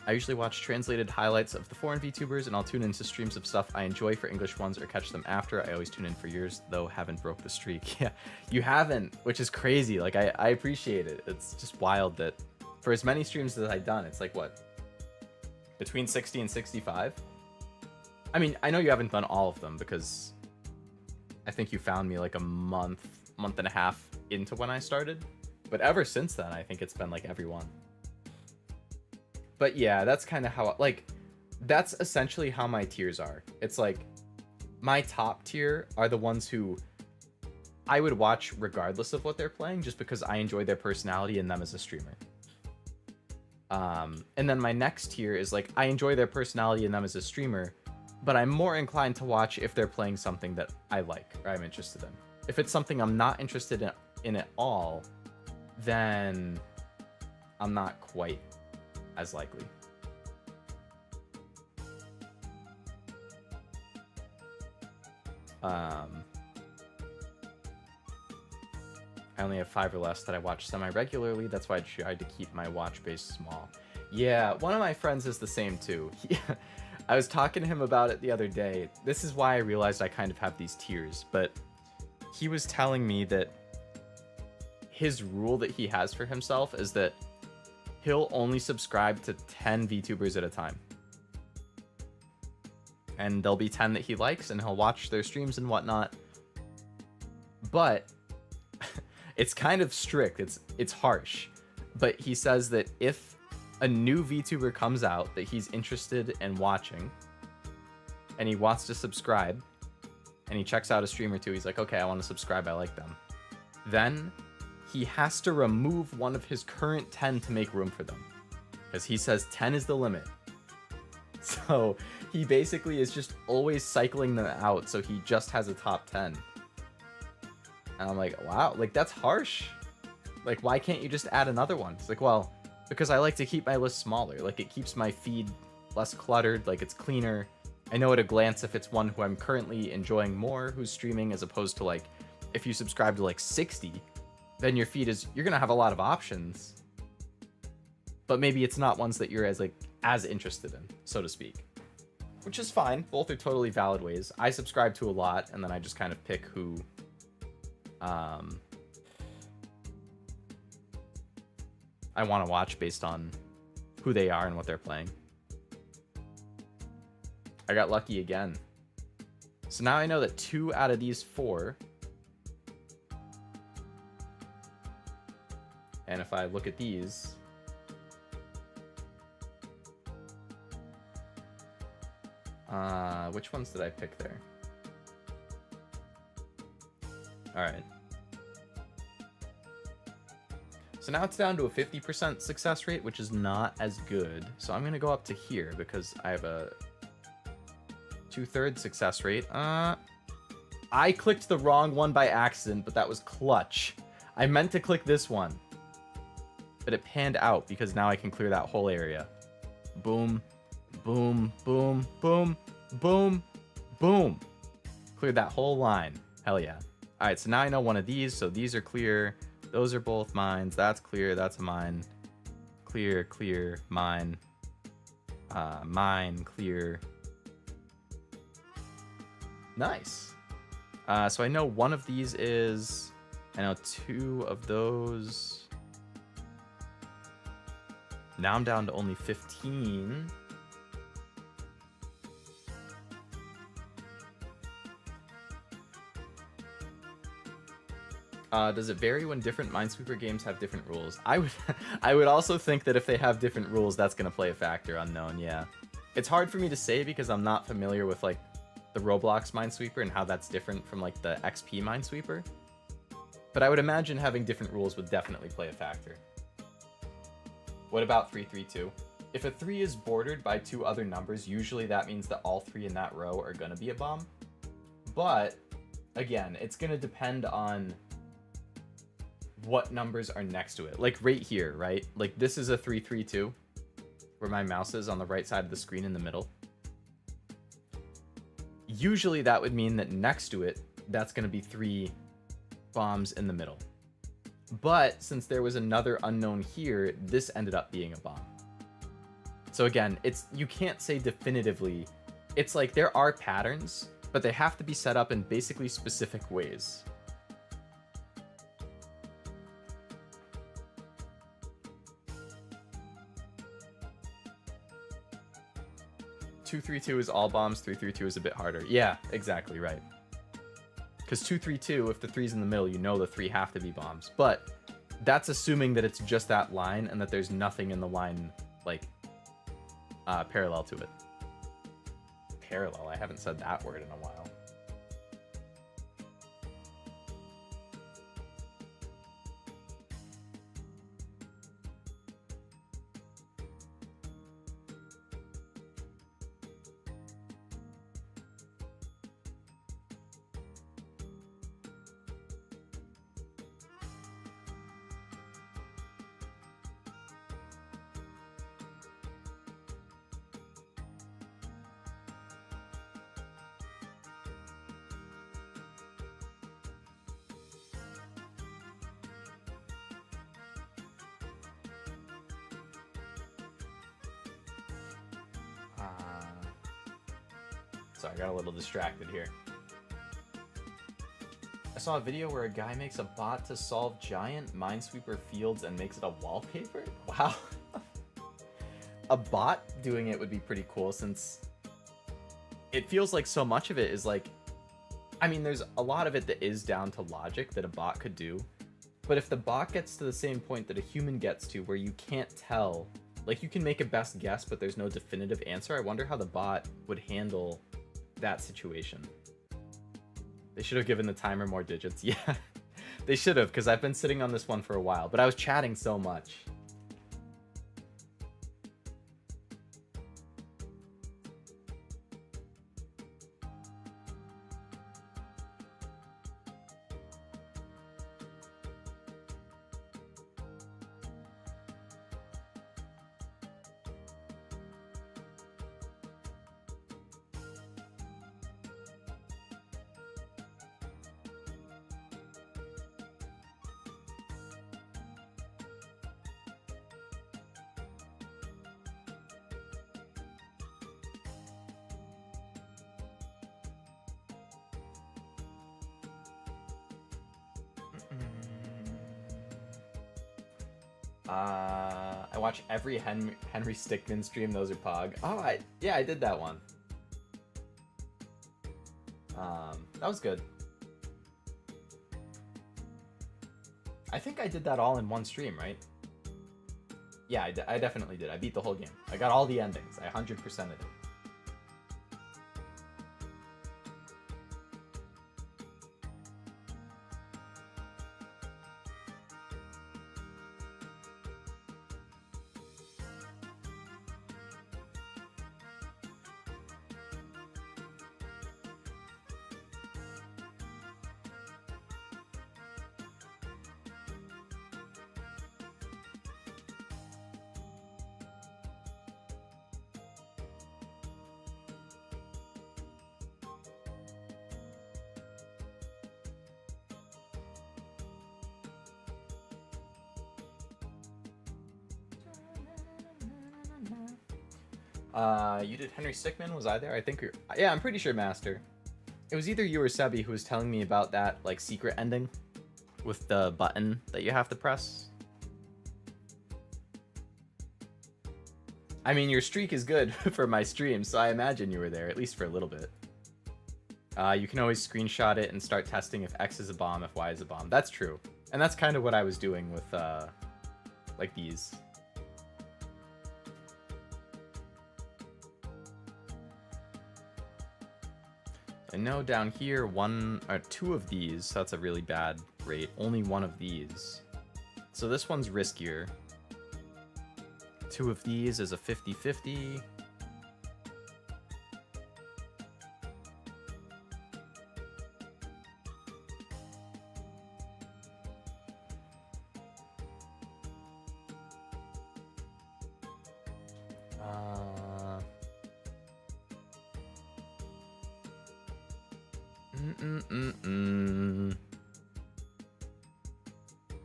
I usually watch translated highlights of the foreign VTubers, and I'll tune into streams of stuff I enjoy for English ones or catch them after. I always tune in for years, though haven't broke the streak. Yeah, you haven't, which is crazy. Like, I appreciate it. It's just wild that for as many streams as I've done, it's like, what? Between 60 and 65? I mean, I know you haven't done all of them because I think you found me like a month and a half into when I started. But ever since then, I think it's been like every one. But yeah, that's kind of how, like, that's essentially how my tiers are. It's like, my top tier are the ones who I would watch regardless of what they're playing, just because I enjoy their personality and them as a streamer. And then my next tier is like, I enjoy their personality and them as a streamer, but I'm more inclined to watch if they're playing something that I like or I'm interested in. If it's something I'm not interested in at all, then I'm not quite as likely. I only have 5 or less that I watch semi-regularly. That's why I tried to keep my watch base small. Yeah, one of my friends is the same too. I was talking to him about it the other day. This is why I realized I kind of have these tiers, but he was telling me that his rule that he has for himself is that he'll only subscribe to 10 VTubers at a time. And there'll be 10 that he likes, and he'll watch their streams and whatnot. But it's kind of strict. It's harsh. But he says that if a new VTuber comes out that he's interested in watching, and he wants to subscribe, and he checks out a stream or two, he's like, okay, I want to subscribe, I like them. Then he has to remove one of his current 10 to make room for them. Because he says 10 is the limit. So he basically is just always cycling them out, so he just has a top 10. And I'm like, wow, like, that's harsh. Like, why can't you just add another one? It's like, well, because I like to keep my list smaller. Like, it keeps my feed less cluttered, like, it's cleaner. I know at a glance if it's one who I'm currently enjoying more, who's streaming, as opposed to, like, if you subscribe to, like, 60, then your feed is, you're gonna have a lot of options. But maybe it's not ones that you're as interested in, so to speak. Which is fine. Both are totally valid ways. I subscribe to a lot, and then I just kind of pick who I want to watch based on who they are and what they're playing. I got lucky again. So now I know that 2 out of these 4, and if I look at these, Which ones did I pick there? All right. So now it's down to a 50% success rate, which is not as good. So I'm going to go up to here because I have a 2/3 success rate. I clicked the wrong one by accident, but that was clutch. I meant to click this one, but it panned out because now I can clear that whole area. Boom, boom, boom, boom, boom, boom. Cleared that whole line. Hell yeah. All right, so now I know one of these, so these are clear. Those are both mines. That's clear. That's a mine. Clear, clear, mine. Mine, clear. Nice. So I know one of these is... I know 2 of those. Now I'm down to only 15. Does it vary when different Minesweeper games have different rules? I would also think that if they have different rules, that's gonna play a factor. Unknown, yeah. It's hard for me to say because I'm not familiar with like the Roblox Minesweeper and how that's different from like the XP Minesweeper. But I would imagine having different rules would definitely play a factor. What about 332? If a 3 is bordered by 2 other numbers, usually that means that all 3 in that row are gonna be a bomb. But again, it's gonna depend on what numbers are next to it. Like right here, right? Like this is a 332 where my mouse is on the right side of the screen in the middle. Usually that would mean that next to it, that's going to be 3 bombs in the middle. But since there was another unknown here, this ended up being a bomb. So again, you can't say definitively. It's like there are patterns, but they have to be set up in basically specific ways. Two, 3-2 is all bombs, 3-3-2 is a bit harder. Yeah, exactly, right. Because 2-3-2, if the 3's in the middle, you know the 3 have to be bombs. But that's assuming that it's just that line and that there's nothing in the line, like, parallel to it. Parallel, I haven't said that word in a while. Sorry, I got a little distracted here. I saw a video where a guy makes a bot to solve giant Minesweeper fields and makes it a wallpaper? Wow. A bot doing it would be pretty cool since it feels like so much of it is like... I mean, there's a lot of it that is down to logic that a bot could do. But if the bot gets to the same point that a human gets to where you can't tell... Like, you can make a best guess, but there's no definitive answer. I wonder how the bot would handle that situation. They should have given the timer more digits. Yeah, they should have, because I've been sitting on this one for a while, but I was chatting so much. I watch every Henry Stickmin stream. Those are Pog. Oh, yeah, I did that one. That was good. I think I did that all in one stream, right? Yeah, I definitely did. I beat the whole game. I got all the endings. I 100%ed it. You did Henry Stickmin? Was I there? I think you're... Yeah, I'm pretty sure Master. It was either you or Sebi who was telling me about that, like, secret ending with the button that you have to press. I mean, your streak is good for my stream, so I imagine you were there, at least for a little bit. You can always screenshot it and start testing if X is a bomb, if Y is a bomb. That's true. And that's kind of what I was doing with, like, these. I know down here, two of these, so that's a really bad rate. Only one of these. So this one's riskier. Two of these is a 50-50.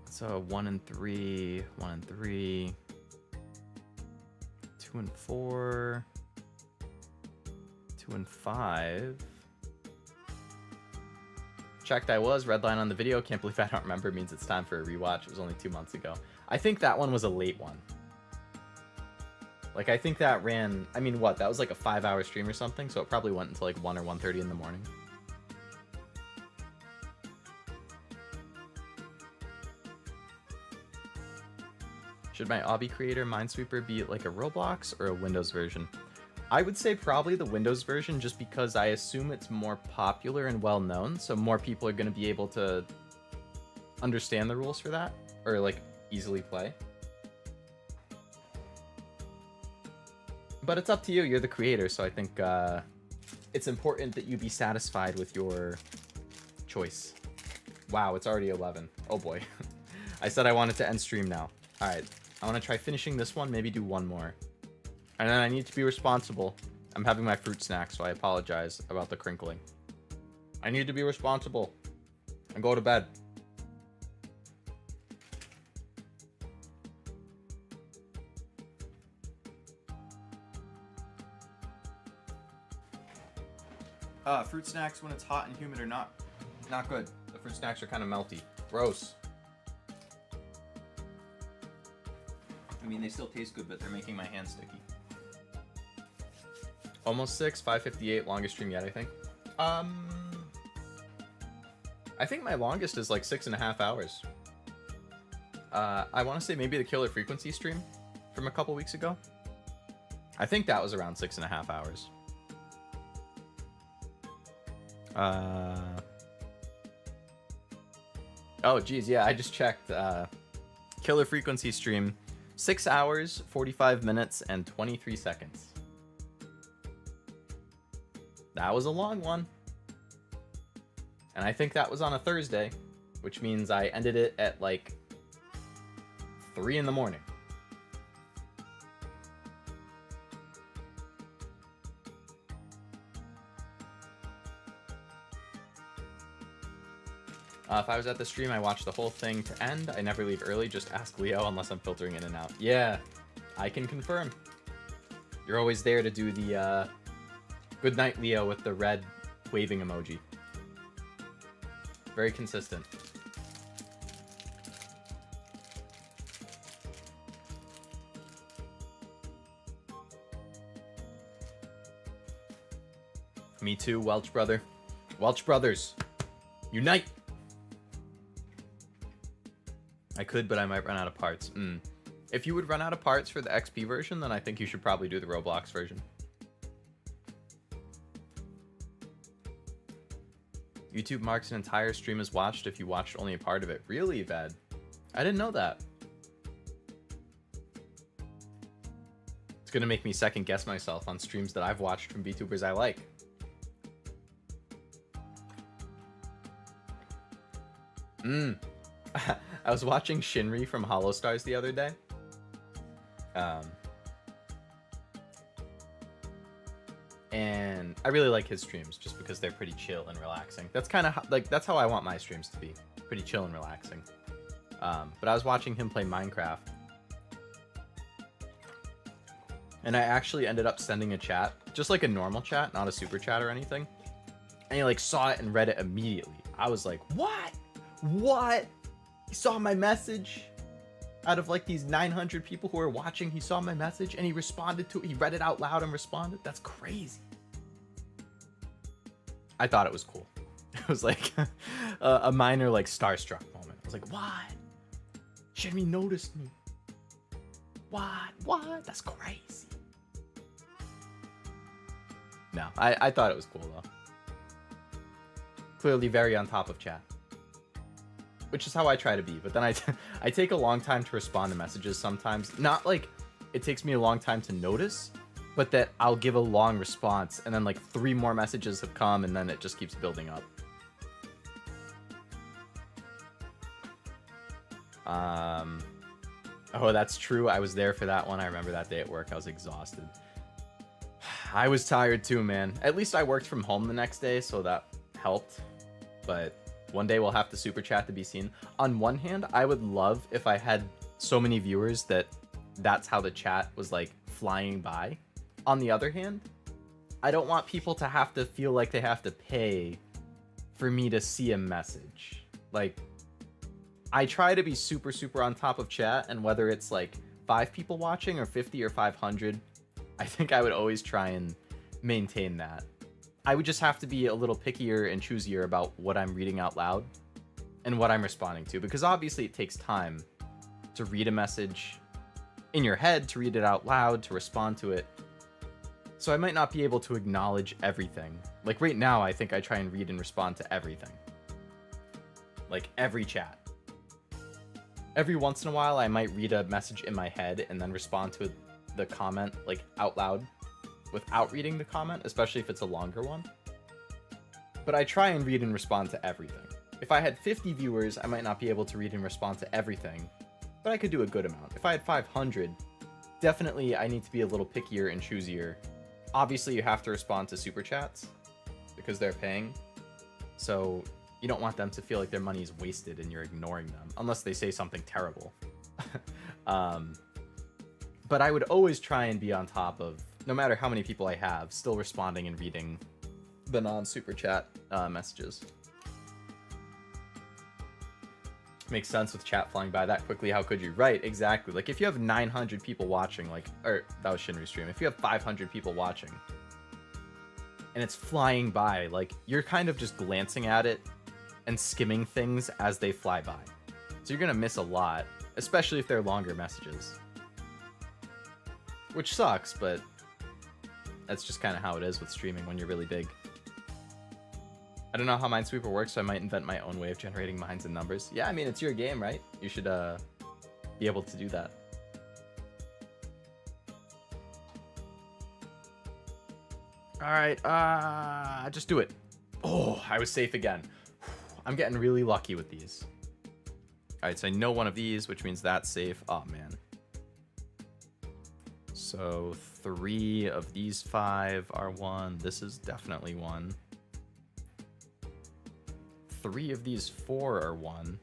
So 1 and 3, 1 and 3, 2 and 4, 2 and 5. Checked I was, red line on the video, can't believe I don't remember, means it's time for a rewatch. It was only 2 months ago. I think that one was a late one. Like, I think that ran, I mean, what, that was like a 5-hour stream or something, so it probably went until like 1 or 1:30 in the morning. Should my obby creator Minesweeper be like a Roblox or a Windows version? I would say probably the Windows version, just because I assume it's more popular and well known, so more people are going to be able to understand the rules for that, or like easily play. But it's up to you, you're the creator, so I think it's important that you be satisfied with your choice. Wow, it's already 11. Oh boy. I said I wanted to end stream now. Alright, I want to try finishing this one, maybe do one more. And then I need to be responsible. I'm having my fruit snack, so I apologize about the crinkling. I need to be responsible and go to bed. Fruit snacks when it's hot and humid are not good. The fruit snacks are kind of melty. Gross. I mean, they still taste good, but they're making my hands sticky. Almost 6, 5:58, longest stream yet, I think. I think my longest is like 6.5 hours. I want to say maybe the Killer Frequency stream from a couple weeks ago. I think that was around 6.5 hours. Oh, geez, yeah, I just checked. Killer Frequency stream, 6 hours, 45 minutes, and 23 seconds. That was a long one. And I think that was on a Thursday, which means I ended it at like 3 in the morning. If I was at the stream, I watched the whole thing to end. I never leave early, just ask Leo unless I'm filtering in and out. Yeah, I can confirm. You're always there to do the good night, Leo, with the red waving emoji. Very consistent. Me too, Welch brother. Welch brothers, unite! I could, but I might run out of parts. If you would run out of parts for the XP version, then I think you should probably do the Roblox version. YouTube marks an entire stream as watched if you watched only a part of it. Really, Ved? I didn't know that. It's gonna make me second guess myself on streams that I've watched from VTubers I like. I was watching Shinri from Hollow Stars the other day. And I really like his streams just because they're pretty chill and relaxing. That's kind of like, that's how I want my streams to be. Pretty chill and relaxing. But I was watching him play Minecraft. And I actually ended up sending a chat, just like a normal chat, not a super chat or anything. And he like saw it and read it immediately. I was like, what? What? He saw my message? Out of like these 900 people who are watching, he saw my message and he responded to it. He read it out loud and responded. That's crazy. I thought it was cool. It was like a minor like starstruck moment. I was like, what? Shinmi noticed me. What? That's crazy. No, I thought it was cool though. Clearly very on top of chat. Which is how I try to be, but then I take a long time to respond to messages sometimes. Not like it takes me a long time to notice, but that I'll give a long response and then like 3 more messages have come and then it just keeps building up. Oh, that's true. I was there for that one. I remember that day at work. I was exhausted. I was tired too, man. At least I worked from home the next day, so that helped. But one day we'll have to super chat to be seen. On one hand, I would love if I had so many viewers that that's how the chat was like flying by. On the other hand, I don't want people to have to feel like they have to pay for me to see a message. Like, I try to be super, super on top of chat, and whether it's like 5 people watching or 50 or 500, I think I would always try and maintain that. I would just have to be a little pickier and choosier about what I'm reading out loud and what I'm responding to, because obviously it takes time to read a message in your head, to read it out loud, to respond to it. So I might not be able to acknowledge everything. Like right now, I think I try and read and respond to everything. Like every chat. Every once in a while, I might read a message in my head and then respond to the comment like out loud without reading the comment, especially if it's a longer one. But I try and read and respond to everything. If I had 50 viewers, I might not be able to read and respond to everything, but I could do a good amount. If I had 500, definitely I need to be a little pickier and choosier. Obviously, you have to respond to super chats because they're paying. So you don't want them to feel like their money is wasted and you're ignoring them, unless they say something terrible. But I would always try and be on top of, no matter how many people I have, still responding and reading the non-super chat messages. Makes sense with chat flying by that quickly. How could you? Right, exactly. Like if you have 900 people watching, like, or that was Shinry's stream. If you have 500 people watching and it's flying by, like you're kind of just glancing at it and skimming things as they fly by. So you're gonna miss a lot, especially if they're longer messages. Which sucks, but that's just kind of how it is with streaming when you're really big. I don't know how Minesweeper works, so I might invent my own way of generating mines and numbers. Yeah, I mean, it's your game, right? You should be able to do that. Alright, just do it. Oh, I was safe again. I'm getting really lucky with these. Alright, so I know one of these, which means that's safe. Oh, man. So 3 of these 5 are 1. This is definitely 1. 3 of these 4 are 1.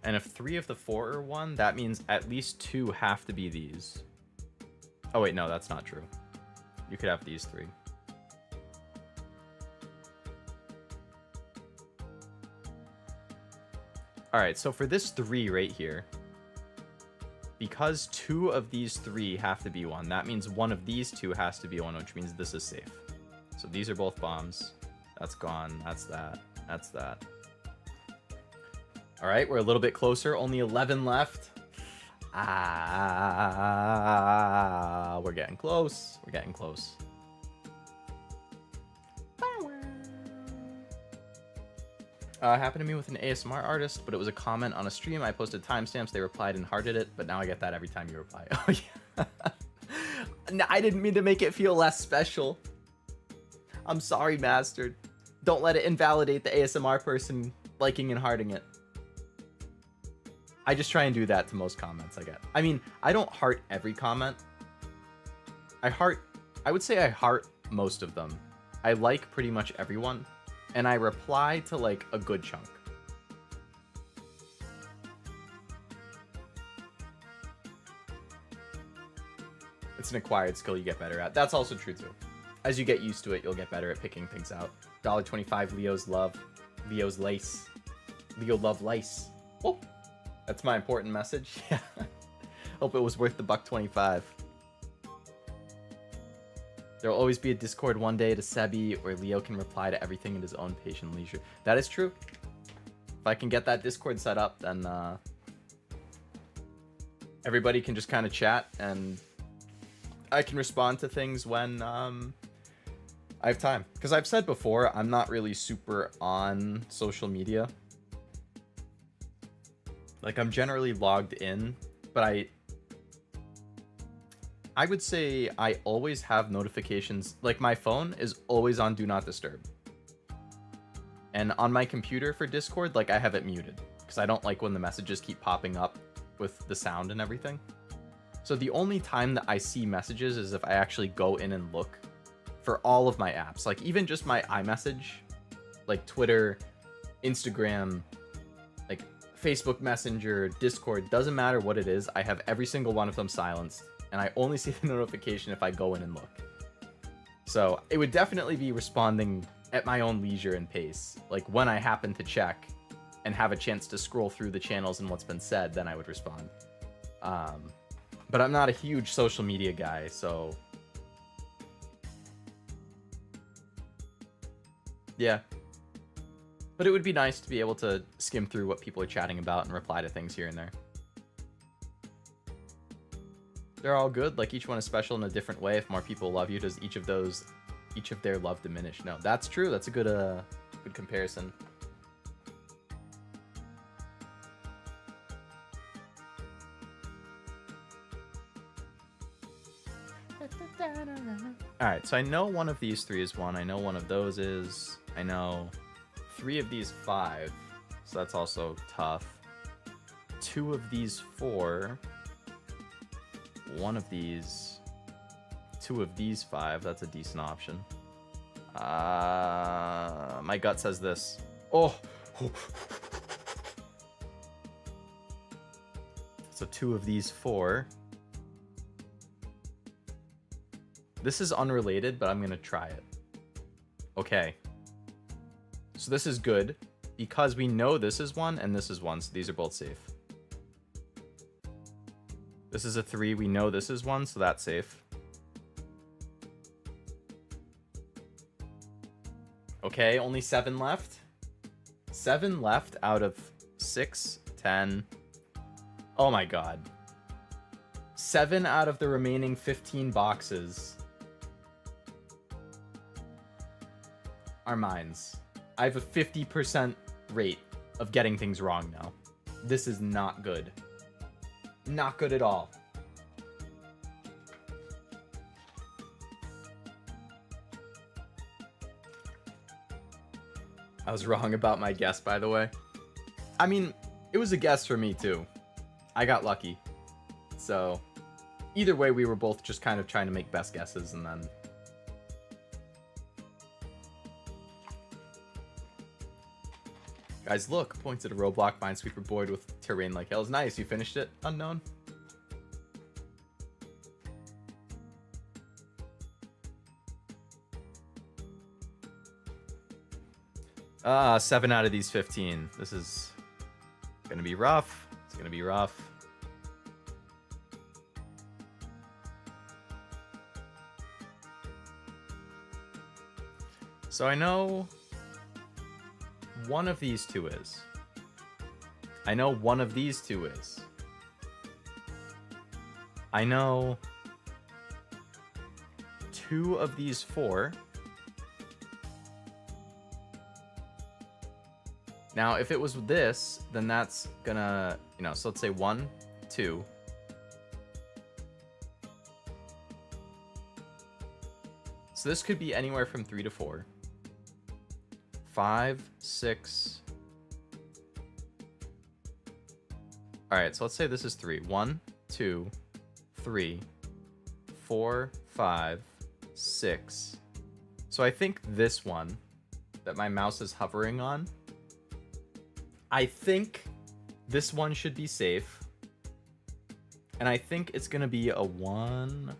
And if 3 of the 4 are 1, that means at least 2 have to be these. Oh wait, no, that's not true. You could have these 3. Alright, so for this 3 right here, because 2 of these 3 have to be 1, that means 1 of these 2 has to be 1, which means this is safe. So these are both bombs. That's gone. That's that. That's that. All right, we're a little bit closer. Only 11 left. We're getting close. We're getting close. Happened to me with an ASMR artist, but it was a comment on a stream. I posted timestamps. They replied and hearted it, but now I get that every time you reply. Oh, yeah. No, I didn't mean to make it feel less special. I'm sorry, Master. Don't let it invalidate the ASMR person liking and hearting it. I just try and do that to most comments I get. I mean, I don't heart every comment. I would say I heart most of them. I like pretty much everyone, and I reply to like a good chunk. it's an acquired skill you get better at. That's also true too. As you get used to it, you'll get better at picking things out. $1.25 Leo's lace. Leo Lovelace. Oh, that's my important message. Yeah. Hope it was worth the $1.25. There will always be a Discord one day to Sebi, where Leo can reply to everything at his own pace and leisure. That is true. If I can get that Discord set up, then everybody can just kind of chat, and I can respond to things when I have time. Because I've said before, I'm not really super on social media. Like, I'm generally logged in, but I would say I always have notifications. Like, my phone is always on Do Not Disturb. And on my computer for Discord, like, I have it muted. Because I don't like when the messages keep popping up with the sound and everything. So the only time that I see messages is if I actually go in and look for all of my apps. Like, even just my iMessage, like Twitter, Instagram, like Facebook Messenger, Discord, doesn't matter what it is, I have every single one of them silenced, and I only see the notification if I go in and look. So it would definitely be responding at my own leisure and pace. Like, when I happen to check and have a chance to scroll through the channels and what's been said, then I would respond. But I'm not a huge social media guy, so yeah. But it would be nice to be able to skim through what people are chatting about and reply to things here and there. They're all good. Like, each one is special in a different way. If more people love you, does each of their love diminish? No, that's true. That's a good good comparison. Alright, so I know one of these three is 1. I know one of those is. I know 3 of these 5. So that's also tough. 2 of these 4. 1 of these. 2 of these 5. That's a decent option. My gut says this. Oh! So 2 of these 4. This is unrelated, but I'm gonna try it. Okay. So this is good, because we know this is 1 and this is 1, so these are both safe. This is a 3, we know this is 1, so that's safe. Okay, only 7 left. 7 left out of 6, 10. Oh my god. 7 out of the remaining 15 boxes are mines. I have a 50% rate of getting things wrong now. This is not good. Not good at all. I was wrong about my guess, by the way. I mean, it was a guess for me too. I got lucky. So, either way, we were both just kind of trying to make best guesses, and then guys, look, points at a Roblox Minesweeper board with terrain like hills. Nice, you finished it, unknown. Ah, 7 out of these 15. This is gonna be rough. It's gonna be rough. So I know one of these 2 is. I know one of these 2 is. I know 2 of these 4. Now, if it was this, then that's gonna, so let's say 1, 2. So this could be anywhere from 3 to 4. 5, 6. Alright, so let's say this is 3. 1, 2, 3, 4, 5, 6. So I think this one that my mouse is hovering on, I think this one should be safe. And I think it's going to be a 1,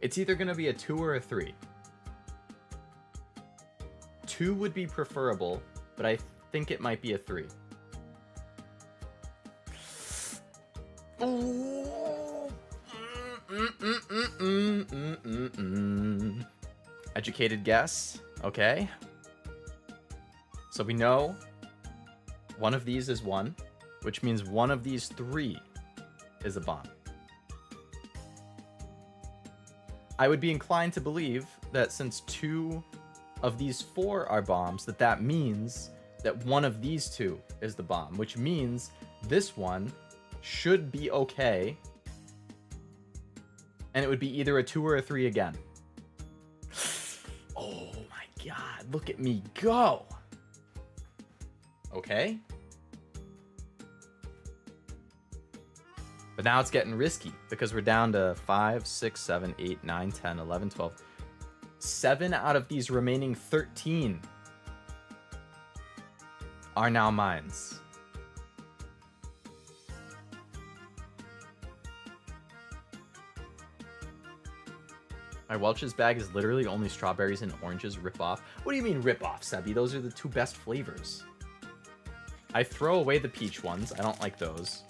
It's either going to be a 2 or a 3. 2 would be preferable, but I think it might be a 3. Ooh. Educated guess. Okay. So we know one of these is 1, which means one of these 3 is a bomb. I would be inclined to believe that since 2 of these 4 are bombs, that means that one of these 2 is the bomb, which means this one should be okay, and it would be either a 2 or a 3 again. Oh my god, look at me go! Okay. But now it's getting risky because we're down to 5, 6, 7, 8, 9, 10, 11, 12. 7 out of these remaining 13 are now mines. My Welch's bag is literally only strawberries and oranges. Rip off. What do you mean rip off, Sebi? Those are the 2 best flavors. I throw away the peach ones. I don't like those.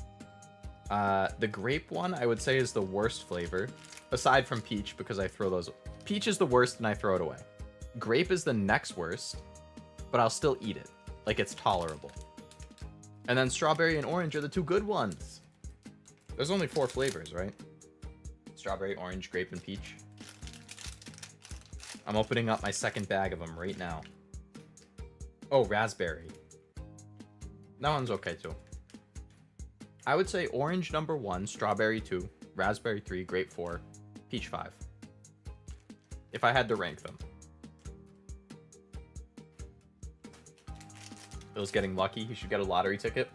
The grape one, I would say, is the worst flavor. Aside from peach, because I throw those. Peach is the worst and I throw it away. Grape is the next worst, but I'll still eat it. Like, it's tolerable. And then strawberry and orange are the 2 good ones. There's only 4 flavors, right? Strawberry, orange, grape, and peach. I'm opening up my second bag of them right now. Oh, raspberry. That one's okay, too. I would say orange number 1, strawberry 2, raspberry 3, grape 4, peach 5. If I had to rank them. Bill's getting lucky. He should get a lottery ticket.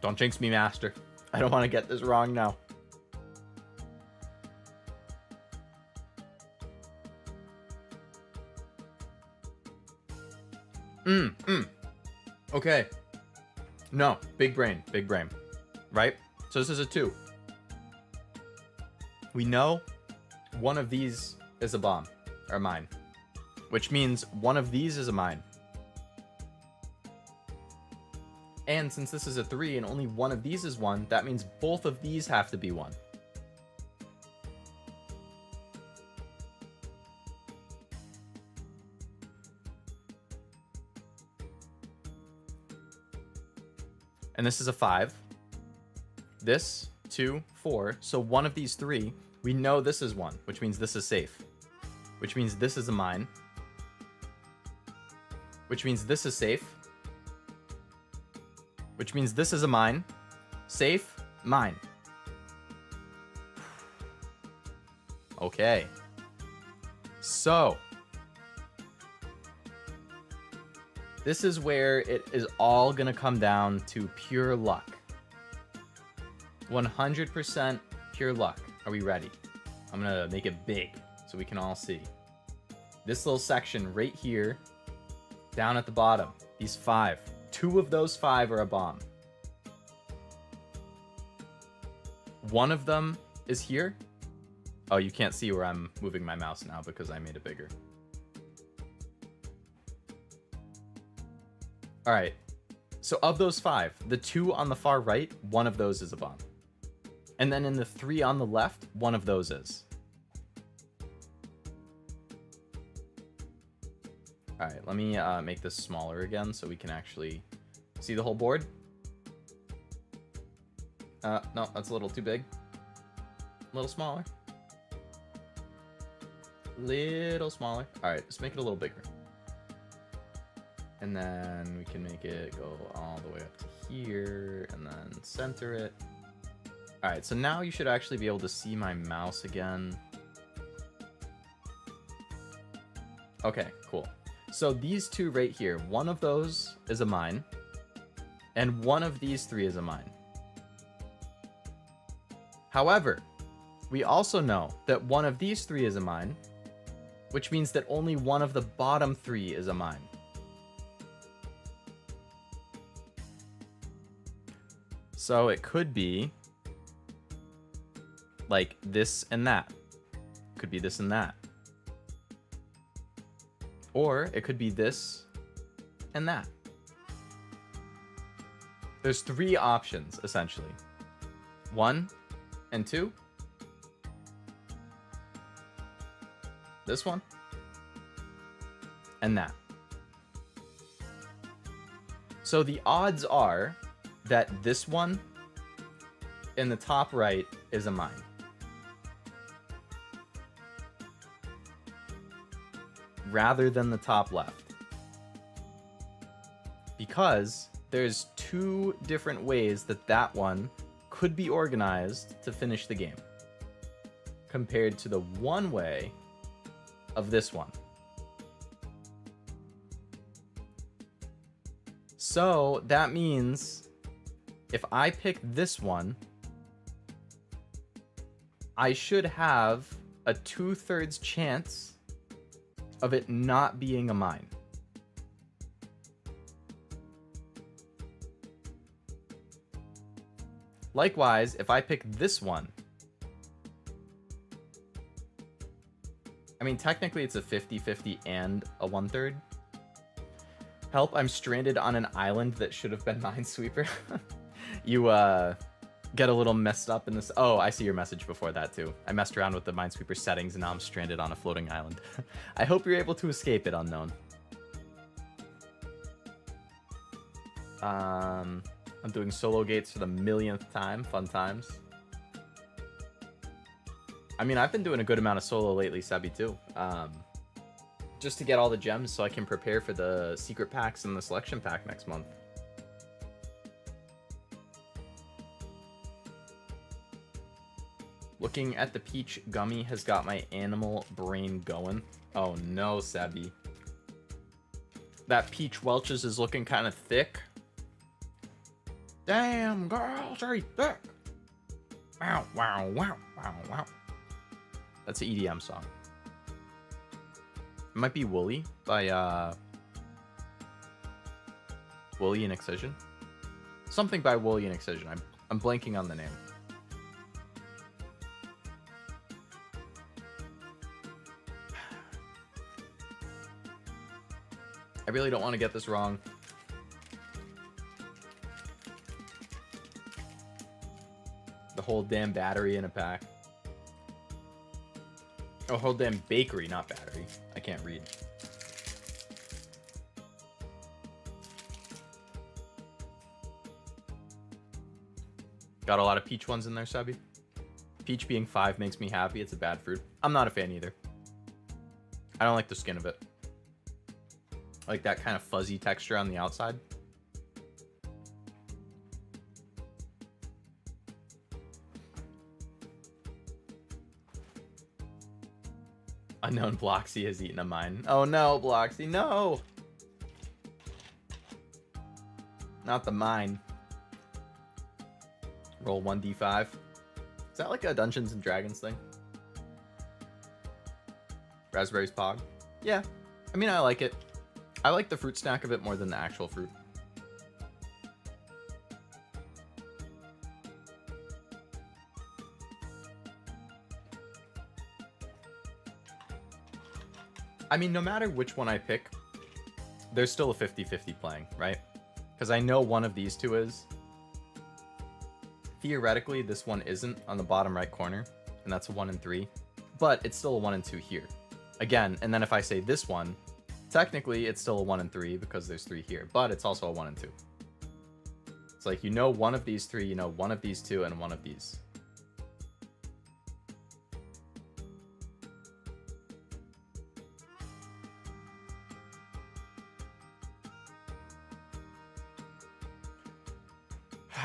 Don't jinx me, master. I don't want to get this wrong now. Okay. No, big brain, right? So this is a 2. We know one of these is a bomb, or mine, which means one of these is a mine. And since this is a 3 and only one of these is 1, that means both of these have to be 1. And this is a 5. This, 2, 4. So one of these 3, we know this is 1, which means this is safe. Which means this is a mine. Which means this is safe. Which means this is a mine. Safe, mine. Okay. So this is where it is all gonna come down to pure luck. 100% pure luck. Are we ready? I'm gonna make it big so we can all see. This little section right here, down at the bottom, these 5. 2 of those 5 are a bomb. One of them is here. Oh, you can't see where I'm moving my mouse now because I made it bigger. All right, so of those 5, the 2 on the far right, one of those is a bomb. And then in the 3 on the left, one of those is. All right, let me make this smaller again so we can actually see the whole board. No, that's a little too big. A little smaller. Little smaller. All right, let's make it a little bigger. And then we can make it go all the way up to here and then center it. All right, so now you should actually be able to see my mouse again. Okay, cool. So these 2 right here, one of those is a mine, and one of these 3 is a mine. However, we also know that one of these 3 is a mine, which means that only one of the bottom 3 is a mine. So it could be like this and that. Could be this and that. Or it could be this and that. There's 3 options, essentially. 1 and 2. This one. And that. So the odds are that this one in the top right is a mine. Rather than the top left. Because there's 2 different ways that that one could be organized to finish the game. Compared to the one way of this one. So that means if I pick this one, I should have a 2/3 chance of it not being a mine. Likewise, if I pick this one, I mean, technically it's a 50-50 and a 1/3. Help, I'm stranded on an island that should have been Minesweeper. You get a little messed up in this. Oh, I see your message before that too. I messed around with the Minesweeper settings and now I'm stranded on a floating island. I hope you're able to escape it, unknown. I'm doing solo gates for the millionth time. Fun times. I mean, I've been doing a good amount of solo lately, Sebi, too. Just to get all the gems so I can prepare for the secret packs and the selection pack next month. Looking at the peach gummy has got my animal brain going. Oh no, Sebi. That peach Welch's is looking kind of thick. Damn, girls are thick. Wow, wow, wow, wow, wow. That's an EDM song. It might be Woolly by Woolly and Excision. Something by Woolly and Excision. I'm blanking on the name. I really don't want to get this wrong. The whole damn battery in a pack. Oh, whole damn bakery, not battery. I can't read. Got a lot of peach ones in there, Sebi. Peach being 5 makes me happy. It's a bad fruit. I'm not a fan either. I don't like the skin of it. I like that kind of fuzzy texture on the outside. Unknown Bloxy has eaten a mine. Oh no, Bloxy, no! Not the mine. Roll 1d5. Is that like a Dungeons and Dragons thing? Raspberries Pog? Yeah. I mean, I like it. I like the fruit snack of it more than the actual fruit. I mean, no matter which one I pick, there's still a 50-50 playing, right? Because I know one of these two is. Theoretically, this one isn't on the bottom right corner, and that's a 1 and 3. But it's still a 1 and 2 here. Again, and then if I say this one, technically it's still a 1 and 3 because there's 3 here, but it's also a 1 and 2. It's like, you know, one of these 3, you know, one of these 2, and one of these.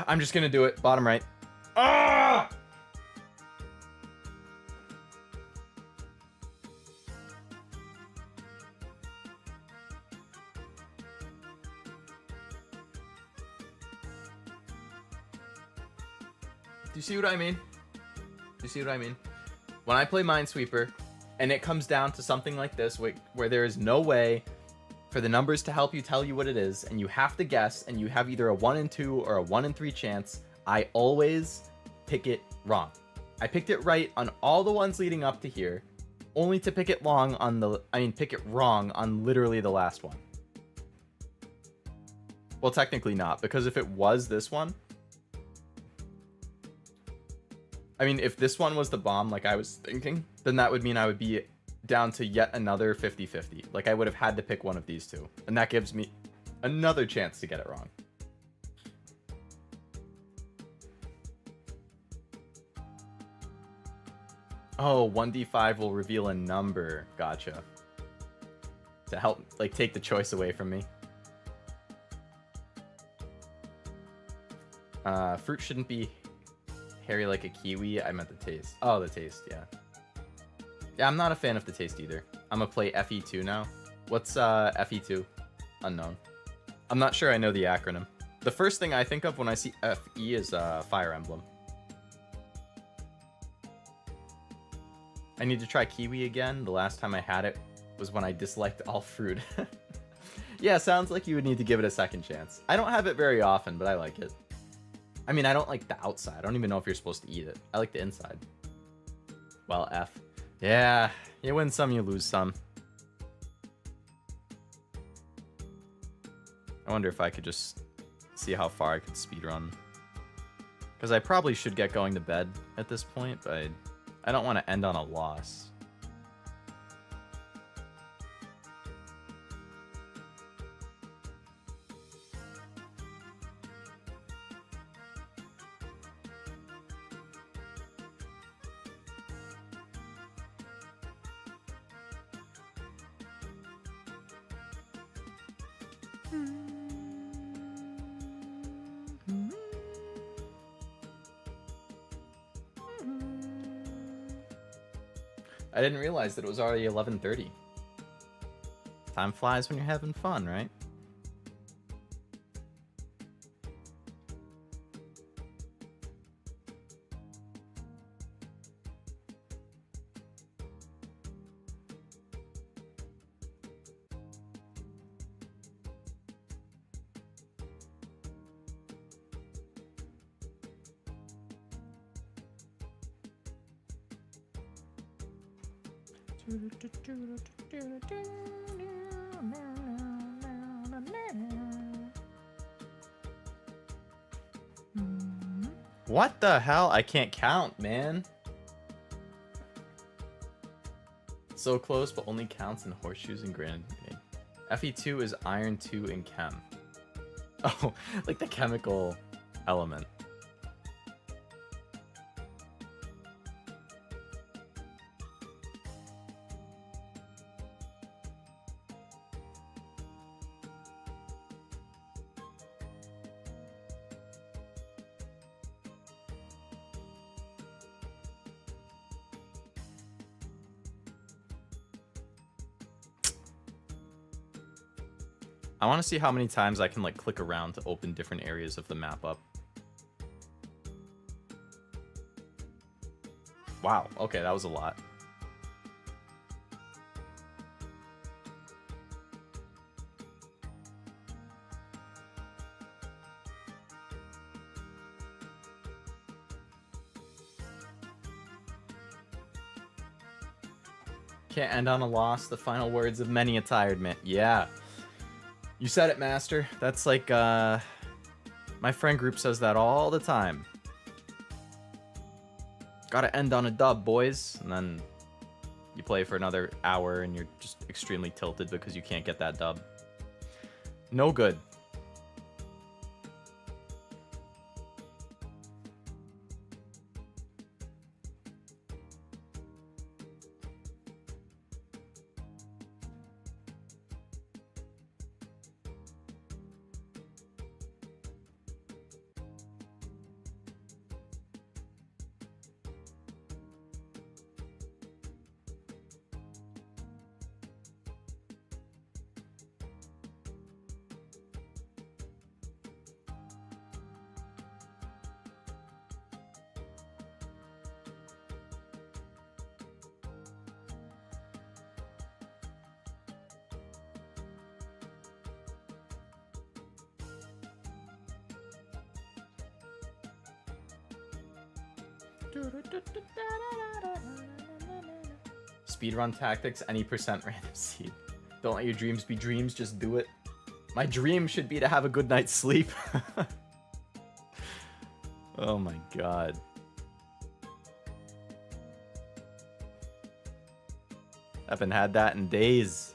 I'm just gonna do it. Bottom right. Ah! Do you see what I mean? Do you see what I mean? When I play Minesweeper, and it comes down to something like this, where there is no way for the numbers to help you tell you what it is, and you have to guess, and you have either a 1 and 2 or a 1 and 3 chance, I always pick it wrong. I picked it right on all the ones leading up to here, only to pick it pick it wrong on literally the last one. Well, technically not, because if it was this one, I mean, if this one was the bomb like I was thinking, then that would mean I would be down to yet another 50-50. Like, I would have had to pick one of these two, and that gives me another chance to get it wrong. Oh, 1d5 will reveal a number. Gotcha. To help, like, take the choice away from me. Fruit shouldn't be hairy like a kiwi. I meant the taste. Oh, the taste, yeah. Yeah, I'm not a fan of the taste either. I'm gonna play FE2 now. What's FE2? Unknown. I'm not sure I know the acronym. The first thing I think of when I see FE is Fire Emblem. I need to try kiwi again. The last time I had it was when I disliked all fruit. Yeah, sounds like you would need to give it a second chance. I don't have it very often, but I like it. I mean, I don't like the outside. I don't even know if you're supposed to eat it. I like the inside. Well, F. Yeah, you win some, you lose some. I wonder if I could just see how far I could speedrun. Because I probably should get going to bed at this point, but I don't want to end on a loss. I didn't realize that it was already 11:30. Time flies when you're having fun, right? What the hell? I can't count, man. So close, but only counts in horseshoes and grenade. FE2 is iron 2 in chem. Oh, like the chemical element. I want to see how many times I can like click around to open different areas of the map up. Wow, okay, that was a lot. Can't end on a loss, the final words of many a tired man. Yeah. You said it, Master. That's like, my friend group says that all the time. Gotta end on a dub, boys. And then you play for another hour and you're just extremely tilted because you can't get that dub. No good. speedrun tactics, any percent random seed. Don't let your dreams be dreams, just do it. My dream should be to have a good night's sleep. Oh my god. I haven't had that in days.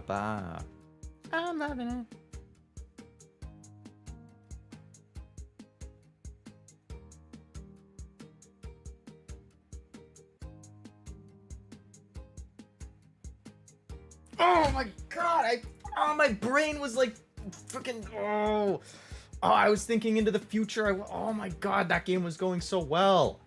Ba. I'm loving it. Oh my god! My brain was like freaking. I was thinking into the future. Oh my god, that game was going so well.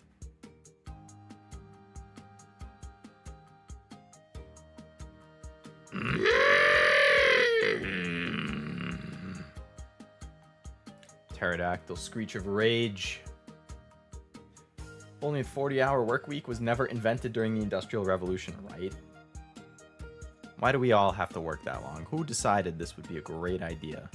Pterodactyl screech of rage. Only a 40-hour work week was never invented during the Industrial Revolution, right? Why do we all have to work that long? Who decided this would be a great idea?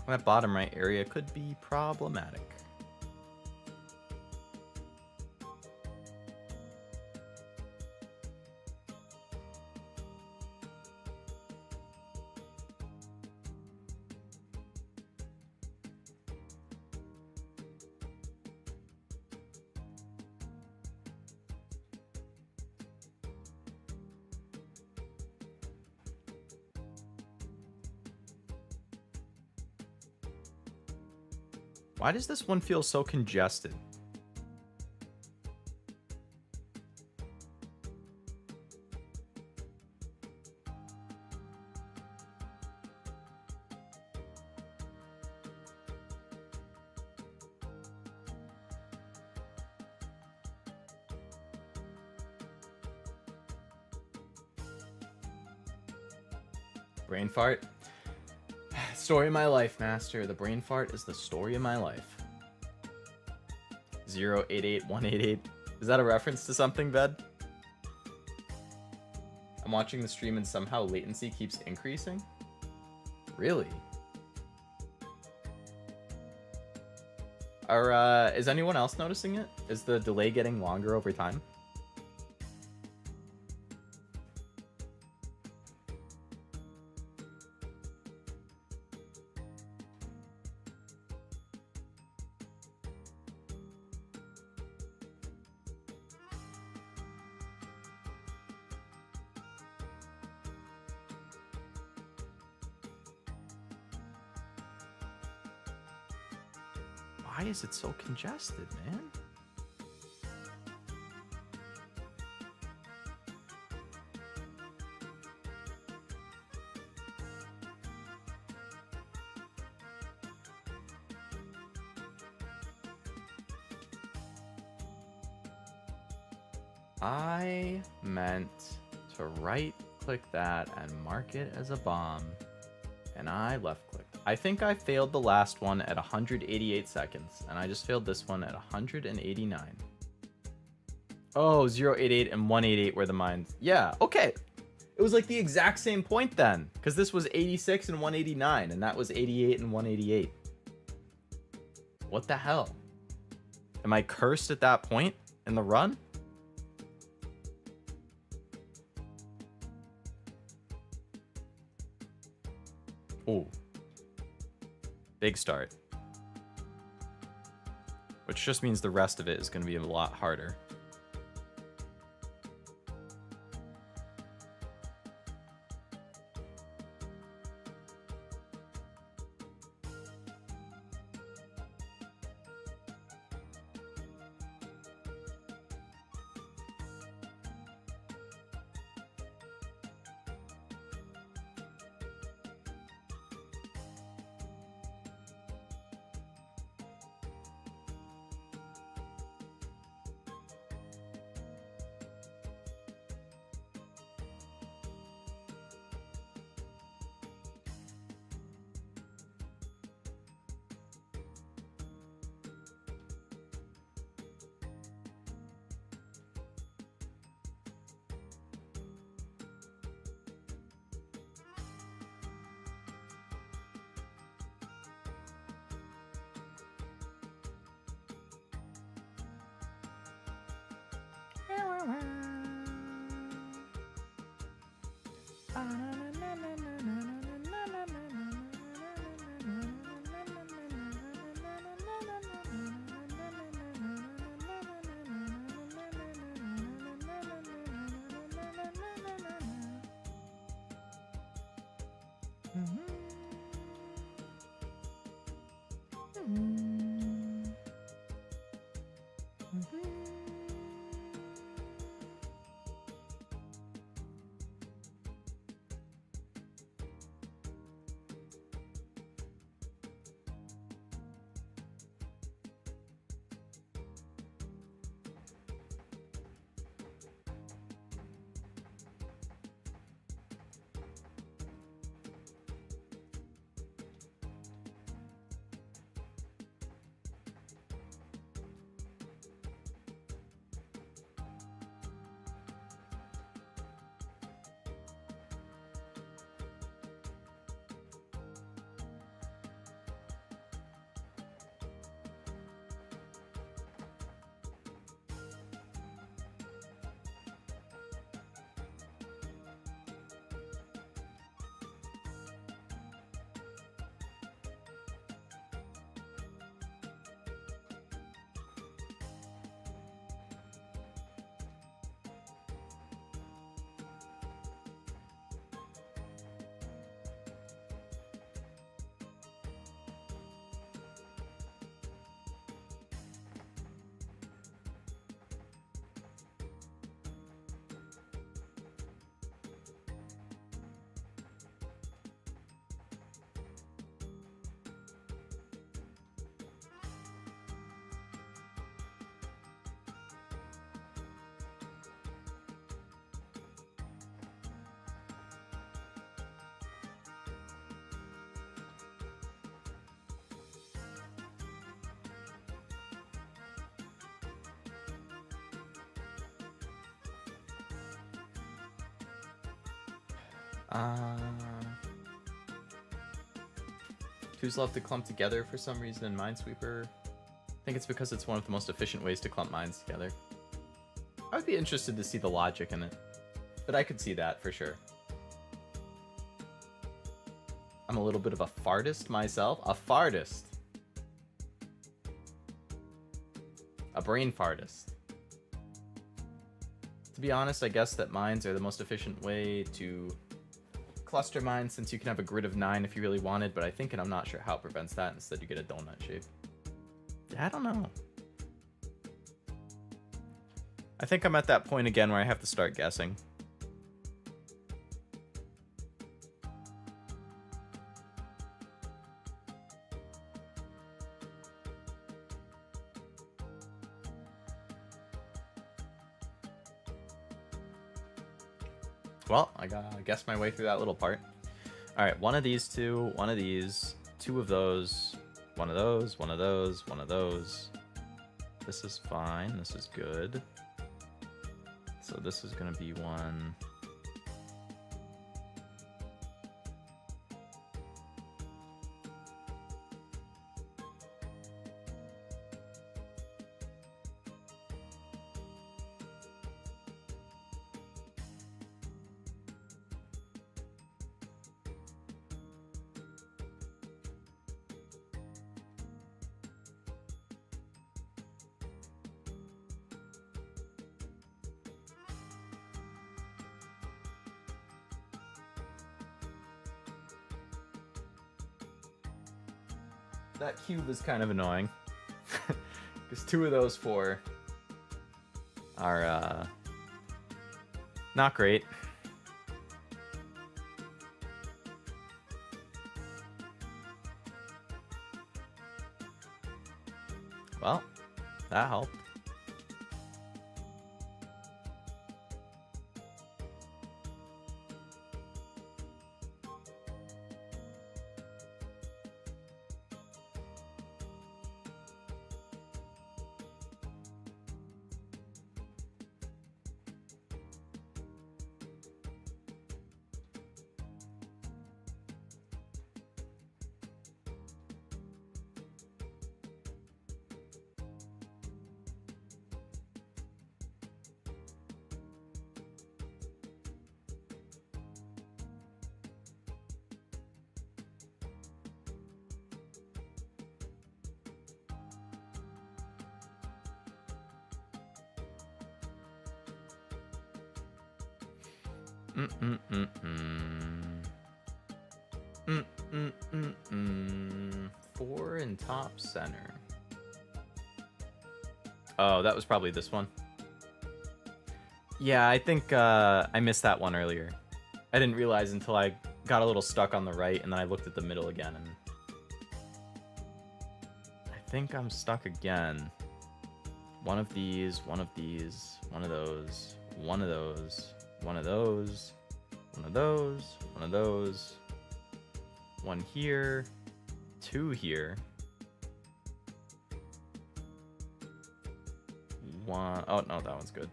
That bottom right area could be problematic. Why does this one feel so congested? Brain fart? Story of my life, master. The brain fart is the story of my life. 088188. Is that a reference to something, Ved? I'm watching the stream and somehow latency keeps increasing? Really? Is anyone else noticing it? Is the delay getting longer over time? Why is it so congested, man? I meant to right click that and mark it as a bomb. And I left clicked. I think I failed the last one at 188 seconds. And I just failed this one at 189. Oh, 088 and 188 were the mines. Yeah, okay. It was like the exact same point then. Because this was 86 and 189. And that was 88 and 188. What the hell? Am I cursed at that point in the run? Ooh. Big start. Which just means the rest of it is going to be a lot harder. Twos love to clump together for some reason in Minesweeper. I think it's because it's one of the most efficient ways to clump mines together. I would be interested to see the logic in it, but I could see that for sure. I'm a little bit of a fartist myself. A fartist. A brain fartist. To be honest, I guess that mines are the most efficient way to cluster mines, since you can have a grid of 9 if you really wanted, but I think, and I'm not sure how it prevents that, instead you get a donut shape. I don't know. I think I'm at that point again where I have to start guessing. Well, I gotta guess my way through that little part. All right, one of these two, one of these, two of those, one of those, one of those, one of those. This is fine. This is good. So this is gonna be one. That cube is kind of annoying. Because two of those four are not great. Well, that helped. Four in top center. Oh, that was probably this one. Yeah, I think I missed that one earlier. I didn't realize until I got a little stuck on the right, and then I looked at the middle again, and I think I'm stuck again. One of these, one of these, one of those, one of those, one of those, one of those, one of those, one here, two here, one, oh no, that one's good.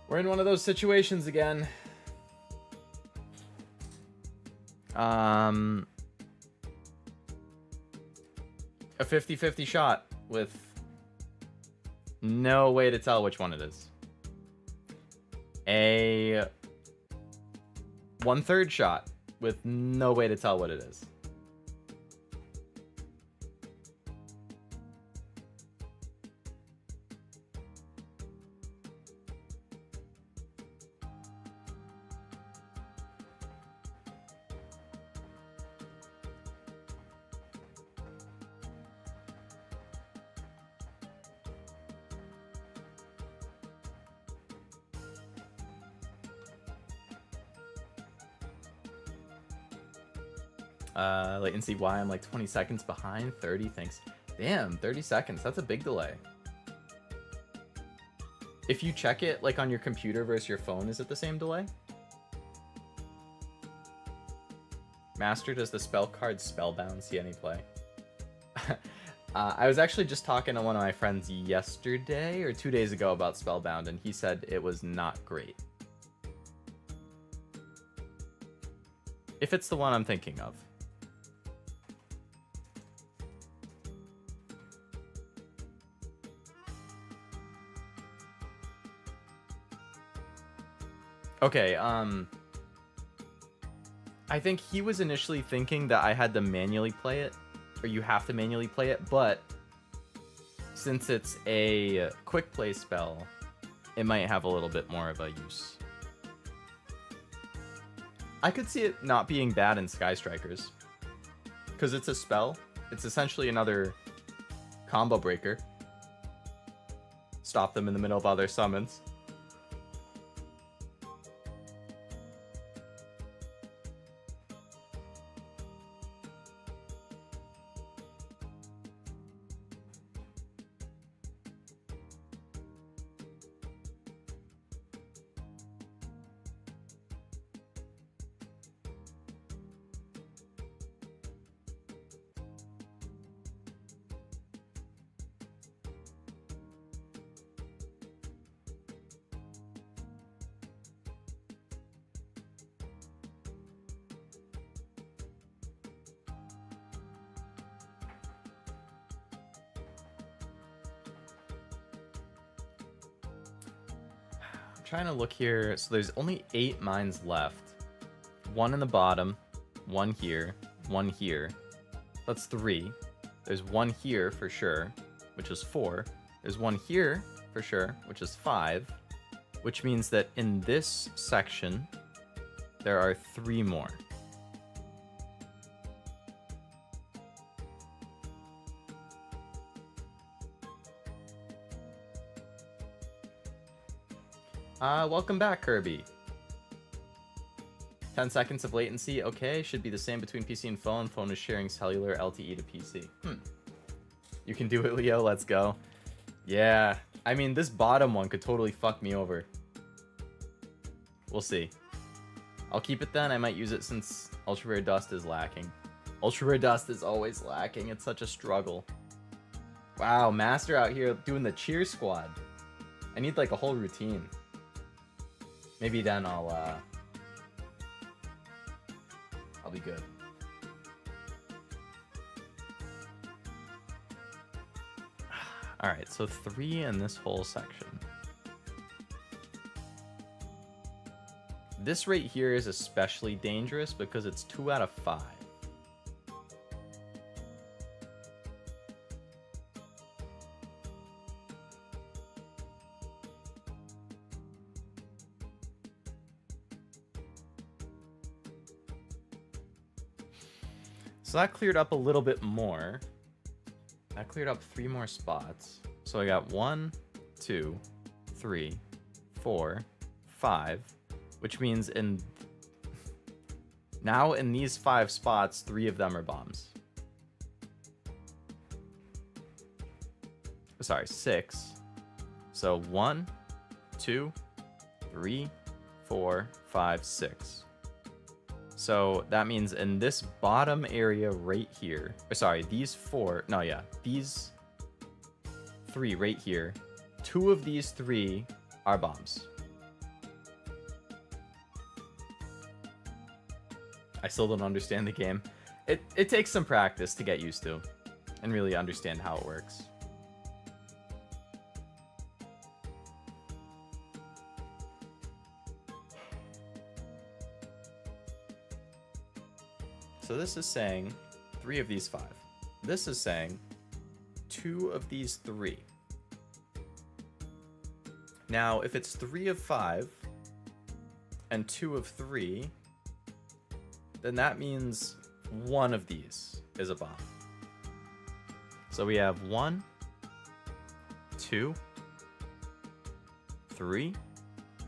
We're in one of those situations again. A 50-50 shot with no way to tell which one it is. A 1/3 shot with no way to tell what it is. Latency Y, I'm like 20 seconds behind. 30, thanks. Damn, 30 seconds. That's a big delay. If you check it like on your computer versus your phone, is it the same delay? Master, does the spell card Spellbound see any play? I was actually just talking to one of my friends yesterday or 2 days ago about Spellbound, and he said it was not great. If it's the one I'm thinking of. Okay, I think he was initially thinking that I had to manually play it, or you have to manually play it, but since it's a quick play spell, it might have a little bit more of a use. I could see it not being bad in Sky Strikers, because it's a spell. It's essentially another combo breaker. Stop them in the middle of other summons. Trying to look here. So there's only 8 mines left. 1 in the bottom, 1 here, 1 here. That's 3. There's 1 here for sure, which is 4. There's 1 here for sure, which is 5. Which means that in this section, there are 3 more. Welcome back, Kirby. 10 seconds of latency. Okay, should be the same between PC and phone. Phone is sharing cellular LTE to PC. You can do it, Leo. Let's go. Yeah. I mean, this bottom one could totally fuck me over. We'll see. I'll keep it then. I might use it since Ultra Rare Dust is lacking. Ultra Rare Dust is always lacking. It's such a struggle. Wow, Master out here doing the cheer squad. I need like a whole routine. Maybe then I'll be good. Alright, so 3 in this whole section. This right here is especially dangerous because it's 2 out of 5. So that cleared up a little bit more. That cleared up 3 more spots. So I got 1, 2, 3, 4, 5, which means now in these 5 spots, 3 of them are bombs. Sorry, 6. So 1, 2, 3, 4, 5, 6. So that means in this bottom area right here, or sorry, these 4, no, yeah, these 3 right here, 2 of these 3 are bombs. I still don't understand the game. It takes some practice to get used to and really understand how it works. So this is saying 3 of these 5. This is saying 2 of these 3. Now, if it's 3 of 5 and 2 of 3, then that means 1 of these is a bomb. So we have 1, 2, 3,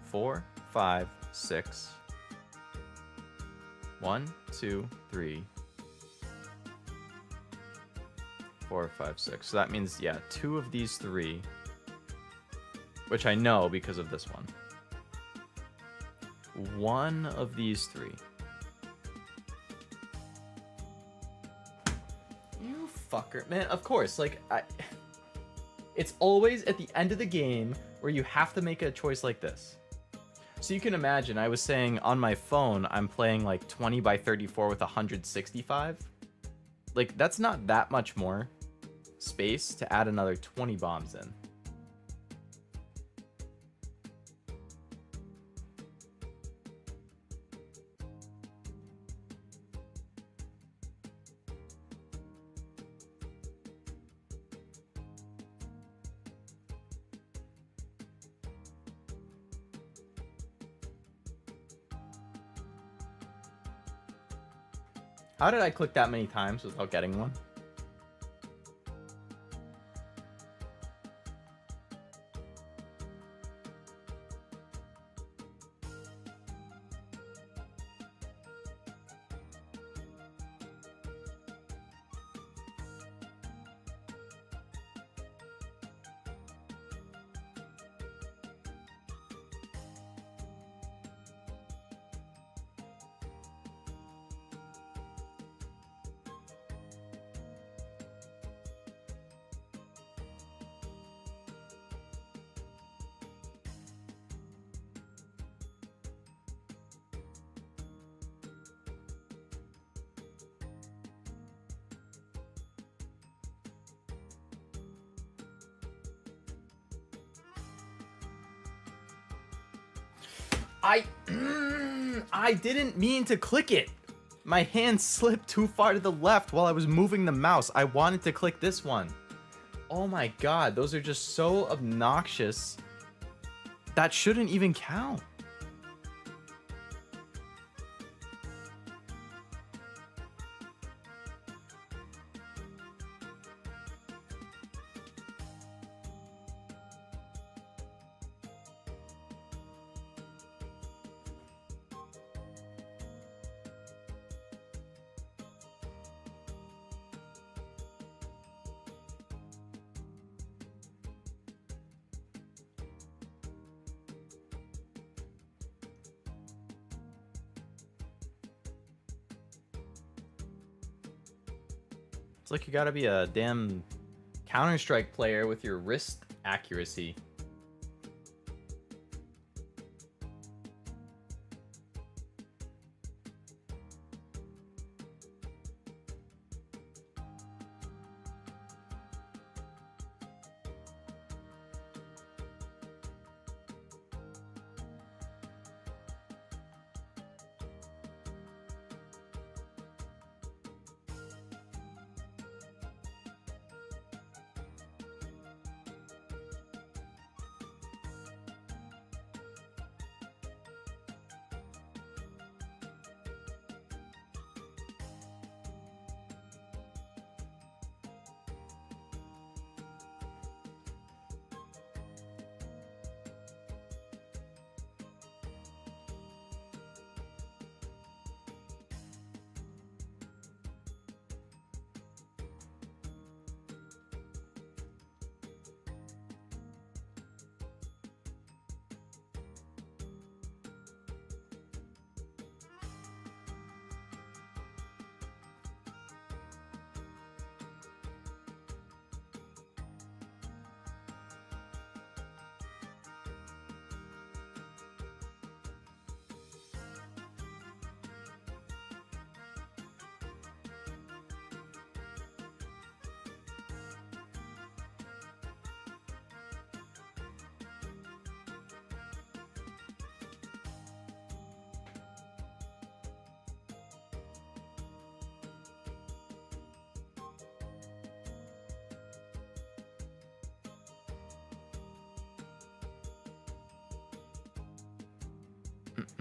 4, 5, 6. 1, 2, 3, 4, 5, 6. So that means, yeah, 2 of these 3, which I know because of this one. 1 of these 3. You fucker. Man, of course, like, it's always at the end of the game where you have to make a choice like this. So you can imagine, I was saying on my phone, I'm playing like 20 by 34 with 165. Like, that's not that much more space to add another 20 bombs in. How did I click that many times without getting one? I didn't mean to click it. My hand slipped too far to the left while I was moving the mouse. I wanted to click this one. Oh my god, those are just so obnoxious. That shouldn't even count. It's like you gotta be a damn Counter-Strike player with your wrist accuracy.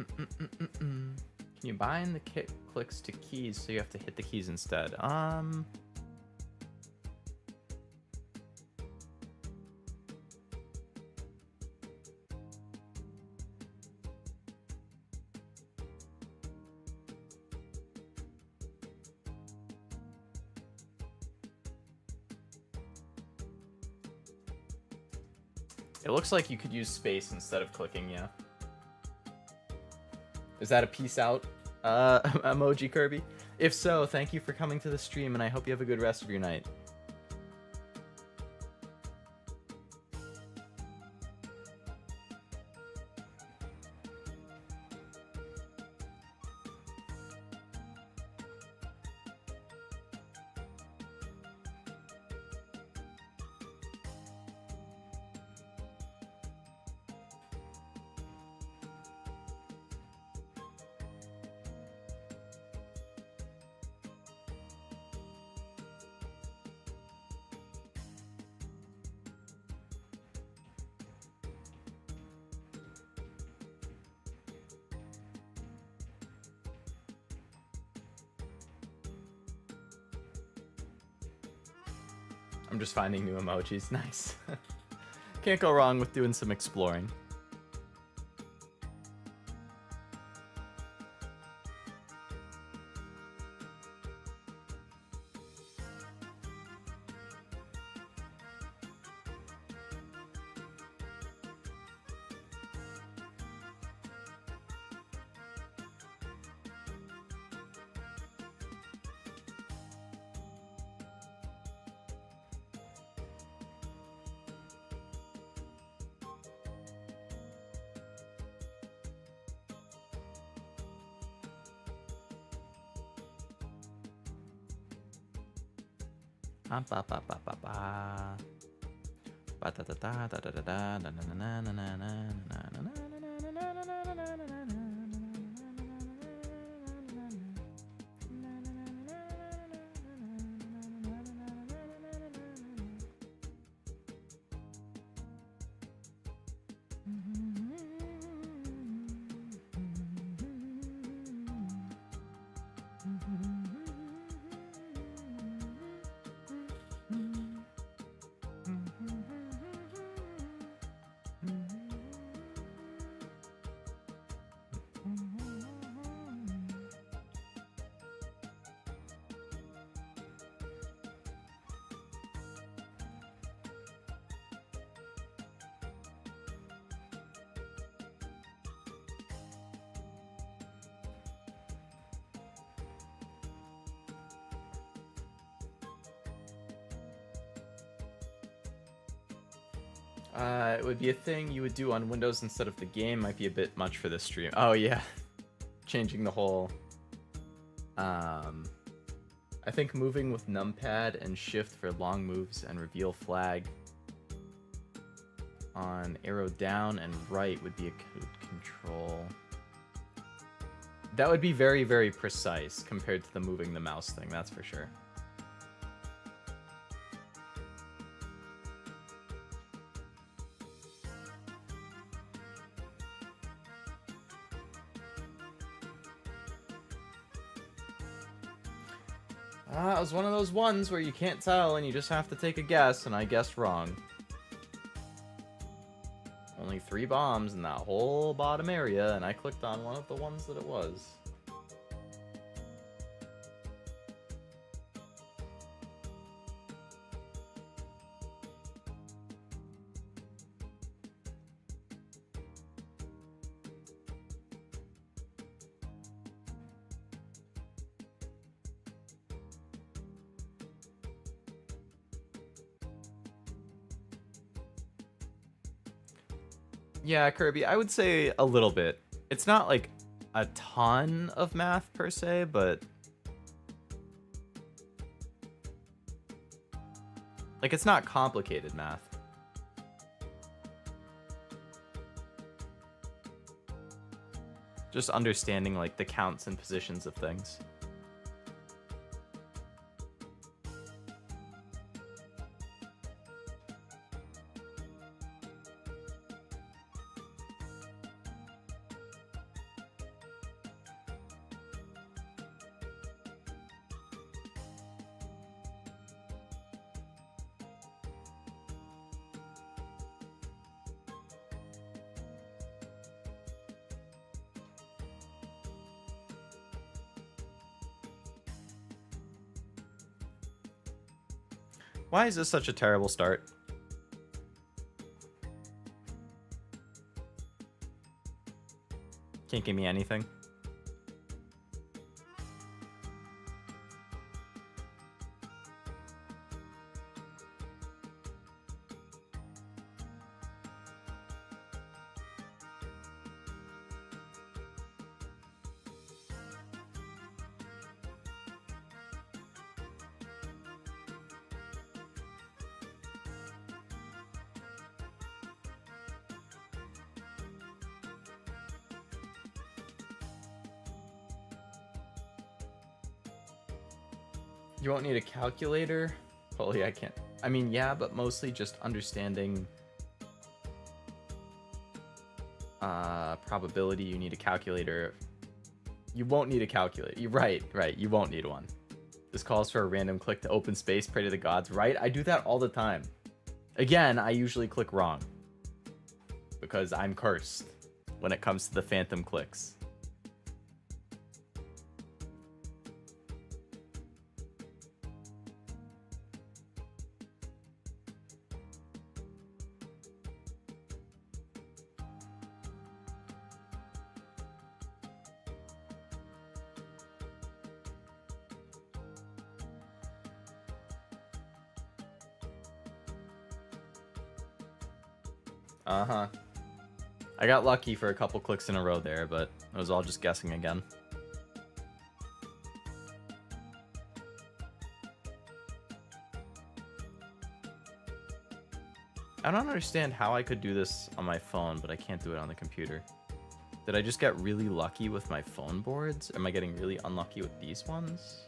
Can you bind the clicks to keys so you have to hit the keys instead? It looks like you could use space instead of clicking, yeah. Is that a peace out emoji, Kirby? If so, thank you for coming to the stream, and I hope you have a good rest of your night. I'm just finding new emojis. Nice. Can't go wrong with doing some exploring. It would be a thing you would do on Windows instead of the game. Might be a bit much for this stream. Oh yeah, changing the whole. I think moving with numpad and shift for long moves and reveal flag on arrow down and right would be a code control. That would be very, very precise compared to the moving the mouse thing, that's for sure. It was one of those ones where you can't tell and you just have to take a guess, and I guessed wrong. Only 3 bombs in that whole bottom area, and I clicked on one of the ones that it was. Yeah, Kirby, I would say a little bit. It's not like a ton of math per se, but like it's not complicated math. Just understanding like the counts and positions of things. Why is this such a terrible start? Can't give me anything. You won't need a calculator? Holy, I can't. I mean, yeah, but mostly just understanding probability. You need a calculator. You won't need a calculator. You're right. You won't need one. This calls for a random click to open space, pray to the gods, right? I do that all the time. Again, I usually click wrong. Because I'm cursed when it comes to the phantom clicks. Uh-huh. I got lucky for a couple clicks in a row there, but it was all just guessing again. I don't understand how I could do this on my phone, but I can't do it on the computer. Did I just get really lucky with my phone boards? Am I getting really unlucky with these ones?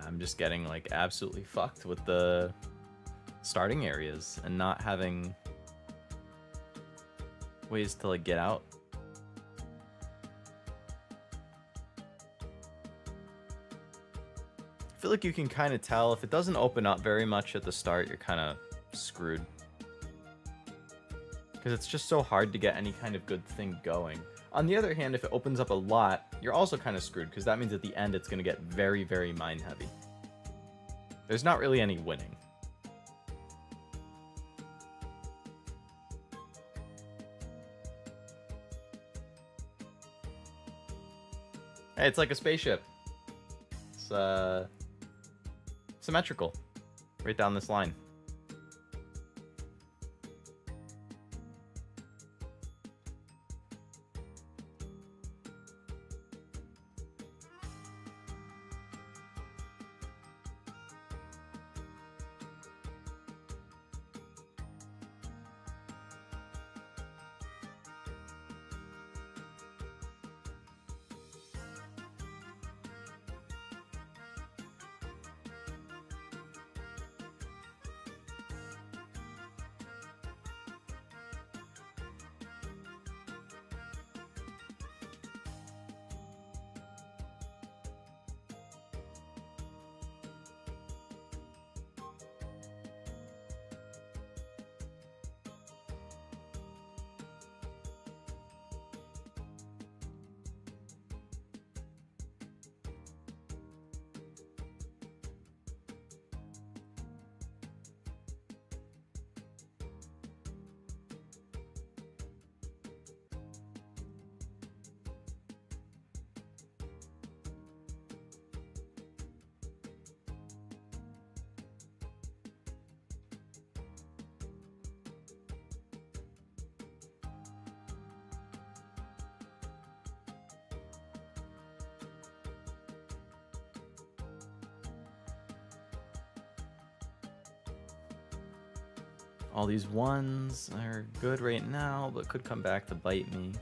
I'm just getting like absolutely fucked with the starting areas and not having ways to like get out. I feel like you can kind of tell if it doesn't open up very much at the start, you're kind of screwed. Because it's just so hard to get any kind of good thing going. On the other hand, if it opens up a lot, you're also kind of screwed, because that means at the end it's going to get very, very mine heavy. There's not really any winning. Hey, it's like a spaceship. It's symmetrical. Right down this line. All these ones are good right now, but could come back to bite me.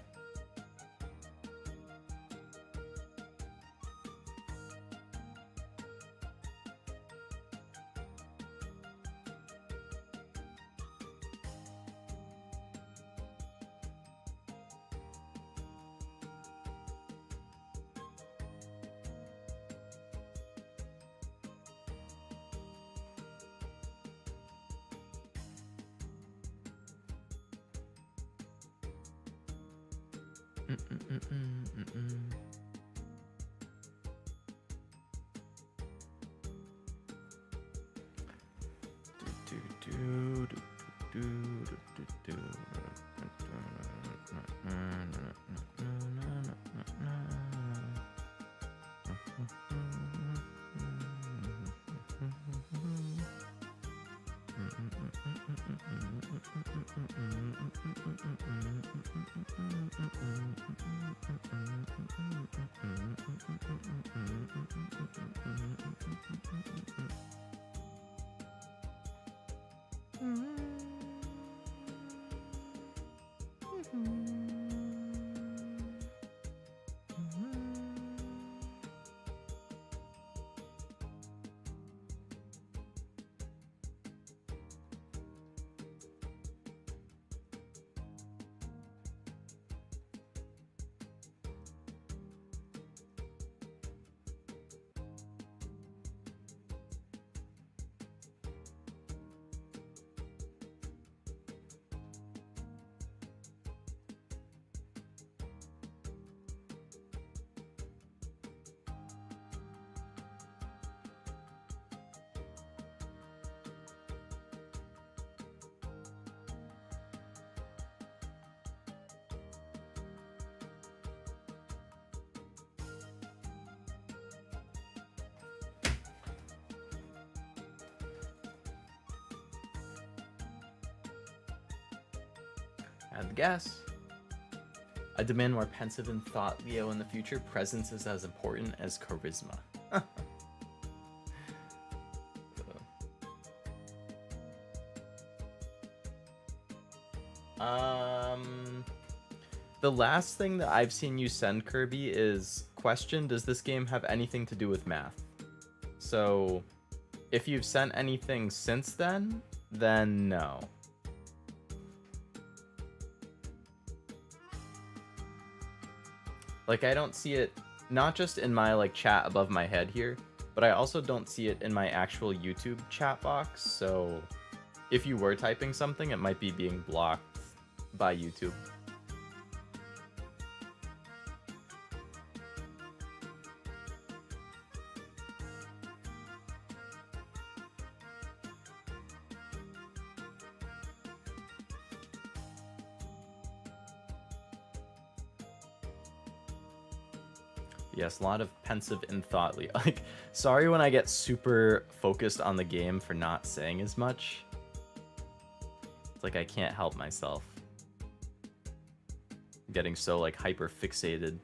Add the gas. I demand more pensive in thought, Leo. In the future, presence is as important as charisma. The last thing that I've seen you send, Kirby, is question, does this game have anything to do with math? So if you've sent anything since then no. Like, I don't see it, not just in my like chat above my head here, but I also don't see it in my actual YouTube chat box. So if you were typing something, it might be being blocked by YouTube. Yes, a lot of pensive and thoughtly. Like, sorry when I get super focused on the game for not saying as much. It's like I can't help myself. I'm getting so like hyper fixated.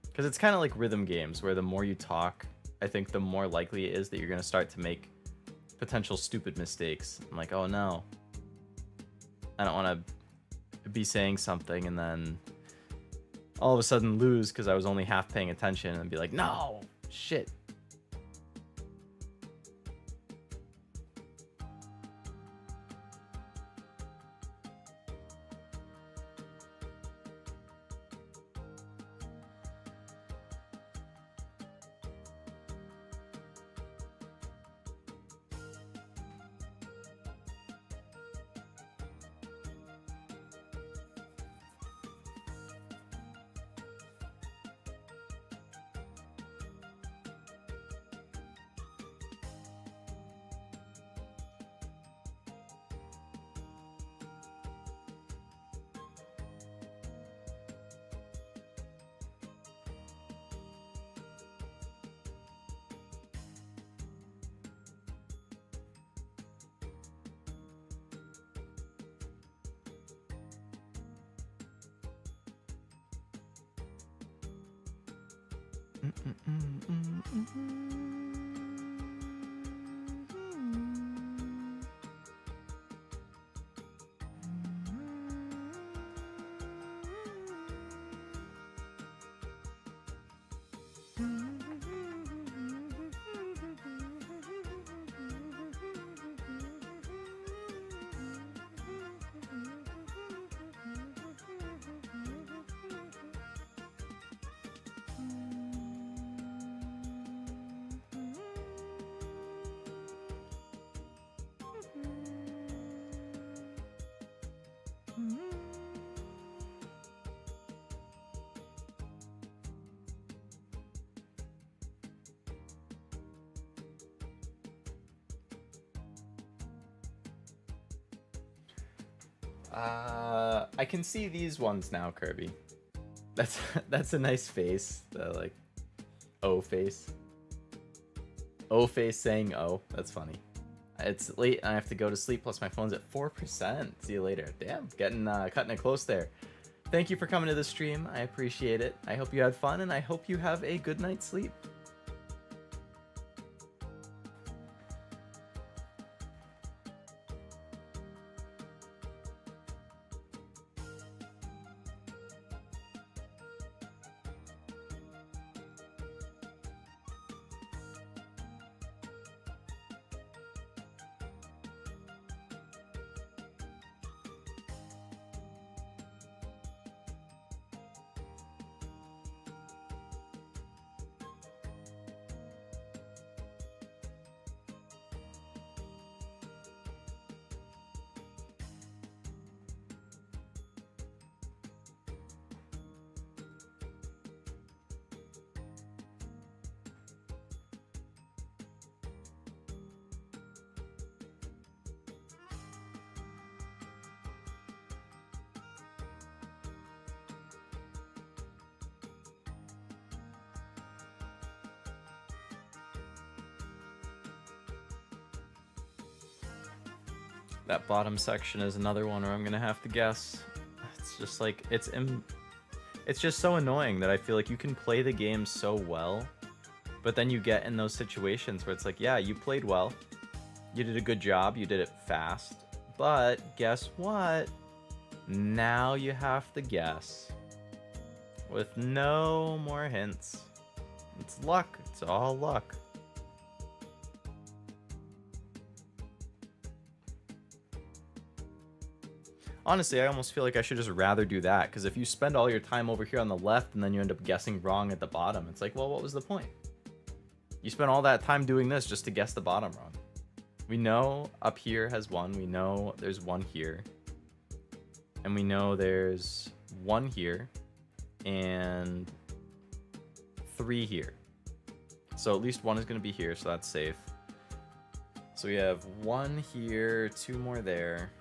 Because it's kind of like rhythm games where the more you talk, I think the more likely it is that you're going to start to make potential stupid mistakes. I'm like, oh no. I don't want to be saying something and then all of a sudden lose because I was only half paying attention and be like, no, shit. I can see these ones now, Kirby. That's a nice face. The like O face. O face saying O. That's funny. It's late and I have to go to sleep, plus my phone's at 4%. See you later. Damn, cutting it close there. Thank you for coming to the stream. I appreciate it. I hope you had fun and I hope you have a good night's sleep. That bottom section is another one where I'm gonna have to guess. It's just like it's just so annoying that I feel like you can play the game so well, but then you get in those situations where it's like, yeah, you played well, you did a good job, you did it fast, but guess what? Now you have to guess with no more hints. It's luck. It's all luck. Honestly, I almost feel like I should just rather do that, because if you spend all your time over here on the left and then you end up guessing wrong at the bottom, it's like, well, what was the point? You spent all that time doing this just to guess the bottom wrong. We know up here has one, we know there's one here, and we know there's one here, and 3 here. So at least one is going to be here, so that's safe. So we have 1 here, 2 more there.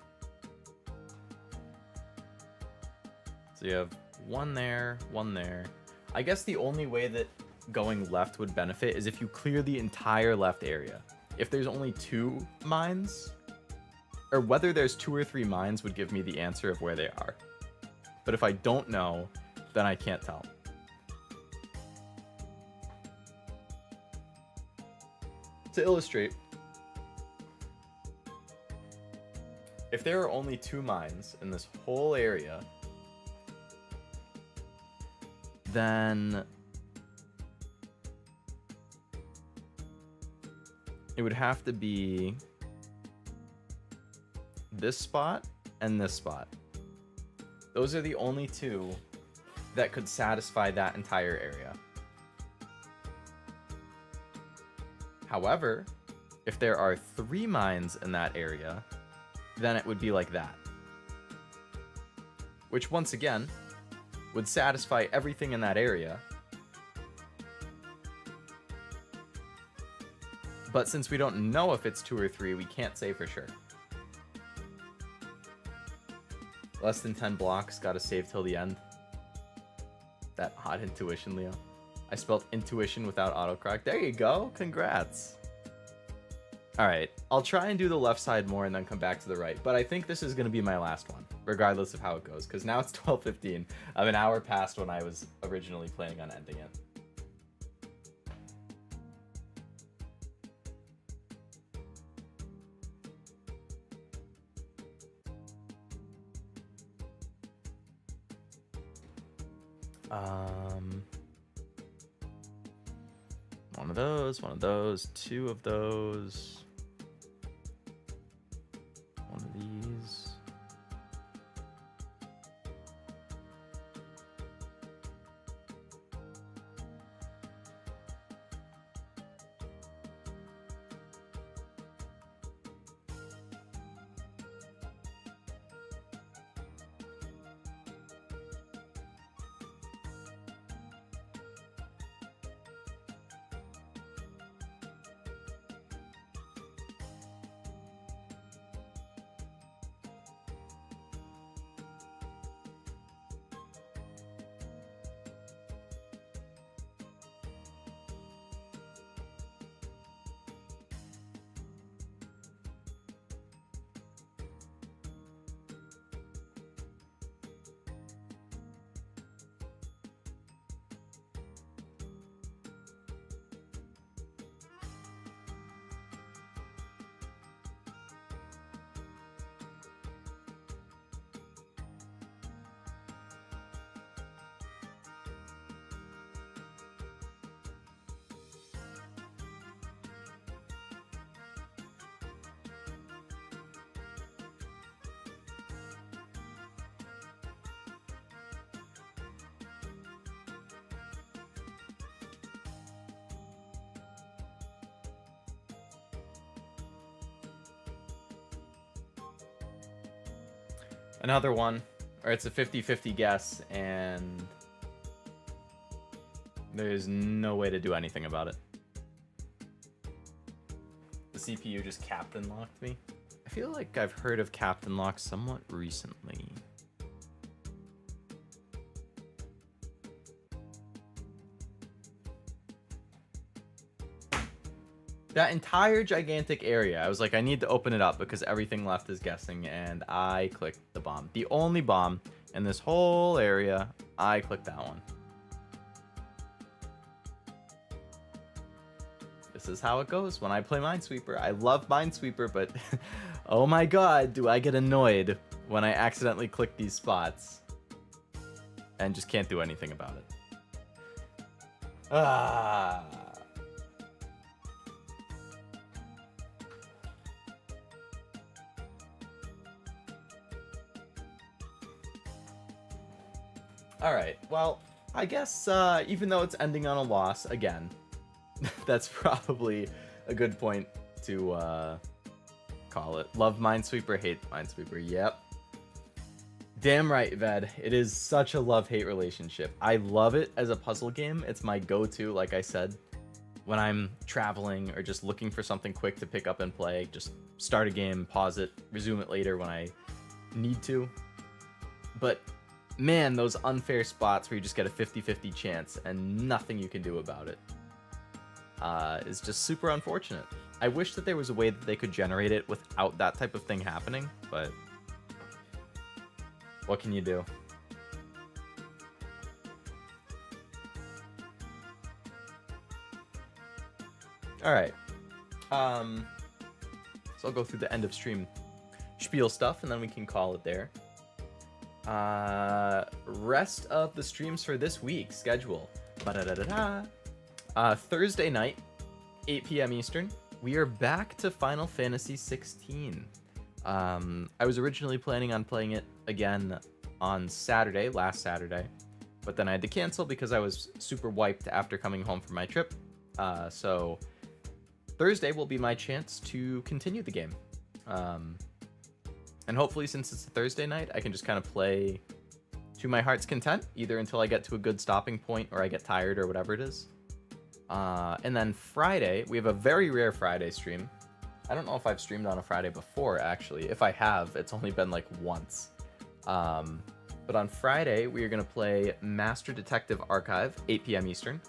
So you have 1 there, 1 there. I guess the only way that going left would benefit is if you clear the entire left area. If there's only 2 mines, or whether there's 2 or 3 mines would give me the answer of where they are. But if I don't know, then I can't tell. To illustrate, if there are only 2 mines in this whole area, then it would have to be this spot and this spot. Those are the only 2 that could satisfy that entire area. However, if there are 3 mines in that area, then it would be like that. Which once again would satisfy everything in that area. But since we don't know if it's 2 or 3, we can't say for sure. Less than 10 blocks, gotta save till the end. That odd intuition, Leo. I spelled intuition without autocorrect. There you go, congrats. Alright, I'll try and do the left side more and then come back to the right, but I think this is gonna be my last one, regardless of how it goes, because now it's 12:15. I'm an hour past when I was originally planning on ending it. One of those, 2 of those. One of these. Another one, or it's a 50-50 guess, and there's no way to do anything about it. The CPU just captain locked me. I feel like I've heard of captain lock somewhat recently. That entire gigantic area, I was like, I need to open it up because everything left is guessing, and I clicked the bomb. The only bomb in this whole area, I clicked that one. This is how it goes when I play Minesweeper. I love Minesweeper, but oh my god, do I get annoyed when I accidentally click these spots and just can't do anything about it. Ah. Alright, well, I guess even though it's ending on a loss, again, that's probably a good point to call it. Love Minesweeper, hate Minesweeper, yep. Damn right, Ved. It is such a love-hate relationship. I love it as a puzzle game. It's my go-to, like I said, when I'm traveling or just looking for something quick to pick up and play. Just start a game, pause it, resume it later when I need to. But man, those unfair spots where you just get a 50-50 chance and nothing you can do about it is just super unfortunate. I wish that there was a way that they could generate it without that type of thing happening, but what can you do? Alright. So I'll go through the end of stream spiel stuff and then we can call it there. Rest of the streams for this week schedule. Thursday night, 8 p.m. Eastern, we are back to Final Fantasy 16. I was originally planning on playing it again on Saturday, last Saturday, but then I had to cancel because I was super wiped after coming home from my trip. So Thursday will be my chance to continue the game. And hopefully, since it's a Thursday night, I can just kind of play to my heart's content, either until I get to a good stopping point or I get tired or whatever it is. And then Friday, we have a very rare Friday stream. I don't know if I've streamed on a Friday before, actually. If I have, it's only been like once. But on Friday, we are going to play Master Detective Archive, 8 p.m. Eastern.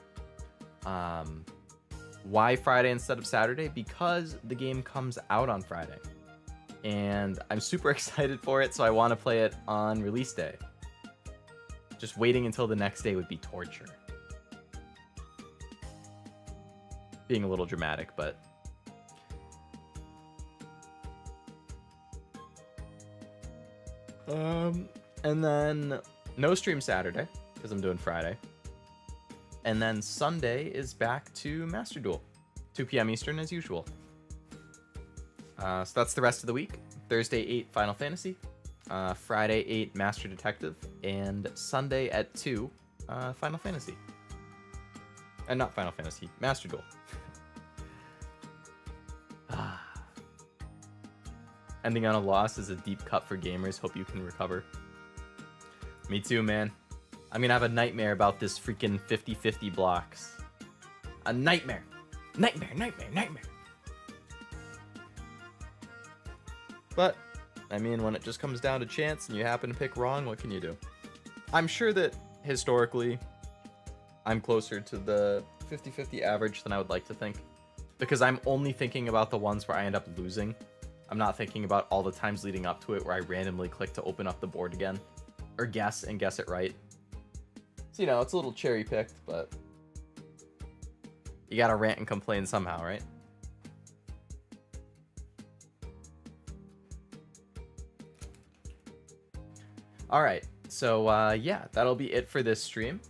Why Friday instead of Saturday? Because the game comes out on Friday. And I'm super excited for it, so I want to play it on release day. Just waiting until the next day would be torture. Being a little dramatic, but... And then no stream Saturday, because I'm doing Friday. And then Sunday is back to Master Duel, 2 p.m. Eastern as usual. So that's the rest of the week. Thursday 8 Final Fantasy, Friday 8 Master Detective, and Sunday at 2 Final Fantasy. And not Final Fantasy, Master Duel. Ending on a loss is a deep cut for gamers. Hope you can recover. Me too, man. I'm gonna have a nightmare about this freaking 50-50 blocks. A nightmare. Nightmare. But, I mean, when it just comes down to chance and you happen to pick wrong, what can you do? I'm sure that, historically, I'm closer to the 50-50 average than I would like to think. Because I'm only thinking about the ones where I end up losing. I'm not thinking about all the times leading up to it where I randomly click to open up the board again. Or guess and guess it right. So, you know, it's a little cherry picked, but you gotta rant and complain somehow, right? Alright, so yeah, that'll be it for this stream.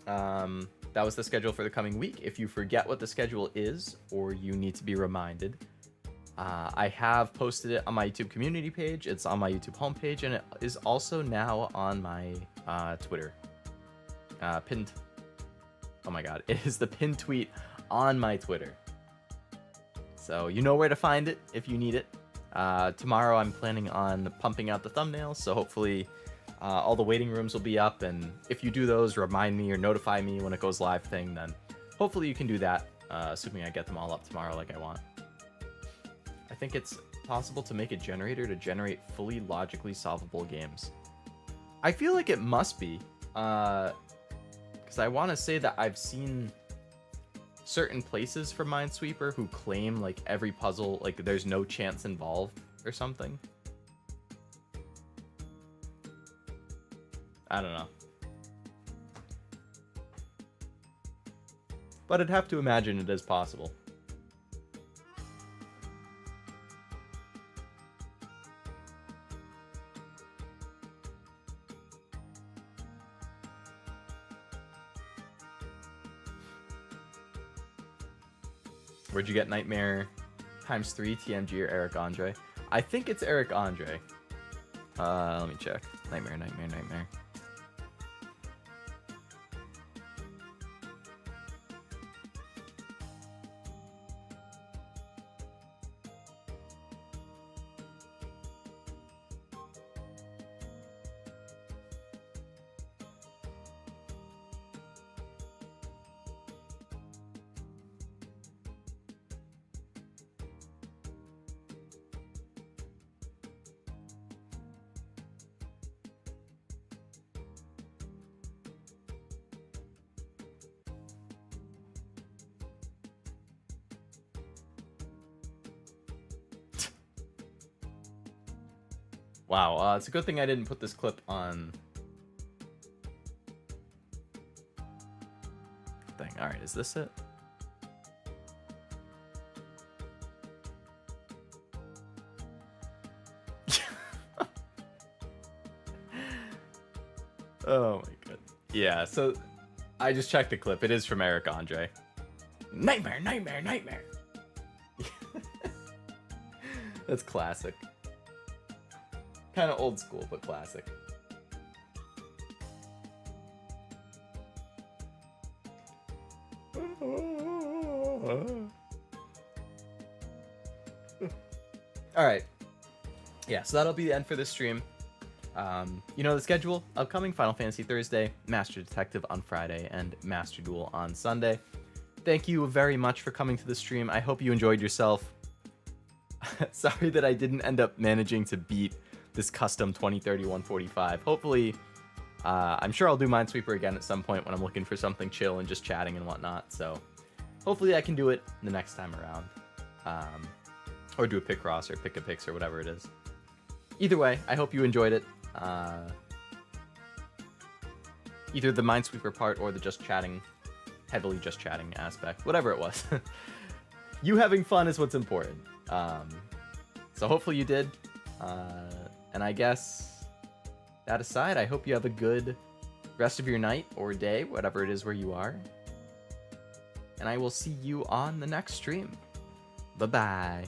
That was the schedule for the coming week. If you forget what the schedule is, or you need to be reminded, I have posted it on my YouTube community page. It's on my YouTube homepage, and it is also now on my Twitter. Pinned. Oh my god, it is the pinned tweet on my Twitter. So you know where to find it if you need it. Tomorrow I'm planning on pumping out the thumbnails, so hopefully all the waiting rooms will be up, and if you do those, remind me or notify me when it goes live thing, then hopefully you can do that, assuming I get them all up tomorrow like I want. I think it's possible to make a generator to generate fully logically solvable games. I feel like it must be, because I want to say that I've seen certain places from Minesweeper who claim like every puzzle, like there's no chance involved or something. I don't know. But I'd have to imagine it is possible. Where'd you get Nightmare ×3 TMG or Eric Andre? I think it's Eric Andre. Let me check. Nightmare. Wow, it's a good thing I didn't put this clip on thing. All right, is this it? Oh my god. Yeah, so I just checked the clip. It is from Eric Andre. Nightmare. That's classic. Kind of old school, but classic. Alright. Yeah, so that'll be the end for this stream. You know the schedule. Upcoming Final Fantasy Thursday, Master Detective on Friday, and Master Duel on Sunday. Thank you very much for coming to the stream. I hope you enjoyed yourself. Sorry that I didn't end up managing to beat this custom 2030-145. Hopefully, I'm sure I'll do Minesweeper again at some point when I'm looking for something chill and just chatting and whatnot. So hopefully I can do it the next time around. Or do a pick cross or pick a picks or whatever it is. Either way, I hope you enjoyed it. Either the Minesweeper part or the just chatting, heavily just chatting aspect. Whatever it was. You having fun is what's important. So hopefully you did. And I guess that aside, I hope you have a good rest of your night or day, whatever it is where you are. And I will see you on the next stream. Bye-bye.